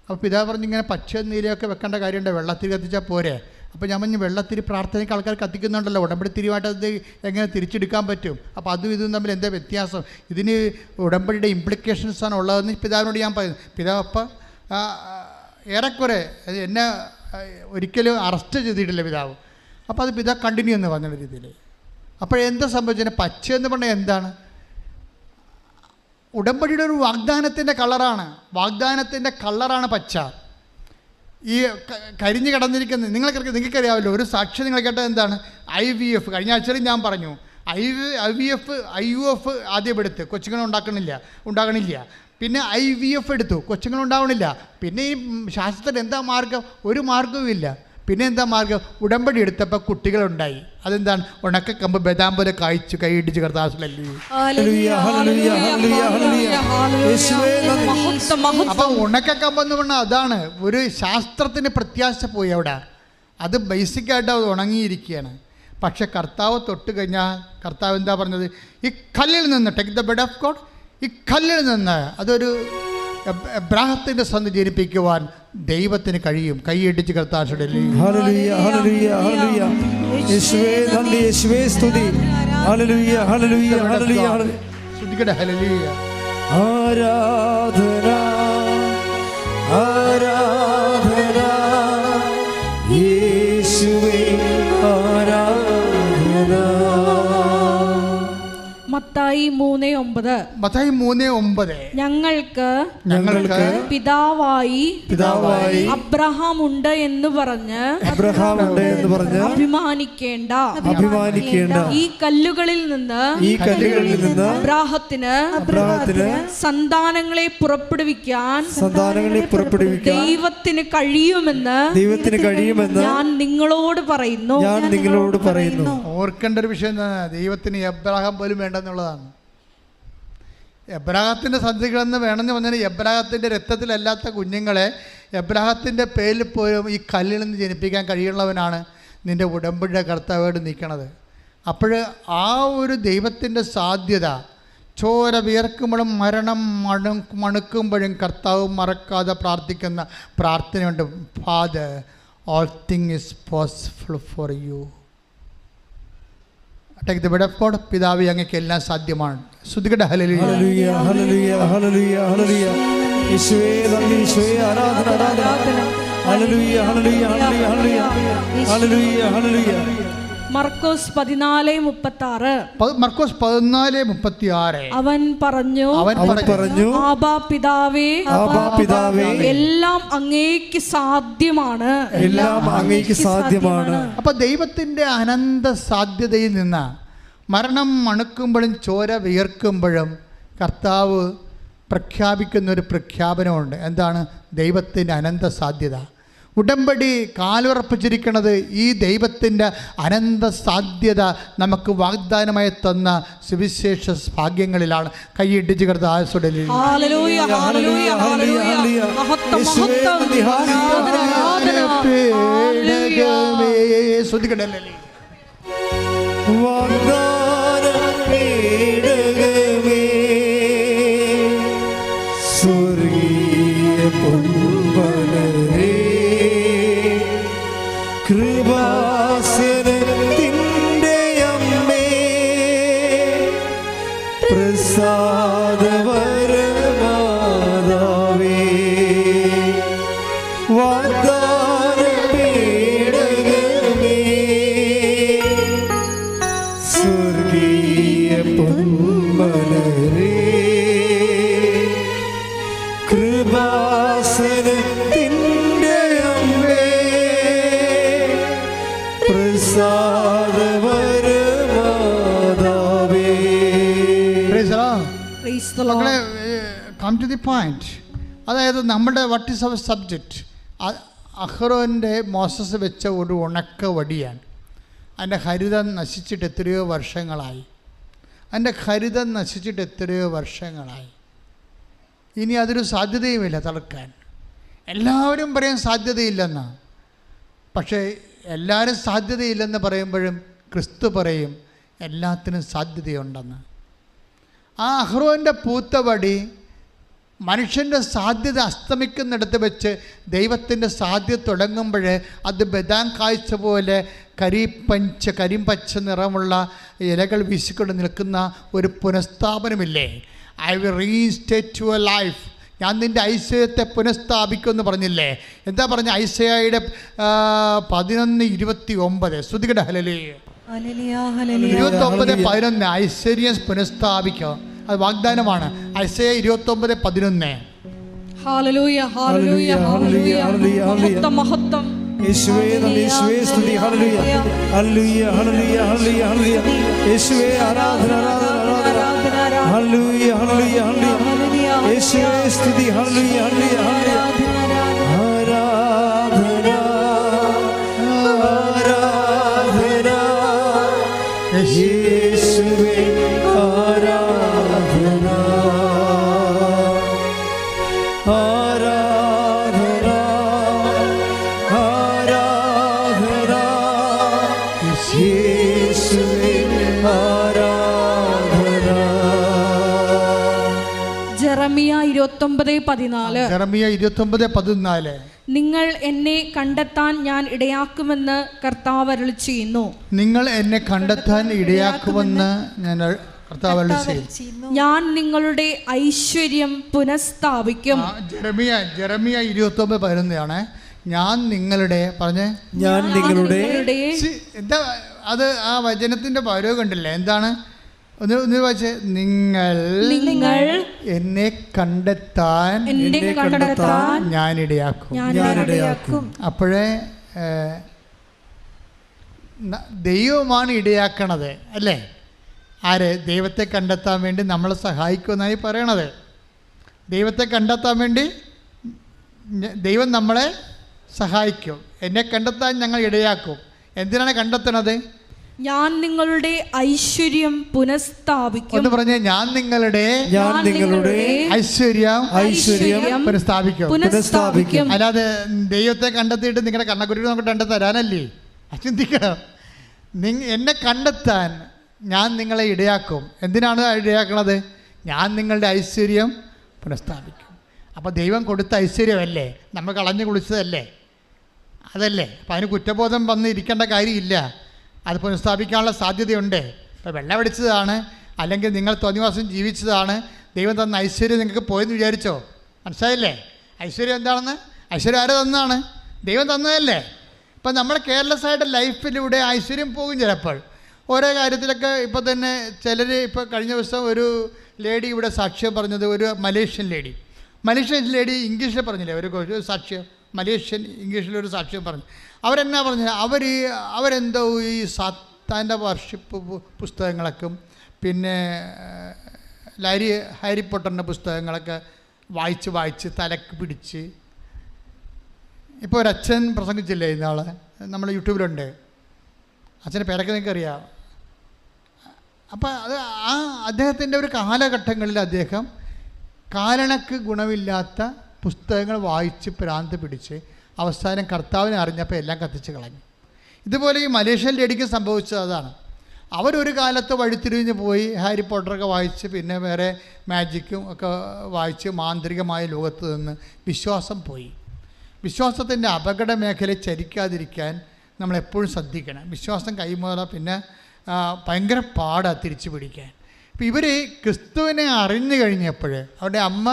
അപ്പോൾ പിതാവ് പറഞ്ഞ്, ഇങ്ങനെ പച്ച നീരൊക്കെ വെക്കേണ്ട കാര്യമുണ്ട്, വെള്ളത്തിരി കത്തിച്ചാൽ പോരെ. അപ്പോൾ ഞാൻ പറഞ്ഞു, വെള്ളത്തിരി പ്രാർത്ഥനയ്ക്ക് ആൾക്കാർ കത്തിക്കുന്നുണ്ടല്ലോ, ഉടമ്പടി തിരിവായിട്ട് അത് എങ്ങനെ തിരിച്ചെടുക്കാൻ പറ്റും? അപ്പോൾ അതും ഇതും തമ്മിൽ എന്താ വ്യത്യാസം, ഇതിന് ഉടമ്പടിയുടെ ഇംപ്ലിക്കേഷൻസാണ് ഉള്ളതെന്ന് പിതാവിനോട് ഞാൻ പറയുന്നു. പിതാവ് അപ്പം ഏറെക്കുറെ എന്നെ ഒരിക്കലും അറസ്റ്റ് ചെയ്തിട്ടില്ല പിതാവ്. അപ്പോൾ അത് പിതാവ് കണ്ടിന്യൂ എന്ന് പറഞ്ഞ രീതിയിൽ. അപ്പോഴെന്താ സംഭവിച്ചത്? പച്ച എന്ന് പറഞ്ഞാൽ എന്താണ്? ഉടമ്പടിയുടെ ഒരു വാഗ്ദാനത്തിൻ്റെ കളറാണ് പച്ച. ഈ കരിഞ്ഞ് കിടന്നിരിക്കുന്നത് നിങ്ങൾക്കറിയാമല്ലോ. ഒരു സാക്ഷി നിങ്ങൾ കേട്ടത് എന്താണ്? IVF. കഴിഞ്ഞ ആഴ്ചയിൽ ഞാൻ പറഞ്ഞു, IUF ആദ്യം എടുത്ത് കൊച്ചുങ്ങളെ ഉണ്ടാകണില്ല. പിന്നെ IVF എടുത്തു, കൊച്ചുങ്ങളുണ്ടാവണില്ല. പിന്നെ ഈ ശാസ്ത്രത്തിൽ എന്താ മാർഗം? ഒരു മാർഗവുമില്ല. പിന്നെ എന്താ മാർഗം? ഉടമ്പടി എടുത്തപ്പോൾ കുട്ടികളുണ്ടായി. അതെന്താണ്? ഉണക്കക്കമ്പ് ബദാം പോലെ കായ്ച്ചു കൈയിടിച്ച് കർത്താവിലല്ലേ. അപ്പം ഉണക്കക്കമ്പെന്ന് പറഞ്ഞാൽ അതാണ്. ഒരു ശാസ്ത്രത്തിന് പ്രത്യാശ പോയി അവിടെ, അത് ബേസിക്കായിട്ട് അത് ഉണങ്ങിയിരിക്കുകയാണ്. പക്ഷെ കർത്താവ് തൊട്ട് കഴിഞ്ഞാൽ കർത്താവ് എന്താ പറഞ്ഞത്? ഈ കല്ലിൽ നിന്ന് take the word of God, ഈ കല്ലിൽ നിന്ന് അതൊരു എബ്രാഹത്തിൻ്റെ സന്ധി ജനിപ്പിക്കുവാൻ ദൈവത്തിന് കഴിയും. കൈയടിച്ച് കർത്താവിന്റെ ആരാധന ആരാധന യേശുവേ ആരാധന. മത്തായി 3:9 ഞങ്ങൾക്ക് പിതാവായി അബ്രഹാം ഉണ്ട് എന്ന് പറഞ്ഞ് അഭിമാനിക്കേണ്ട. ഈ കല്ലുകളിൽ നിന്ന് അബ്രാഹത്തിന് സന്താനങ്ങളെ പുറപ്പെടുവിക്കാൻ ദൈവത്തിന് കഴിയുമെന്ന് ഞാൻ നിങ്ങളോട് പറയുന്നു. ഓർക്കേണ്ട ഒരു വിഷയം ദൈവത്തിന് എബ്രാഹാം പോലും വേണ്ടെന്നുള്ളതാണ്. എബ്രാഹത്തിൻ്റെ സന്ധികളെന്ന് വേണമെന്ന് പറഞ്ഞാൽ എബ്രാഹത്തിൻ്റെ രക്തത്തിലല്ലാത്ത കുഞ്ഞുങ്ങളെ എബ്രാഹത്തിൻ്റെ പേരിൽ പോലും ഈ കല്ലിൽ നിന്ന് ജനിപ്പിക്കാൻ കഴിയുള്ളവനാണ് നിൻ്റെ ഉടമ്പടിയുടെ കർത്താവായിട്ട് നിൽക്കണത്. അപ്പോൾ ആ ഒരു ദൈവത്തിൻ്റെ സാധ്യത ചോര വിയർക്കുമ്പോഴും മരണം മണുക്കുമ്പോഴും കർത്താവ് മറക്കാതെ പ്രാർത്ഥിക്കുന്ന പ്രാർത്ഥനയുണ്ട്. Father, all thing is possible for you. Take the word of God. പിതാവേ, അങ്ങേക്ക് എല്ലാം സാധ്യമാണ്. ശ്രുതികട ഹല്ലേലൂയ ഹല്ലേലൂയ ഹല്ലേലൂയ ഹല്ലേലൂയ ഹല്ലേലൂയ. യേശുവേ നന്ദി, യേശുവേ ആരാധന ആരാധന. ഹല്ലേലൂയ ഹല്ലേലൂയ ഹല്ലേലൂയ ഹല്ലേലൂയ ഹല്ലേലൂയ ഹല്ലേലൂയ. മർക്കോസ് 14:36. മർക്കോസ് 14:36. അവൻ പറഞ്ഞു, ആബാ പിതാവേ, ആബാ പിതാവേ, എല്ലാം അങ്ങേക്ക് സാധ്യമാണ്, എല്ലാം അങ്ങേക്ക് സാധ്യമാണ്. അപ്പൊ ദൈവത്തിന്റെ അനന്ത സാധ്യതയിൽ നിന്ന് മരണം മണുക്കുമ്പോഴും ചോര വിയർക്കുമ്പോഴും കർത്താവ് പ്രഖ്യാപിക്കുന്ന ഒരു പ്രഖ്യാപനമുണ്ട്. എന്താണ്? ദൈവത്തിൻ്റെ അനന്ത സാധ്യത. ഉടമ്പടി കാലുറപ്പിച്ചിരിക്കുന്നത് ഈ ദൈവത്തിൻ്റെ അനന്ത സാധ്യത നമുക്ക് വാഗ്ദാനമായി തന്ന സുവിശേഷ ഭാഗ്യങ്ങളിലാണ്. കൈയിടിച്ച് കിടന്ന് ആയസുടലിൽ ശ്രദ്ധിക്കണ്ടല്ലേ കൃപാസനത്തിൻ്റെ അമ്മേ, പ്രസാദവരമാതാവേ, വാഗ്ദാനപേടകമേ, സ്വർഗീയ പൊന്മലരേ, കൃപാസനത്തിൻ്റെ അമ്മേ, പ്രസാദവരമാതാവേ. മക്കളെ, കം ടു ദി പോയിന്റ്. അതായത് നമ്മുടെ വാട്ട് ഈസ് അവർ സബ്ജക്റ്റ്? അഹ്റോൻ്റെ മോസസ് വെച്ച ഒരു ഉണക്ക വടിയാണ്. അതിൻ്റെ ഹരിതം നശിച്ചിട്ട് എത്രയോ വർഷങ്ങളായി. ഇനി അതൊരു സാധ്യതയുമില്ല തളർക്കാൻ. എല്ലാവരും പറയും സാധ്യതയില്ലെന്നാണ്. പക്ഷേ എല്ലാവരും സാധ്യതയില്ലെന്ന് പറയുമ്പോഴും ക്രിസ്തു പറയും എല്ലാത്തിനും സാധ്യതയുണ്ടെന്ന്. ആ അഹ്റോൻ്റെ പൂത്തവടി മനുഷ്യൻ്റെ സാധ്യത അസ്തമിക്കുന്നിടത്ത് വെച്ച് ദൈവത്തിൻ്റെ സാധ്യത തുടങ്ങുമ്പോൾ അത് ബദാം കാഴ്ച പോലെ കരിമ്പച്ച നിറമുള്ള ഇലകൾ വീശിക്കൊണ്ട് നിൽക്കുന്ന ഒരു പുനഃസ്ഥാപനമില്ലേ? I will restate your life, ഞാൻ നിൻ്റെ ഐശ്വര്യത്തെ പുനഃസ്ഥാപിക്കുമെന്ന് പറഞ്ഞില്ലേ? എന്താ പറഞ്ഞ? ഐശയ്യായുടെ 11:29. ശ്രുതികട ഹല്ലേലൂയ 29:11. ഐശ്വര്യം പുനഃസ്ഥാപിക്കുക, അത് വാഗ്ദാനമാണ്. ഐശയ്യ 29:11. ഹല്ലേലൂയ ഹല്ലേലൂയ ഹല്ലേലൂയ മഹത്വം മഹത്വം. യേശുവേ നന്ദി, യേശുവേ സ്തുതി. ഹല്ലേലൂയ ഹല്ലേലൂയ ഹല്ലേലൂയ ഹല്ലേലൂയ ഹല്ലേലൂയ. യേശുവേ ആരാധന ആരാധന ആരാധന. ഹല്ലേലൂയ ഹല്ലേലൂയ ഹല്ലേലൂയ. യേശുവേ സ്തുതി. ഹല്ലേലൂയ ഹല്ലേലൂയ ഹല്ലേലൂയ. ആരാധന ആരാധന. യേശുവേ ആരാധന ആരാധന ആരാധന. യേശുവേ ആരാധന. ജെറമിയ 29:14. ജെറമിയ 29:14. നിങ്ങൾ എന്നെ കണ്ടെത്താൻ ഞാൻ ഇടയാക്കുമെന്ന് കർത്താവ് അരുളിച്ചെയ്യുന്നു. നിങ്ങൾ എന്നെ കണ്ടെത്താൻ ഇടയാക്കുമെന്ന് ഞാൻ കർത്താവ് അരുളിച്ചെയ്യുന്നു. ഞാൻ നിങ്ങളുടെ ഐശ്വര്യം പുനഃസ്ഥാപിക്കും. ജെറമിയ 29:11. ഞാൻ നിങ്ങളുടെ പറഞ്ഞേ, ഞാൻ നിങ്ങളുടെ എന്താ അത്? ആ വചനത്തിന്റെ പൗരവ് കണ്ടില്ലേ? എന്താണ്? ഒന്ന് വായിച്ചേ. നിങ്ങൾ എന്നെ കണ്ടെത്താൻ ഞാൻ ഇടയാക്കും. അപ്പോഴേ ദൈവമാണ് ഇടയാക്കണത് അല്ലേ? ആര്? ദൈവത്തെ കണ്ടെത്താൻ വേണ്ടി നമ്മളെ സഹായിക്കുമെന്നായി പറയണത്. ദൈവത്തെ കണ്ടെത്താൻ വേണ്ടി ദൈവം നമ്മളെ സഹായിക്കും. എന്നെ കണ്ടെത്താൻ ഞങ്ങൾ ഇടയാക്കും. എന്തിനാണ് കണ്ടെത്തണത്? ഞാൻ നിങ്ങളുടെ ഐശ്വര്യം പുനഃസ്ഥാപിക്കും എന്ന് പറഞ്ഞ ഞാൻ നിങ്ങളുടെ ഐശ്വര്യം പുനഃസ്ഥാപിക്കും. അല്ലാതെ ദൈവത്തെ കണ്ടെത്തിയിട്ട് നിങ്ങളുടെ കണ്ണക്കുരുട്ട് നമുക്ക് കണ്ടെത്തരാനല്ലേ? ചിന്തിക്കണം. എന്നെ കണ്ടെത്താൻ ഞാൻ നിങ്ങളെ ഇടയാക്കും. എന്തിനാണ് ഇടയാക്കണത്? ഞാൻ നിങ്ങളുടെ ഐശ്വര്യം പുനഃസ്ഥാപിക്കും. അപ്പോൾ ദൈവം കൊടുത്ത ഐശ്വര്യമല്ലേ, നമ്മൾ കളഞ്ഞു കുളിച്ചതല്ലേ, അതല്ലേ. അപ്പോൾ അതിന് കുറ്റബോധം വന്ന് ഇരിക്കേണ്ട കാര്യമില്ല. അത് പുനഃസ്ഥാപിക്കാനുള്ള സാധ്യതയുണ്ട്. ഇപ്പോൾ വെള്ളമടിച്ചതാണ്, അല്ലെങ്കിൽ നിങ്ങൾ തോന്നിവാസം ജീവിച്ചതാണ്, ദൈവം തന്ന ഐശ്വര്യം നിങ്ങൾക്ക് പോയെന്ന് വിചാരിച്ചോ? മനസ്സിലായില്ലേ? ഐശ്വര്യം എന്താണെന്ന്? ഐശ്വര്യം ആര് തന്നതാണ്? ദൈവം തന്നതല്ലേ. ഇപ്പം നമ്മൾ കെയർലെസ് ആയിട്ട് ലൈഫിലൂടെ ഐശ്വര്യം പോകും ചിലപ്പോൾ. ഓരോ കാര്യത്തിലൊക്കെ ഇപ്പോൾ തന്നെ ചിലർ, ഇപ്പോൾ കഴിഞ്ഞ ദിവസം ഒരു ലേഡി ഇവിടെ സാക്ഷ്യം പറഞ്ഞത്, ഒരു മലേഷ്യൻ ലേഡി ഇംഗ്ലീഷിൽ പറഞ്ഞില്ലേ ഒരു സാക്ഷ്യം, മലേഷ്യൻ ഇംഗ്ലീഷിലൊരു സാക്ഷ്യം പറഞ്ഞു. അവരെന്നാ പറഞ്ഞത്, അവരെന്തോ ഈ സാത്താൻ്റെ വർഷിപ്പ് പുസ്തകങ്ങളൊക്കെ, പിന്നെ ഹാരി പോട്ടറിൻ്റെ പുസ്തകങ്ങളൊക്കെ വായിച്ച് തലക്ക് പിടിച്ച്. ഇപ്പോൾ ഒരച്ഛൻ പ്രസംഗിച്ചില്ലേ ഇന്നാളെ, നമ്മൾ യൂട്യൂബിലുണ്ട്, അച്ഛൻ്റെ പേരൊക്കെ നിങ്ങൾക്ക് അറിയാം. അപ്പോൾ അത് അദ്ദേഹത്തിൻ്റെ ഒരു കാലഘട്ടങ്ങളിൽ അദ്ദേഹം കാരണക്ക് ഗുണമില്ലാത്ത പുസ്തകങ്ങൾ വായിച്ച് ഭ്രാന്ത് പിടിച്ച് അവസാനം കർത്താവിനെ അറിഞ്ഞപ്പോൾ എല്ലാം കത്തിച്ച് കളഞ്ഞു. ഇതുപോലെ ഈ മലേഷ്യൻ ലേഡിക്ക് സംഭവിച്ചത് അതാണ്. അവരൊരു കാലത്ത് വഴിത്തിരിഞ്ഞ് പോയി ഹാരി പോട്ടറൊക്കെ വായിച്ച്, പിന്നെ വേറെ മാജിക്കും ഒക്കെ വായിച്ച് മാന്ത്രികമായ ലോകത്ത് നിന്ന് വിശ്വാസം പോയി. വിശ്വാസത്തിൻ്റെ അപകട മേഖലയെ ചരിക്കാതിരിക്കാൻ നമ്മളെപ്പോഴും ശ്രദ്ധിക്കണം. വിശ്വാസം കൈമുതല പിന്നെ ഭയങ്കര പാടാണ് തിരിച്ചു പിടിക്കാൻ. ഇപ്പം ഇവർ ക്രിസ്തുവിനെ അറിഞ്ഞു കഴിഞ്ഞപ്പോൾ അവരുടെ അമ്മ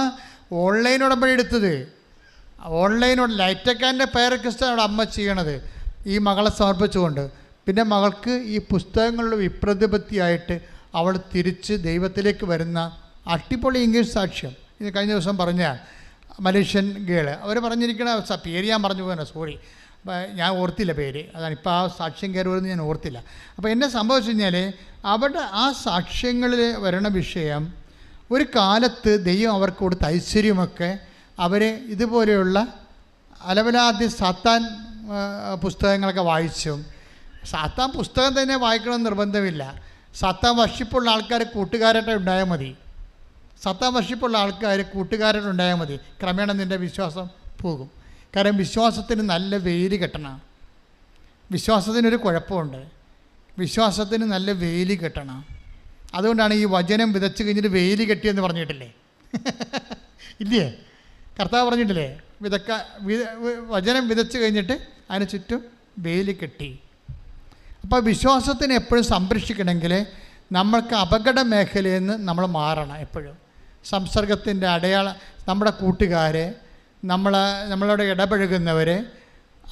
ഓൺലൈൻ ഉടമ്പടി എടുത്തത്, ഓൺലൈനോട് ലൈറ്റക്കാൻ്റെ പേര് ക്രിസ്തു അവിടെ അമ്മ ചെയ്യണത് ഈ മകളെ സമർപ്പിച്ചുകൊണ്ട്. പിന്നെ മകൾക്ക് ഈ പുസ്തകങ്ങളുടെ വിപ്രതിപത്തിയായിട്ട് അവൾ തിരിച്ച് ദൈവത്തിലേക്ക് വരുന്ന അട്ടിപ്പൊളി ഇംഗ്ലീഷ് സാക്ഷ്യം. ഇത് കഴിഞ്ഞ ദിവസം പറഞ്ഞ മലേഷ്യൻ ഗേള് അവർ പറഞ്ഞിരിക്കണ പേര് ഞാൻ പറഞ്ഞു പോകാനോ, സോറി, ഞാൻ ഓർത്തില്ല പേര്, അതാണ് ഇപ്പോൾ ആ സാക്ഷ്യം കയറുമെന്ന് ഞാൻ ഓർത്തില്ല. അപ്പോൾ എന്നെ സംഭവിച്ചു കഴിഞ്ഞാൽ അവിടെ ആ സാക്ഷ്യങ്ങളിൽ വരണ വിഷയം, ഒരു കാലത്ത് ദൈവം അവർക്ക് കൊടുത്ത ഐശ്വര്യമൊക്കെ അവർ ഇതുപോലെയുള്ള അലവലാതി സാത്താൻ പുസ്തകങ്ങളൊക്കെ വായിച്ചും. സാത്താൻ പുസ്തകം തന്നെ വായിക്കണമെന്ന് നിർബന്ധമില്ല. സാത്താൻ വർഷിപ്പുള്ള ആൾക്കാർ കൂട്ടുകാരായിട്ട് ഉണ്ടായാൽ മതി. സാത്താൻ വർഷിപ്പുള്ള ആൾക്കാർ കൂട്ടുകാരായിട്ട് ഉണ്ടായാൽ മതി. ക്രമേണ നിൻ്റെ വിശ്വാസം പോകും. കാരണം വിശ്വാസത്തിന് നല്ല വെയിൽ കെട്ടണം. വിശ്വാസത്തിനൊരു കുഴപ്പമുണ്ട്, വിശ്വാസത്തിന് നല്ല വെയിൽ കെട്ടണം. അതുകൊണ്ടാണ് ഈ വചനം വിതച്ച് കഴിഞ്ഞിട്ട് വെയിൽ കെട്ടിയെന്ന് പറഞ്ഞിട്ടില്ലേ? ഇല്ലേ? കർത്താവ് പറഞ്ഞിട്ടില്ലേ? വചനം വിതച്ച് കഴിഞ്ഞിട്ട് അതിന് ചുറ്റും വെയിൽ കെട്ടി. അപ്പോൾ വിശ്വാസത്തിന് എപ്പോഴും സംരക്ഷിക്കണമെങ്കിൽ നമ്മൾക്ക് അപകട മേഖലയിൽ നിന്ന് നമ്മൾ മാറണം. എപ്പോഴും സംസർഗത്തിൻ്റെ അടയാളം, നമ്മുടെ കൂട്ടുകാരെ, നമ്മളോട് ഇടപഴകുന്നവർ,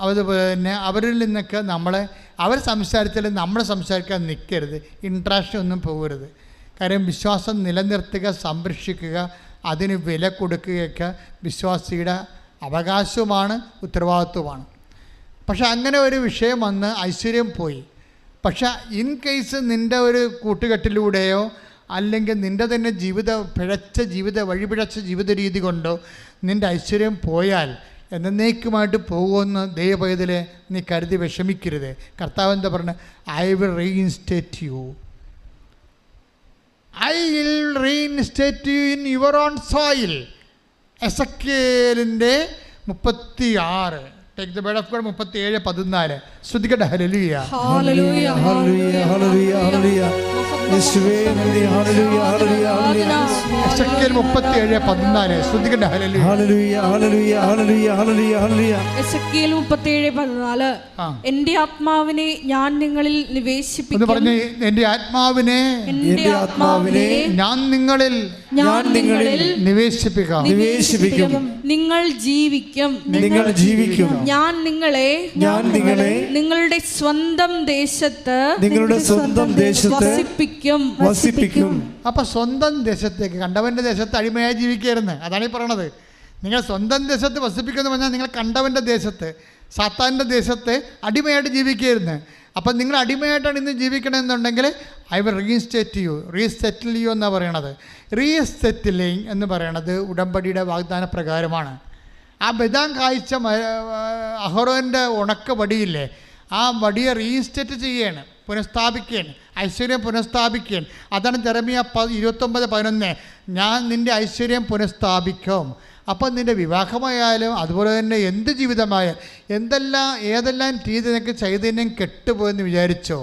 അതുപോലെ തന്നെ അവരിൽ നിന്നൊക്കെ അവർ സംസാരിച്ചാലും നമ്മൾ സംസാരിക്കാൻ നിൽക്കരുത്, ഇൻട്രാക്ഷൻ ഒന്നും പോകരുത്. കാര്യം വിശ്വാസം നിലനിർത്തുക, സംരക്ഷിക്കുക, അതിന് വില കൊടുക്കുകയൊക്കെ വിശ്വാസിയുടെ അവകാശവുമാണ്, ഉത്തരവാദിത്വമാണ്. പക്ഷെ അങ്ങനെ ഒരു വിഷയം വന്ന് ഐശ്വര്യം പോയി. പക്ഷെ ഇൻ കേസ് നിൻ്റെ ഒരു കൂട്ടുകെട്ടിലൂടെയോ അല്ലെങ്കിൽ നിൻ്റെ തന്നെ വഴിപിഴച്ച ജീവിത രീതി കൊണ്ടോ നിൻ്റെ ഐശ്വര്യം പോയാൽ എന്നേക്കുമായിട്ട് പോകുമെന്ന് ദൈവപൈതലെ നീ കരുതി വിഷമിക്കരുത്. കർത്താവ് എന്താ പറഞ്ഞത്? I will reinstate you in your own soil. എസെക്കിയേലിൻ്റെ 36 Take the word of God 37:14. ശ്രദ്ധിക്കട്ടെ. ഹല്ലേലൂയ ഹല്ലേലൂയ ഹല്ലേലൂയ ഹല്ലേലൂയ ഹല്ലേലൂയ യേശുവേ നന്ദി. ഹല്ലേലൂയ ഹല്ലേലൂയ ഹല്ലേലൂയ. എസെക്കിയേൽ 37:14. ശ്രദ്ധിക്കട്ടെ. ഹല്ലേലൂയ ഹല്ലേലൂയ ഹല്ലേലൂയ ഹല്ലേലൂയ ഹല്ലേലൂയ ഹല്ലേലൂയ. എസെക്കിയേൽ 37:14. എൻ്റെ ആത്മാവിനെ ഞാൻ നിങ്ങളിൽ നിവേശിപ്പിക്കും. എന്ന് പറഞ്ഞു, എൻ്റെ ആത്മാവിനെ ഞാൻ നിങ്ങളിൽ നിവേശിപ്പിക്കാം. നിങ്ങൾ ജീവിക്കും. ഞാൻ നിങ്ങളെ നിങ്ങളുടെ സ്വന്തം ദേശത്ത് വസിപ്പിക്കും. അപ്പൊ സ്വന്തം ദേശത്തേക്ക്, കണ്ടവന്റെ ദേശത്ത് അടിമയായി ജീവിക്കരുന്ന്. അതാണ് ഈ പറയണത്. നിങ്ങൾ സ്വന്തം ദേശത്ത് വസിപ്പിക്കുമെന്ന് പറഞ്ഞാൽ നിങ്ങൾ കണ്ടവന്റെ ദേശത്ത്, സാത്താൻ്റെ ദേശത്ത് അടിമയായിട്ട് ജീവിക്കരുന്ന്. അപ്പം നിങ്ങൾ അടിമയായിട്ടാണ് ഇന്ന് ജീവിക്കണമെന്നുണ്ടെങ്കിൽ ഐ വിൽ റീസെറ്റിൽ യു എന്നാണ് പറയണത്. റീസെറ്റിലിങ് എന്ന് പറയണത് ഉടമ്പടിയുടെ വാഗ്ദാന പ്രകാരമാണ്. ആ ബദാം കായ്ച്ച അഹറോൻ്റെ ഉണക്ക വടിയില്ലേ, ആ വടിയെ റീസ്റ്റേറ്റ് ചെയ്യുകയാണ്, പുനഃസ്ഥാപിക്കുകയാണ്, ഐശ്വര്യം പുനഃസ്ഥാപിക്കുകയാണ്. അതാണ് ജെറമിയ 29:11. ഞാൻ നിൻ്റെ ഐശ്വര്യം പുനഃസ്ഥാപിക്കും. അപ്പം നിൻ്റെ വിവാഹമായാലും അതുപോലെ തന്നെ എന്ത് ജീവിതമായാലും ഏതെല്ലാം രീതി നിനക്ക് ചൈതന്യം കെട്ടുപോയെന്ന് വിചാരിച്ചോ,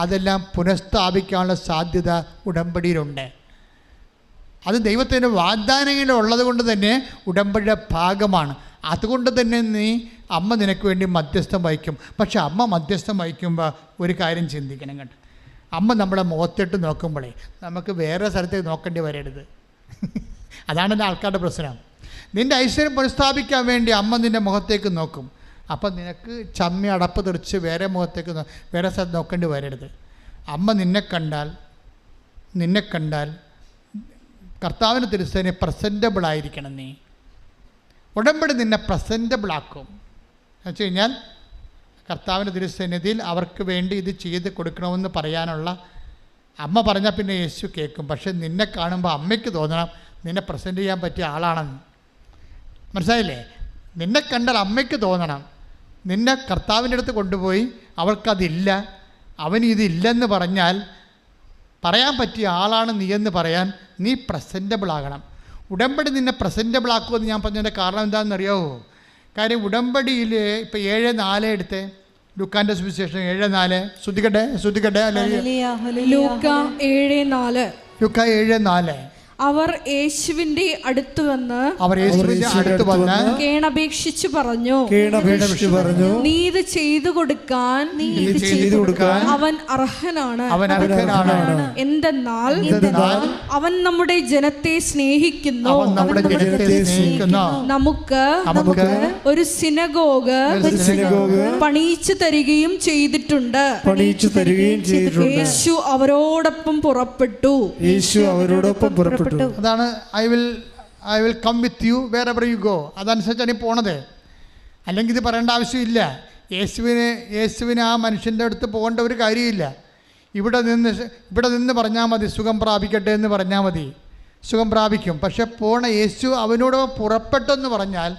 അതെല്ലാം പുനഃസ്ഥാപിക്കാനുള്ള സാധ്യത ഉടമ്പടിയിലുണ്ട്. അത് ദൈവത്തിൻ്റെ വാഗ്ദാനങ്ങളുള്ളത് കൊണ്ട് തന്നെ ഉടമ്പടിയുടെ ഭാഗമാണ്. അതുകൊണ്ട് തന്നെ അമ്മ നിനക്ക് വേണ്ടി മധ്യസ്ഥം വഹിക്കും. പക്ഷെ അമ്മ മധ്യസ്ഥം വഹിക്കുമ്പോൾ ഒരു കാര്യം ചിന്തിക്കണം കേട്ടോ. അമ്മ നമ്മളെ മുഖത്തിട്ട് നോക്കുമ്പോഴേ നമുക്ക് വേറെ സ്ഥലത്തേക്ക് നോക്കേണ്ടി വരരുത്. അതാണ് എൻ്റെ ആൾക്കാരുടെ പ്രശ്നം. നിൻ്റെ ഐശ്വര്യം പുനഃസ്ഥാപിക്കാൻ വേണ്ടി അമ്മ നിൻ്റെ മുഖത്തേക്ക് നോക്കും. അപ്പം നിനക്ക് ചമ്മി അടപ്പ് തെറിച്ച് വേറെ മുഖത്തേക്ക് വേറെ സ്ഥലത്ത് നോക്കേണ്ടി വരരുത്. അമ്മ നിന്നെ കണ്ടാൽ കർത്താവിന് തിരുസേനെ പ്രസൻറ്റബിളായിരിക്കണം. നീ ഉടമ്പടി നിന്നെ പ്രസൻറ്റബിളാക്കും. എന്ന് വെച്ച് കഴിഞ്ഞാൽ കർത്താവിൻ്റെ തിരുസന്നിധിയിൽ അവർക്ക് വേണ്ടി ഇത് ചെയ്ത് കൊടുക്കണമെന്ന് പറയാനുള്ള അമ്മ പറഞ്ഞാൽ പിന്നെ യേശു കേൾക്കും. പക്ഷെ നിന്നെ കാണുമ്പോൾ അമ്മയ്ക്ക് തോന്നണം നിന്നെ പ്രസൻറ്റ് ചെയ്യാൻ പറ്റിയ ആളാണെന്ന്. മനസ്സിലായില്ലേ? നിന്നെ കണ്ടാൽ അമ്മയ്ക്ക് തോന്നണം നിന്നെ കർത്താവിൻ്റെ അടുത്ത് കൊണ്ടുപോയി അവൾക്കതില്ല, അവനിതില്ലെന്ന് പറഞ്ഞാൽ പറയാൻ പറ്റിയ ആളാണ് നീ എന്ന് പറയാൻ നീ പ്രസൻറ്റബിൾ ആകണം. ഉടമ്പടി നിന്നെ പ്രസൻറ്റബിൾ ആക്കുമെന്ന് ഞാൻ പറഞ്ഞതിൻ്റെ കാരണം എന്താണെന്നറിയാമോ? കാര്യം ഉടമ്പടിയിൽ ഇപ്പോൾ 7:4 എടുത്ത് ലൂക്കാൻ്റെ സുവിശേഷം 7:4 ശ്രദ്ധിക്കട്ടെ. ലൂക്ക 7:4 അവർ യേശുവിന്റെ അടുത്ത് വന്ന് കേണപേക്ഷിച്ചു പറഞ്ഞു, നീ ഇത് ചെയ്തു കൊടുക്കാൻ അവൻ അർഹനാണ്. എന്തെന്നാൽ അവൻ നമ്മുടെ ജനത്തെ സ്നേഹിക്കുന്നു. നമുക്ക് ഒരു സിനഗോഗ് പണിയിച്ചു തരികയും ചെയ്തിട്ടുണ്ട്. യേശു അവരോടൊപ്പം പുറപ്പെട്ടു. അതാണ് I will come with you wherever you go. അതനുസരിച്ചാണ് ഈ പോണത്. അല്ലെങ്കിൽ ഇത് പറയേണ്ട ആവശ്യമില്ല. യേശുവിന് ആ മനുഷ്യൻ്റെ അടുത്ത് പോകേണ്ട ഒരു കാര്യമില്ല. ഇവിടെ നിന്ന് പറഞ്ഞാൽ മതി സുഖം പ്രാപിക്കട്ടെ എന്ന് പറഞ്ഞാൽ മതി, സുഖം പ്രാപിക്കും. പക്ഷെ പോണ യേശു അവനോട് പുറപ്പെട്ടെന്ന് പറഞ്ഞാൽ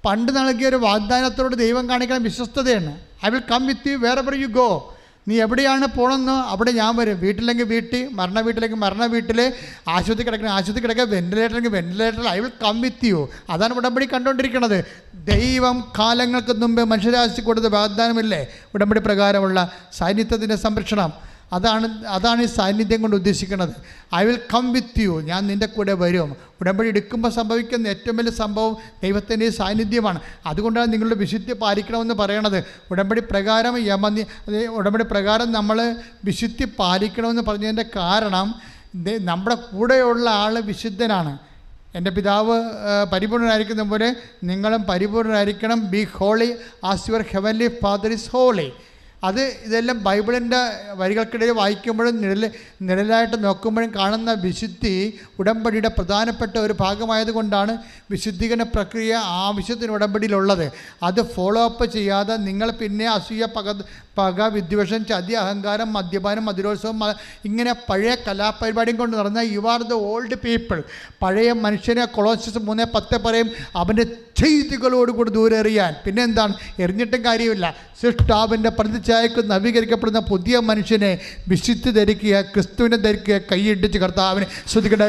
പണ്ട് നൽകിയൊരു വാഗ്ദാനത്തോട് ദൈവം കാണിക്കുന്ന വിശ്വസ്തതയാണ്. I will come with you wherever you go. നീ എവിടെയാണ് പോകണമെന്നോ അവിടെ ഞാൻ വരും. വീട്ടിലെങ്കിൽ വീട്ടിൽ, മരണ വീട്ടിലേക്ക് മരണ വീട്ടിൽ, ആശുപത്രി കിടക്കുക, വെന്റിലേറ്ററെങ്കിൽ വെന്റിലേറ്ററിൽ. I will come with you. അതാണ് ഉടമ്പടി കണ്ടുകൊണ്ടിരിക്കുന്നത്. ദൈവം കാലങ്ങൾക്ക് മുമ്പ് മനുഷ്യരാശി കൊടുത്ത വാഗ്ദാനമില്ലേ ഉടമ്പടി പ്രകാരമുള്ള സാന്നിധ്യത്തിൻ്റെ സംരക്ഷണം. അതാണ് ഈ സാന്നിധ്യം കൊണ്ട് ഉദ്ദേശിക്കുന്നത്. I will come with you. ഞാൻ നിൻ്റെ കൂടെ വരും. ഉടമ്പടി എടുക്കുമ്പോൾ സംഭവിക്കുന്ന ഏറ്റവും വലിയ സംഭവം ദൈവത്തിൻ്റെ സാന്നിധ്യമാണ്. അതുകൊണ്ടാണ് നിങ്ങളുടെ വിശുദ്ധി പാലിക്കണമെന്ന് പറയണത്. ഉടമ്പടി പ്രകാരം നമ്മൾ വിശുദ്ധി പാലിക്കണമെന്ന് പറഞ്ഞതിൻ്റെ കാരണം നമ്മുടെ കൂടെയുള്ള ആൾ വിശുദ്ധനാണ്. എൻ്റെ പിതാവ് പരിപൂർണനായിരിക്കുന്ന പോലെ നിങ്ങളും പരിപൂർണനായിരിക്കണം. Be holy as your heavenly father is holy. ഇതെല്ലാം ബൈബിളിൻ്റെ വരികൾക്കിടയിൽ വായിക്കുമ്പോഴും നിഴലായിട്ട് നോക്കുമ്പോഴും കാണുന്ന വിശുദ്ധി ഉടമ്പടിയുടെ പ്രധാനപ്പെട്ട ഒരു ഭാഗമായതുകൊണ്ടാണ് വിശുദ്ധീകരണ പ്രക്രിയ ആവശ്യത്തിന് ഉടമ്പടിയിലുള്ളത്. അത് ഫോളോ അപ്പ് ചെയ്യാതെ നിങ്ങൾ പിന്നെ അസൂയ, പക, വിദ്വേഷം, ചതി, അഹങ്കാരം, മദ്യപാനം, മധുരോത്സവം, ഇങ്ങനെ പഴയ കലാപരിപാടിയും കൊണ്ട് നടന്ന you are the old people. പഴയ മനുഷ്യനെ കൊളോസ്യസ് 3:10 പറയും അവൻ്റെ ചെയ്തികളോടുകൂടി ദൂരെ എറിയാൻ. പിന്നെ എന്താണ്? എറിഞ്ഞിട്ടും കാര്യമില്ല. സൃഷ്ടാവിൻ്റെ പ്രതിച്ഛായക്ക് നവീകരിക്കപ്പെടുന്ന പുതിയ മനുഷ്യനെ വിശുദ്ധി ധരിക്കുക, ക്രിസ്തുവിനെ ധരിക്കുക, കൈയിടിച്ച് കർത്താവിനെ ശ്രദ്ധിക്കട്ടെ.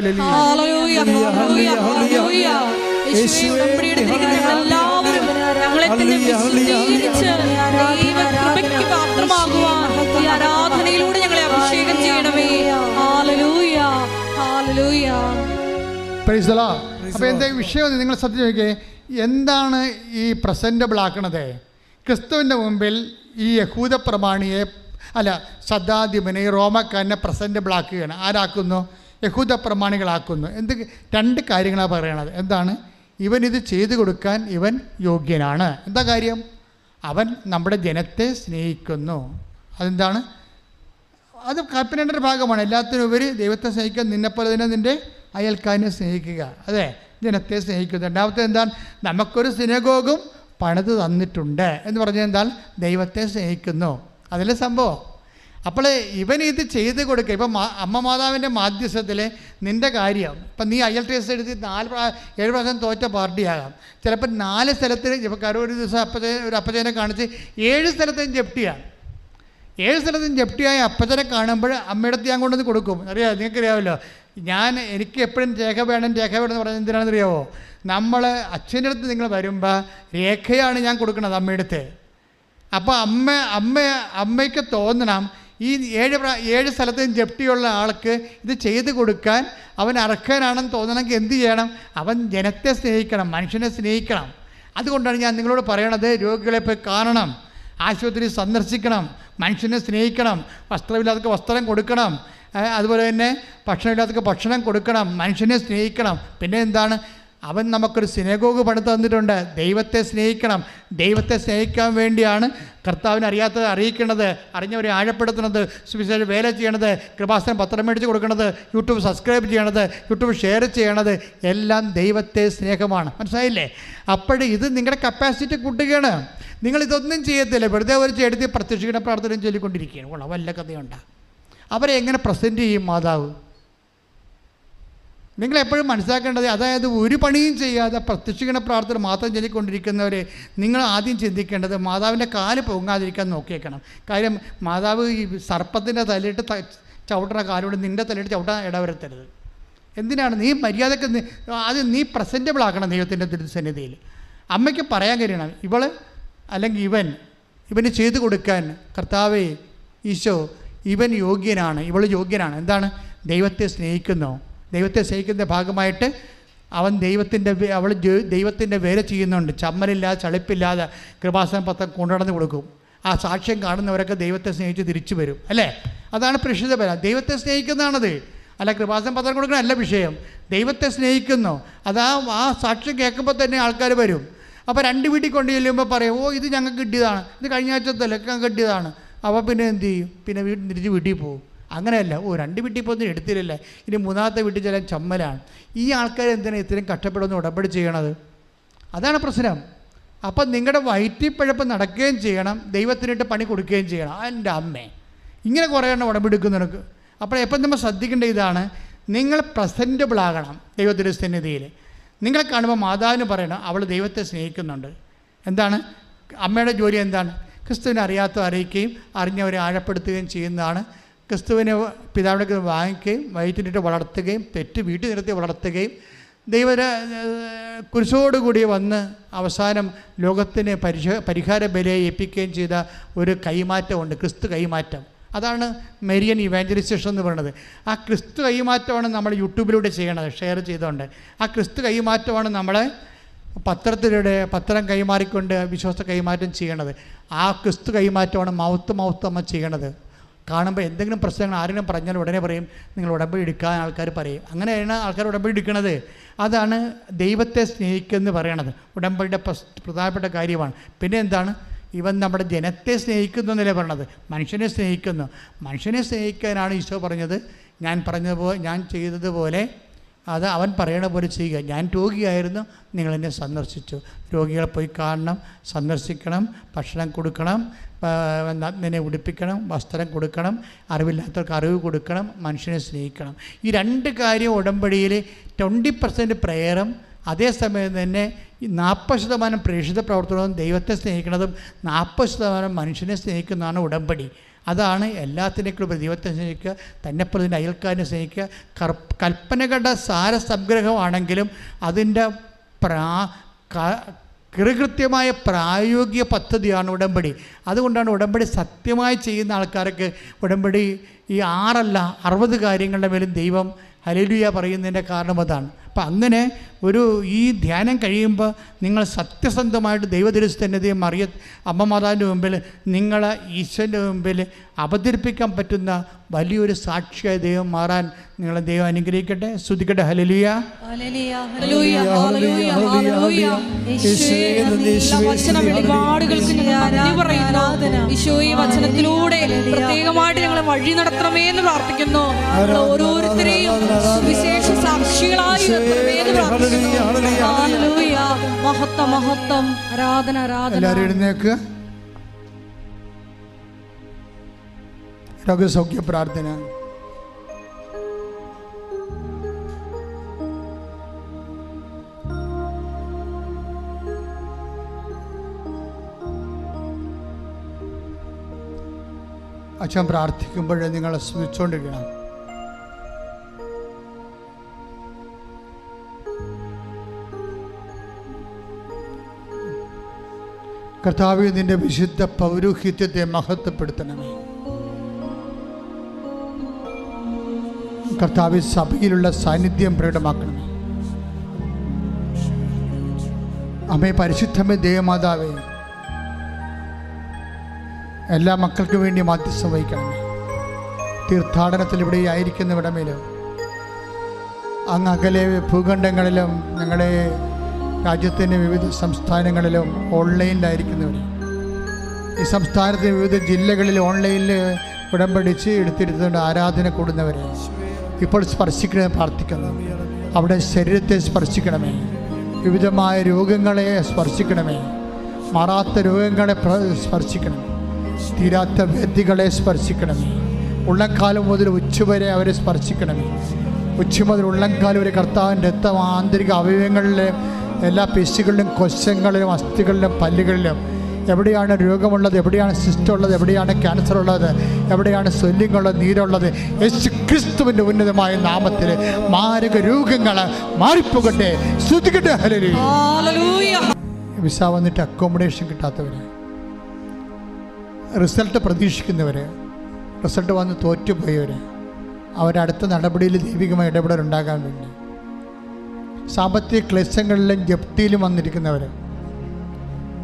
ആരാധനയിലൂടെ ഞങ്ങളെ അഭിഷേകം ചെയ്യണമേ. അപ്പോൾ എന്താ വിഷയം നിങ്ങൾ ശ്രദ്ധിച്ച് നോക്കിയേ. എന്താണ് ഈ പ്രസൻറ്റബിൾ ആക്കണത്? ക്രിസ്തുവിൻ്റെ മുമ്പിൽ ഈ യഹൂദ പ്രമാണിയെ ശതാധിപനെ, റോമക്കാരനെ പ്രസൻറ്റബിൾ ആക്കുകയാണ്. ആരാക്കുന്നു? യഹൂദ പ്രമാണികളാക്കുന്നു. 2 കാര്യങ്ങളാണ് പറയണത്. എന്താണ്? ഇവനിത് ചെയ്തു കൊടുക്കാൻ ഇവൻ യോഗ്യനാണ്. എന്താ കാര്യം? അവൻ നമ്മുടെ ജനത്തെ സ്നേഹിക്കുന്നു. അതെന്താണ്? അത് കൽപ്പനയുടെ ഒരു ഭാഗമാണ്. എല്ലാത്തിനും ഉപരി ദൈവത്തെ സ്നേഹിക്കാൻ, നിന്നെപ്പോലെ തന്നെ നിൻ്റെ അയൽക്കാരനെ സ്നേഹിക്കുക. അതെ, ജനത്തെ സ്നേഹിക്കുന്നു. രണ്ടാമത്തെ എന്താണ്? നമുക്കൊരു സിനഗോഗും പണിത് തന്നിട്ടുണ്ട് എന്ന് പറഞ്ഞാൽ എന്താണ്? ദൈവത്തെ സ്നേഹിക്കുന്നു. അതല്ലേ സംഭവം. അപ്പോൾ ഇവൻ ഇത് ചെയ്ത് കൊടുക്കുക. ഇപ്പം അമ്മ മാതാവിൻ്റെ മാധ്യസ്ഥത്തിൽ നിൻ്റെ കാര്യം ഇപ്പം നീ IELTS ടെസ്റ്റ് എടുത്ത് 7 പ്രാവശ്യം തോറ്റ പാർട്ടിയാകാം. ചിലപ്പോൾ 4 സ്ഥലത്തിന് ഇപ്പോൾ ഒരു ദിവസം ഒരു അപ്പച്ചനെ കാണിച്ച് 7 സ്ഥലത്തും ജപ്തിയാണ്. 7 സ്ഥലത്തും ജപ്തിയായ അപ്പച്ചനെ കാണുമ്പോൾ അമ്മയിടത്ത് ഞാൻ കൊണ്ടുവന്ന് കൊടുക്കും. നിങ്ങൾക്കറിയാമല്ലോ, എനിക്ക് എപ്പോഴും രേഖ വേണം എന്ന് പറഞ്ഞാൽ എന്തിനാണെന്നറിയാമോ? നമ്മൾ അച്ഛൻ്റെ അടുത്ത് നിങ്ങൾ വരുമ്പോൾ രേഖയാണ് ഞാൻ കൊടുക്കുന്നത് അമ്മയെടുത്ത്. അപ്പോൾ അമ്മയ്ക്ക് തോന്നണം ഈ 7 സ്ഥലത്തും ജപ്തിയുള്ള ആൾക്ക് ഇത് ചെയ്തു കൊടുക്കാൻ അവൻ അർഹനാണെന്ന് തോന്നണമെങ്കിൽ എന്ത് ചെയ്യണം? അവൻ ജനത്തെ സ്നേഹിക്കണം, മനുഷ്യനെ സ്നേഹിക്കണം. അതുകൊണ്ടാണ് ഞാൻ നിങ്ങളോട് പറയണത്, രോഗികളെ പോയി കാണണം, ആശുപത്രി സന്ദർശിക്കണം, മനുഷ്യനെ സ്നേഹിക്കണം, വസ്ത്രമില്ലാത്തവർക്ക് വസ്ത്രം കൊടുക്കണം, അതുപോലെ തന്നെ ഭക്ഷണമില്ലാത്തവർക്ക് ഭക്ഷണം കൊടുക്കണം, മനുഷ്യനെ സ്നേഹിക്കണം. പിന്നെ എന്താണ്? അവൻ നമുക്കൊരു സിനഗോഗ് പണിത് തന്നിട്ടുണ്ട്. ദൈവത്തെ സ്നേഹിക്കണം. ദൈവത്തെ സ്നേഹിക്കാൻ വേണ്ടിയാണ് കർത്താവിനെ അറിയാത്തത് അറിയിക്കുന്നത്, അറിഞ്ഞവരെ ആഴപ്പെടുത്തുന്നത്, സുവിശേഷ വേല ചെയ്യണത്, കൃപാസനം പത്രം മേടിച്ച് കൊടുക്കണത്, യൂട്യൂബ് സബ്സ്ക്രൈബ് ചെയ്യണത്, യൂട്യൂബ് ഷെയർ ചെയ്യണത്, എല്ലാം ദൈവത്തെ സ്നേഹമാണ്. മനസ്സിലായില്ലേ? അപ്പോഴും ഇത് നിങ്ങളുടെ കപ്പാസിറ്റി കൂട്ടുകയാണ്. നിങ്ങളിതൊന്നും ചെയ്യത്തില്ല, വെറുതെ ഒരു ചെടുത്തി പ്രത്യക്ഷിക്കുന്ന പ്രാർത്ഥനയും ചൊല്ലിക്കൊണ്ടിരിക്കുകയാണ്. വല്ല കഥയുണ്ടാ? അവരെ എങ്ങനെ പ്രസൻറ്റ് ചെയ്യും മാതാവ്? നിങ്ങളെപ്പോഴും മനസ്സിലാക്കേണ്ടത്, അതായത് ഒരു പണിയും ചെയ്യാതെ പ്രത്യക്ഷിക്കുന്ന പ്രാർത്ഥന മാത്രം ചൊല്ലിക്കൊണ്ടിരിക്കുന്നവരെ നിങ്ങൾ ആദ്യം ചിന്തിക്കേണ്ടത് മാതാവിൻ്റെ കാല് പൊങ്ങാതിരിക്കാൻ നോക്കിയേക്കണം. കാര്യം മാതാവ് ഈ സർപ്പത്തിൻ്റെ തലയിട്ട് ചവിട്ടണ കാലോട് നിൻ്റെ തലയിട്ട് ചവിട്ടാൻ ഇടവരുത്തരുത്. എന്തിനാണ്? നീ മര്യാദക്ക് ആദ്യം നീ പ്രസൻറ്റബിൾ ആക്കണം ദൈവത്തിൻ്റെ തിരുസന്നിധിയിൽ. അമ്മയ്ക്ക് പറയാൻ കഴിയണം, ഇവൾ അല്ലെങ്കിൽ ഇവന് ചെയ്തു കൊടുക്കാൻ കർത്താവേ ഈശോ ഇവൻ യോഗ്യനാണ്, ഇവൾ യോഗ്യനാണ്. എന്താണ്? ദൈവത്തെ സ്നേഹിക്കുന്നോ? ദൈവത്തെ സ്നേഹിക്കുന്ന ഭാഗമായിട്ട് അവൾ ദൈവത്തിൻ്റെ വേല ചെയ്യുന്നുണ്ട്. ചമ്മലില്ലാതെ ചളിപ്പില്ലാതെ കൃപാസനം പത്രം കൊണ്ടുനടന്ന് കൊടുക്കും. ആ സാക്ഷ്യം കാണുന്നവരൊക്കെ ദൈവത്തെ സ്നേഹിച്ച് തിരിച്ചു വരും. അല്ലേ? അതാണ് പ്രേക്ഷിത ബലം. ദൈവത്തെ സ്നേഹിക്കുന്നതാണത്. അല്ല കൃപാസനം പത്രം കൊടുക്കണം അല്ല വിഷയം. ദൈവത്തെ സ്നേഹിക്കുന്നു. ആ സാക്ഷ്യം കേൾക്കുമ്പോൾ തന്നെ ആൾക്കാർ വരും. അപ്പോൾ 2 വീട്ടിൽ കൊണ്ട് ചെല്ലുമ്പോൾ പറയും, ഓ ഇത് ഞങ്ങൾക്ക് കിട്ടിയതാണ്, ഇത് കഴിഞ്ഞ ആഴ്ചത്തല്ല ഞങ്ങൾക്ക് കിട്ടിയതാണ്. അപ്പോൾ പിന്നെ എന്ത് ചെയ്യും? പിന്നെ തിരിച്ച് വീട്ടിൽ പോകും. അങ്ങനെയല്ല, 2 വീട്ടിൽ പോകുന്നതിന് എടുത്തില്ലല്ലേ, ഇനി 3ാമത്തെ വീട്ടിൽ ചെല്ലാൻ ചമ്മലാണ്. ഈ ആൾക്കാർ എന്തിനാണ് ഇത്രയും കഷ്ടപ്പെടുന്ന ഉടമ്പടി ചെയ്യണത്? അതാണ് പ്രശ്നം. അപ്പം നിങ്ങളുടെ വയറ്റിപ്പഴപ്പ് നടക്കുകയും ചെയ്യണം, ദൈവത്തിനിട്ട് പണി കൊടുക്കുകയും ചെയ്യണം. എൻ്റെ അമ്മേ, ഇങ്ങനെ കുറേ എണ്ണം ഉടമ്പെടുക്കുന്നവർക്ക്. അപ്പോൾ എപ്പം നമ്മൾ ശ്രദ്ധിക്കേണ്ട ഇതാണ്, നിങ്ങൾ പ്രസൻറ്റബിൾ ആകണം ദൈവത്തിൻ്റെ സന്നിധിയിൽ. നിങ്ങളെ കാണുമ്പോൾ മാതാവിന് പറയണം അവൾ ദൈവത്തെ സ്നേഹിക്കുന്നുണ്ട്. എന്താണ് അമ്മയുടെ ജോലി? എന്താണ്? ക്രിസ്തുവിനെ അറിയിക്കുകയും അറിഞ്ഞവരെ ആഴപ്പെടുത്തുകയും ചെയ്യുന്നതാണ്. ക്രിസ്തുവിനെ പിതാവിനെ വാങ്ങിക്കുകയും വയറ്റിനിട്ട് വളർത്തുകയും പെറ്റ് വീട്ടിൽ നിർത്തി വളർത്തുകയും കുരിശോടുകൂടി വന്ന് അവസാനം ലോകത്തിന് പരിഹാര ബലിയെ ഏൽപ്പിക്കുകയും ചെയ്ത ഒരു കൈമാറ്റമുണ്ട്, ക്രിസ്തു കൈമാറ്റം. അതാണ് മെരിയൻ ഇവാഞ്ചലിസേഷൻ എന്ന് പറയുന്നത്. ആ ക്രിസ്തു കൈമാറ്റമാണ് നമ്മൾ യൂട്യൂബിലൂടെ ചെയ്യണത്, ഷെയർ ചെയ്തുകൊണ്ട്. ആ ക്രിസ്തു കൈമാറ്റമാണ് നമ്മളെ പത്രം കൈമാറിക്കൊണ്ട് വിശ്വാസ കൈമാറ്റം ചെയ്യണത്. ആ ക്രിസ്തു കൈമാറ്റമാണ് മൗത്ത് അമ്മ ചെയ്യണത്. കാണുമ്പോൾ എന്തെങ്കിലും പ്രശ്നങ്ങൾ ആരെങ്കിലും പറഞ്ഞാൽ ഉടനെ പറയും നിങ്ങൾ ഉടമ്പടി എടുക്കാൻ ആൾക്കാർ പറയും. അങ്ങനെയാണ് ആൾക്കാർ ഉടമ്പടി എടുക്കുന്നത്. അതാണ് ദൈവത്തെ സ്നേഹിക്കുമെന്ന് പറയണത്. ഉടമ്പടിയുടെ പ്രധാനപ്പെട്ട കാര്യമാണ്. പിന്നെ എന്താണ്? ഇവൻ നമ്മുടെ ജനത്തെ സ്നേഹിക്കുന്നു എന്നല്ലേ പറയണത്, മനുഷ്യനെ സ്നേഹിക്കുന്നു. മനുഷ്യനെ സ്നേഹിക്കാനാണ് ഈശോ പറഞ്ഞത്, ഞാൻ ചെയ്തതുപോലെ അത് അവൻ പറയണ പോലെ ചെയ്യുക. ഞാൻ രോഗിയായിരുന്നു, നിങ്ങളെന്നെ സന്ദർശിച്ചു. രോഗികളെ പോയി കാണണം, സന്ദർശിക്കണം, ഭക്ഷണം കൊടുക്കണം, നഗ്നനെ ഉടുപ്പിക്കണം, വസ്ത്രം കൊടുക്കണം, അറിവില്ലാത്തവർക്ക് അറിവ് കൊടുക്കണം, മനുഷ്യനെ സ്നേഹിക്കണം. ഈ 2 കാര്യം ഉടമ്പടിയിൽ 20% പ്രേയറും അതേസമയം തന്നെ 40% പ്രേക്ഷിത പ്രവർത്തനവും ദൈവത്തെ സ്നേഹിക്കുന്നതും 40% മനുഷ്യനെ സ്നേഹിക്കുന്നതാണ് ഉടമ്പടി. അതാണ് എല്ലാത്തിനേക്കും ദൈവത്തെ സ്നേഹിക്കുക, തന്നെപ്രതിൻ്റെ അയൽക്കാരനെ സ്നേഹിക്കുക. കൽപ്പനകളുടെ സാരസംഗ്രഹമാണെങ്കിലും അതിൻ്റെ കൃത്യമായ പ്രായോഗിക പദ്ധതിയാണ് ഉടമ്പടി. അതുകൊണ്ടാണ് ഉടമ്പടി സത്യമായി ചെയ്യുന്ന ആൾക്കാർക്ക് ഉടമ്പടി ഈ 6 അല്ല 60 കാര്യങ്ങളുടെ മേലും ദൈവം ഹല്ലേലൂയ പറയുന്നതിൻ്റെ കാരണം അതാണ്. അപ്പം അങ്ങനെ ഈ ധ്യാനം കഴിയുമ്പോൾ നിങ്ങൾ സത്യസന്ധമായിട്ട് ദൈവതിരുസന്നിധിയെ അമ്മ മാതാവിൻ്റെ മുമ്പിൽ നിങ്ങളെ ഈശ്വരൻ്റെ മുമ്പിൽ അവതരിപ്പിക്കാൻ പറ്റുന്ന വലിയൊരു സാക്ഷിയായി ദൈവം മാറാൻ നിങ്ങളെ ദൈവം അനുഗ്രഹിക്കട്ടെ. സ്തുതിക്കട്ടെ. ഹല്ലേലൂയ. വചനത്തിലൂടെ പ്രത്യേകമായിട്ട് ഞങ്ങളെ വഴി നടത്തണമേ എന്ന് പ്രാർത്ഥിക്കുന്നു. ഓരോരുത്തരെയും വിശേഷ സാക്ഷികളായി മഹത്വം മഹത്വം ആരാധന ആരാധന. എല്ലാവരും എഴുന്നേൽക്കുക. രോഗസൗഖ്യ പ്രാർത്ഥന. അച്ഛൻ പ്രാർത്ഥിക്കുമ്പോൾ നിങ്ങൾ ശ്രമിച്ചുകൊണ്ടിരിക്കണം. കർത്താവേ, നിന്റെ വിശുദ്ധ പൗരോഹിത്യത്തെ മഹത്വപ്പെടുത്തണമേ. കർത്താവ് സഭയിലുള്ള സാന്നിധ്യം പ്രകടമാക്കണം. അമ്മേ, പരിശുദ്ധമേ, ദേവമാതാവേ, എല്ലാ മക്കൾക്കും വേണ്ടി മാധ്യസ്ഥം വഹിക്കണമേ. തീർത്ഥാടനത്തിൽ ഇവിടെ ആയിരിക്കുന്നവിടമേലും അങ്ങ് അകലെ ഭൂഖണ്ഡങ്ങളിലും ഞങ്ങളുടെ രാജ്യത്തിൻ്റെ വിവിധ സംസ്ഥാനങ്ങളിലും ഓൺലൈനിലായിരിക്കുന്നവർ, ഈ സംസ്ഥാനത്തെ വിവിധ ജില്ലകളിൽ ഓൺലൈനിൽ ഉടമ്പടിച്ച് എടുത്തിരുന്നുകൊണ്ട് ആരാധന കൂടുന്നവരെ ഇപ്പോൾ സ്പർശിക്കണമെന്ന് പ്രാർത്ഥിക്കുന്നു. അവിടെ ശരീരത്തെ സ്പർശിക്കണമേ, വിവിധമായ രോഗങ്ങളെ സ്പർശിക്കണമേ, മാറാത്ത രോഗങ്ങളെ സ്പർശിക്കണമേ, തീരാത്ത വ്യാധികളെ സ്പർശിക്കണമേ. ഉള്ളംകാലം മുതൽ ഉച്ചവരെ അവരെ സ്പർശിക്കണമേ. ഉച്ച മുതൽ ഉള്ളംകാലം വരെ കർത്താവിൻ്റെ രക്തം ആന്തരിക അവയവങ്ങളിലും എല്ലാ പേശികളിലും കൊശങ്ങളിലും അസ്ഥികളിലും പല്ലുകളിലും എവിടെയാണ് രോഗമുള്ളത്, എവിടെയാണ് സിസ്റ്റം ഉള്ളത്, എവിടെയാണ് ക്യാൻസർ ഉള്ളത്, എവിടെയാണ് സ്വെല്ലിംഗ് ഉള്ളത്, നീരുള്ളത്, യേശു ക്രിസ്തുവിൻ്റെ ഉന്നതമായ നാമത്തിൽ മാരക രോഗങ്ങൾ മാറിപ്പോകട്ടെ. സ്തുതിക്കട്ടെ. ഹല്ലേലൂയ. വിസ വന്നിട്ട് അക്കോമഡേഷൻ കിട്ടാത്തവർ, റിസൾട്ട് പ്രതീക്ഷിക്കുന്നവർ, റിസൾട്ട് വന്ന് തോറ്റുപോയവർ, അവരടുത്ത നടപടിയിൽ ദൈവികമായ ഇടപെടലുണ്ടാകാൻ വേണ്ടി, സാമ്പത്തിക ക്ലേശങ്ങളിലും ജപ്തിയിലും വന്നിരിക്കുന്നവർ,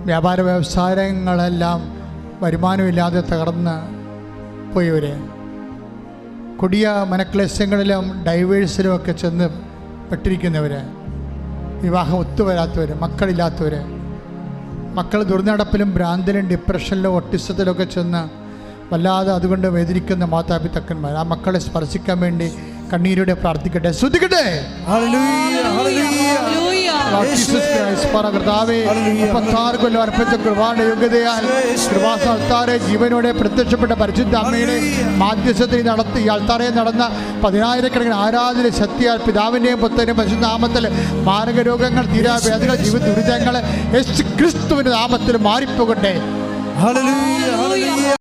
വ്യാപാര വ്യവസായങ്ങളെല്ലാം വരുമാനമില്ലാതെ തകർന്ന് പോയവർ, കൊടിയ മനക്ലേശങ്ങളിലും ഡൈവേഴ്സിലും ഒക്കെ ചെന്ന് പെട്ടിരിക്കുന്നവർ, വിവാഹം ഒത്തുവരാത്തവർ, മക്കളില്ലാത്തവർ, മക്കൾ ദുർനടപ്പിലും ഭ്രാന്തിലും ഡിപ്രഷനിലും ഒട്ടിസത്തിലൊക്കെ ചെന്ന് വല്ലാതെ അതുകൊണ്ട് വേദനിക്കുന്ന മാതാപിതാക്കന്മാർ, ആ മക്കളെ സ്പർശിക്കാൻ വേണ്ടി കണ്ണീരോടെ പ്രാർത്ഥിക്കട്ടെ. സ്തുതിക്കട്ടെ. അർപ്പിച്ച കൃപാന്റെ യോഗ്യതയാൽ കൃപാസ്ഥാനത്താറെ ജീവനോടെ പ്രത്യക്ഷപ്പെട്ട പരിശുദ്ധ അമ്മയുടെ മാധ്യസ്ഥത്തിൽ നടത്തി ആൾത്താറെ നടന്ന 10,000-കണക്കിന് ആരാധന ശക്തിയാൽ പിതാവിൻ്റെയും പുത്രൻ്റെയും പരിശുദ്ധ നാമത്തിൽ മാരക രോഗങ്ങൾ, തീരാവേദകൾ, ജീവിത ദുരിതങ്ങൾ യേശു ക്രിസ്തുവിൻ്റെ നാമത്തിൽ മാറിപ്പോകട്ടെ.